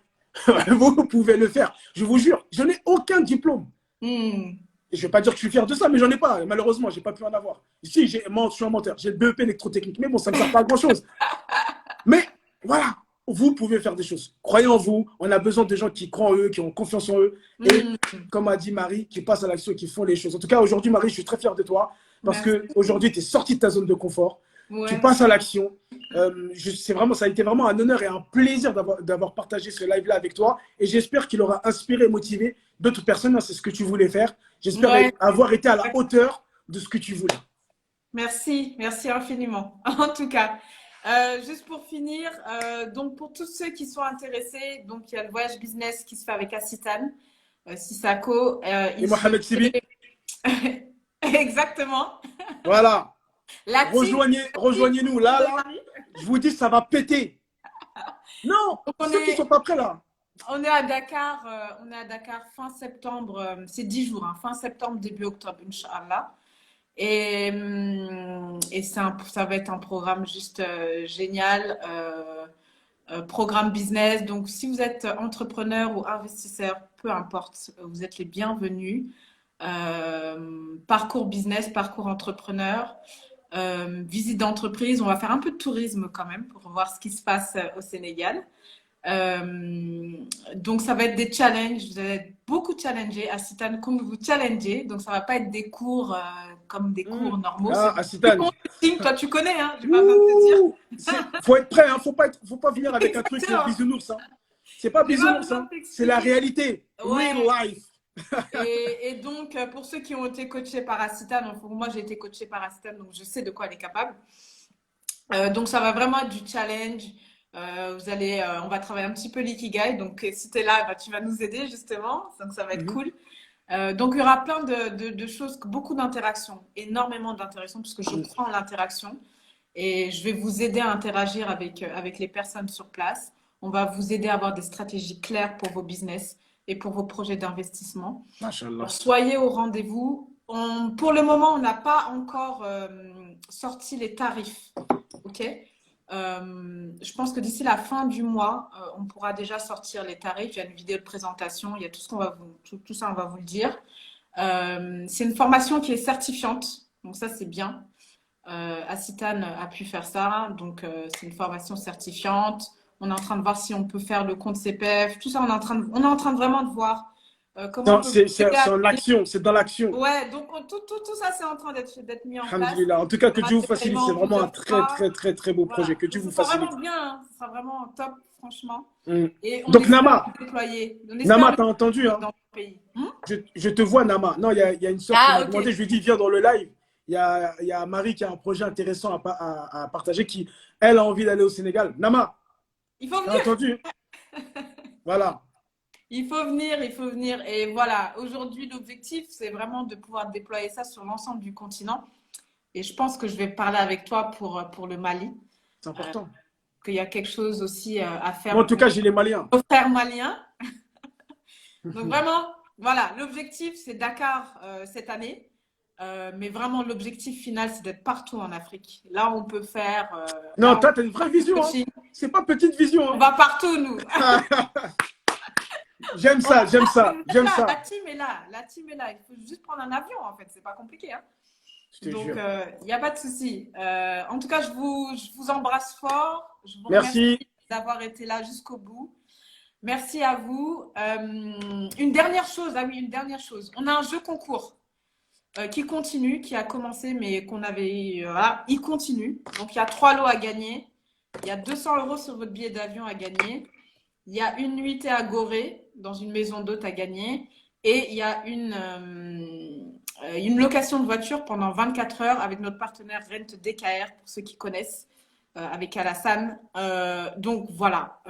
B: vous pouvez le faire. Je vous jure, je n'ai aucun diplôme. Et je ne vais pas dire que je suis fier de ça, mais j'en ai pas. Malheureusement, je n'ai pas pu en avoir. Si, je suis un menteur. J'ai le BEP électrotechnique, mais bon, ça ne me sert pas à grand-chose. Mais voilà, vous pouvez faire des choses. Croyez en vous. On a besoin de gens qui croient en eux, qui ont confiance en eux. Et comme a dit Marie, qui passent à l'action et qui font les choses. En tout cas, aujourd'hui, Marie, je suis très fier de toi parce qu'aujourd'hui, tu es sortie de ta zone de confort. Ouais. Tu passes à l'action. Ça a été vraiment un honneur et un plaisir d'avoir partagé ce live-là avec toi. Et j'espère qu'il aura inspiré et motivé d'autres personnes. C'est ce que tu voulais faire. J'espère avoir été à la hauteur de ce que tu voulais.
A: Merci infiniment. En tout cas, juste pour finir, donc pour tous ceux qui sont intéressés, donc il y a le voyage business qui se fait avec Assitane, Sissako.
B: Et Mohamed Sibi.
A: Exactement.
B: Voilà. Rejoignez-nous. Là, je vous dis, ça va péter. Non, ceux qui ne sont pas prêts là.
A: On est à Dakar fin septembre, c'est 10 jours, hein, fin septembre, début octobre, Inch'Allah. Et ça va être un programme juste génial, programme business. Donc, si vous êtes entrepreneur ou investisseur, peu importe, vous êtes les bienvenus. Parcours business, parcours entrepreneur, visite d'entreprise. On va faire un peu de tourisme quand même pour voir ce qui se passe au Sénégal. Donc, ça va être des challenges. Vous allez être beaucoup challengés. Assitane, comme vous challengez. Donc, ça va pas être des cours comme des cours normaux.
B: Ah, Assitane.
A: Toi, tu connais, hein. J'ai pas besoin de te dire.
B: Faut être prêt, hein. Faut pas venir avec un truc bisounours. Hein. C'est pas bisounours, hein. C'est la réalité.
A: Ouais.
B: Real life.
A: et donc, pour ceux qui ont été coachés par Assitane, moi, j'ai été coachée par Assitane, donc je sais de quoi elle est capable. Donc, ça va vraiment être du challenge. On va travailler un petit peu l'ikigai. Donc, si tu es là, bah, tu vas nous aider justement. Donc, ça va être cool. Donc, il y aura plein de choses, beaucoup d'interactions, énormément d'interactions, parce que je crois en l'interaction. Et je vais vous aider à interagir avec les personnes sur place. On va vous aider à avoir des stratégies claires pour vos business et pour vos projets d'investissement.
B: Machallah.
A: Soyez au rendez-vous. Pour le moment, on n'a pas encore sorti les tarifs. OK ? Je pense que d'ici la fin du mois, on pourra déjà sortir les tarifs. Il y a une vidéo de présentation, il y a tout ça, on va vous le dire. C'est une formation qui est certifiante, donc ça c'est bien. Assitane a pu faire ça, donc c'est une formation certifiante. On est en train de voir si on peut faire le compte CPF, tout ça. On est en train vraiment de voir.
B: C'est en action, c'est dans l'action.
A: Ouais, donc tout ça, c'est en train d'être mis en place.
B: En tout cas, que Dieu vous facilite. C'est vraiment un très beau projet. Que Dieu vous facilite.
A: Ça sera vraiment bien, hein. Ça sera vraiment top, franchement.
B: Et donc, Nama, Nama, t'as entendu, hein?
A: Dans le pays.
B: Je te vois, Nama. Non, il y a une soeur qui m'a demandé, je lui ai dit, viens dans le live. Il y a Marie qui a un projet intéressant à partager, qui, elle, a envie d'aller au Sénégal. Nama,
A: il faut venir.
B: T'as entendu? Voilà.
A: Il faut venir. Et voilà, aujourd'hui, l'objectif, c'est vraiment de pouvoir déployer ça sur l'ensemble du continent. Et je pense que je vais parler avec toi pour le Mali.
B: C'est important.
A: Qu'il y a quelque chose aussi à faire.
B: En tout cas, j'ai les Maliens.
A: Aux frères maliens. Donc vraiment, voilà, l'objectif, c'est Dakar cette année. Mais vraiment, l'objectif final, c'est d'être partout en Afrique. Là, on peut faire…
B: non, toi, tu as une vraie vision. Hein. C'est pas petite vision. Hein.
A: On va partout, nous.
B: J'aime ça.
A: La team est là. Il faut juste prendre un avion, en fait. C'est pas compliqué. Hein. Donc, il n'y a pas de souci. En tout cas, je vous embrasse fort. Je vous remercie d'avoir été là jusqu'au bout. Merci à vous. Une dernière chose. On a un jeu concours qui continue, qui a commencé, mais qu'on avait… voilà, il continue. Donc, il y a 3 lots à gagner. Il y a 200 € sur votre billet d'avion à gagner. Il y a une nuitée à Gorée, dans une maison d'hôte à gagner. Et il y a une location de voiture pendant 24 heures avec notre partenaire Rent DKR, pour ceux qui connaissent, avec Alassane. Donc, voilà.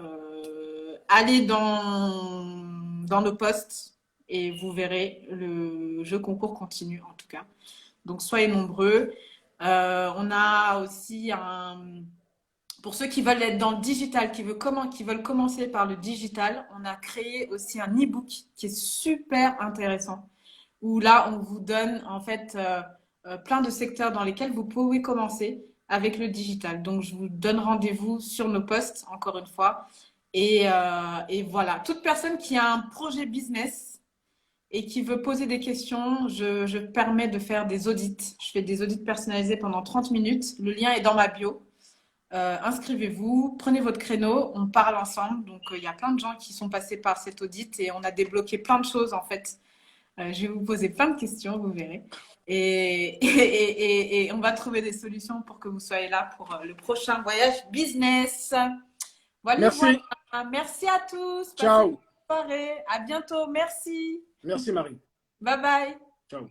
A: Allez dans nos posts et vous verrez, le jeu concours continue, en tout cas. Donc, soyez nombreux. On a aussi pour ceux qui veulent être dans le digital, qui veulent commencer par le digital, on a créé aussi un e-book qui est super intéressant, où là, on vous donne en fait plein de secteurs dans lesquels vous pouvez commencer avec le digital. Donc, je vous donne rendez-vous sur nos posts, encore une fois. Et voilà, toute personne qui a un projet business et qui veut poser des questions, je permets de faire des audits. Je fais des audits personnalisés pendant 30 minutes. Le lien est dans ma bio. inscrivez-vous, prenez votre créneau, on parle ensemble. Donc, il y a plein de gens qui sont passés par cet audit et on a débloqué plein de choses en fait. Je vais vous poser plein de questions, vous verrez. Et on va trouver des solutions pour que vous soyez là pour le prochain voyage business. Voilà,
B: Merci.
A: voilà. Merci à tous. Passez
B: Ciao.
A: une bonne soirée. À bientôt. Merci.
B: Merci, Marie.
A: Bye bye.
B: Ciao.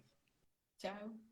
A: Ciao.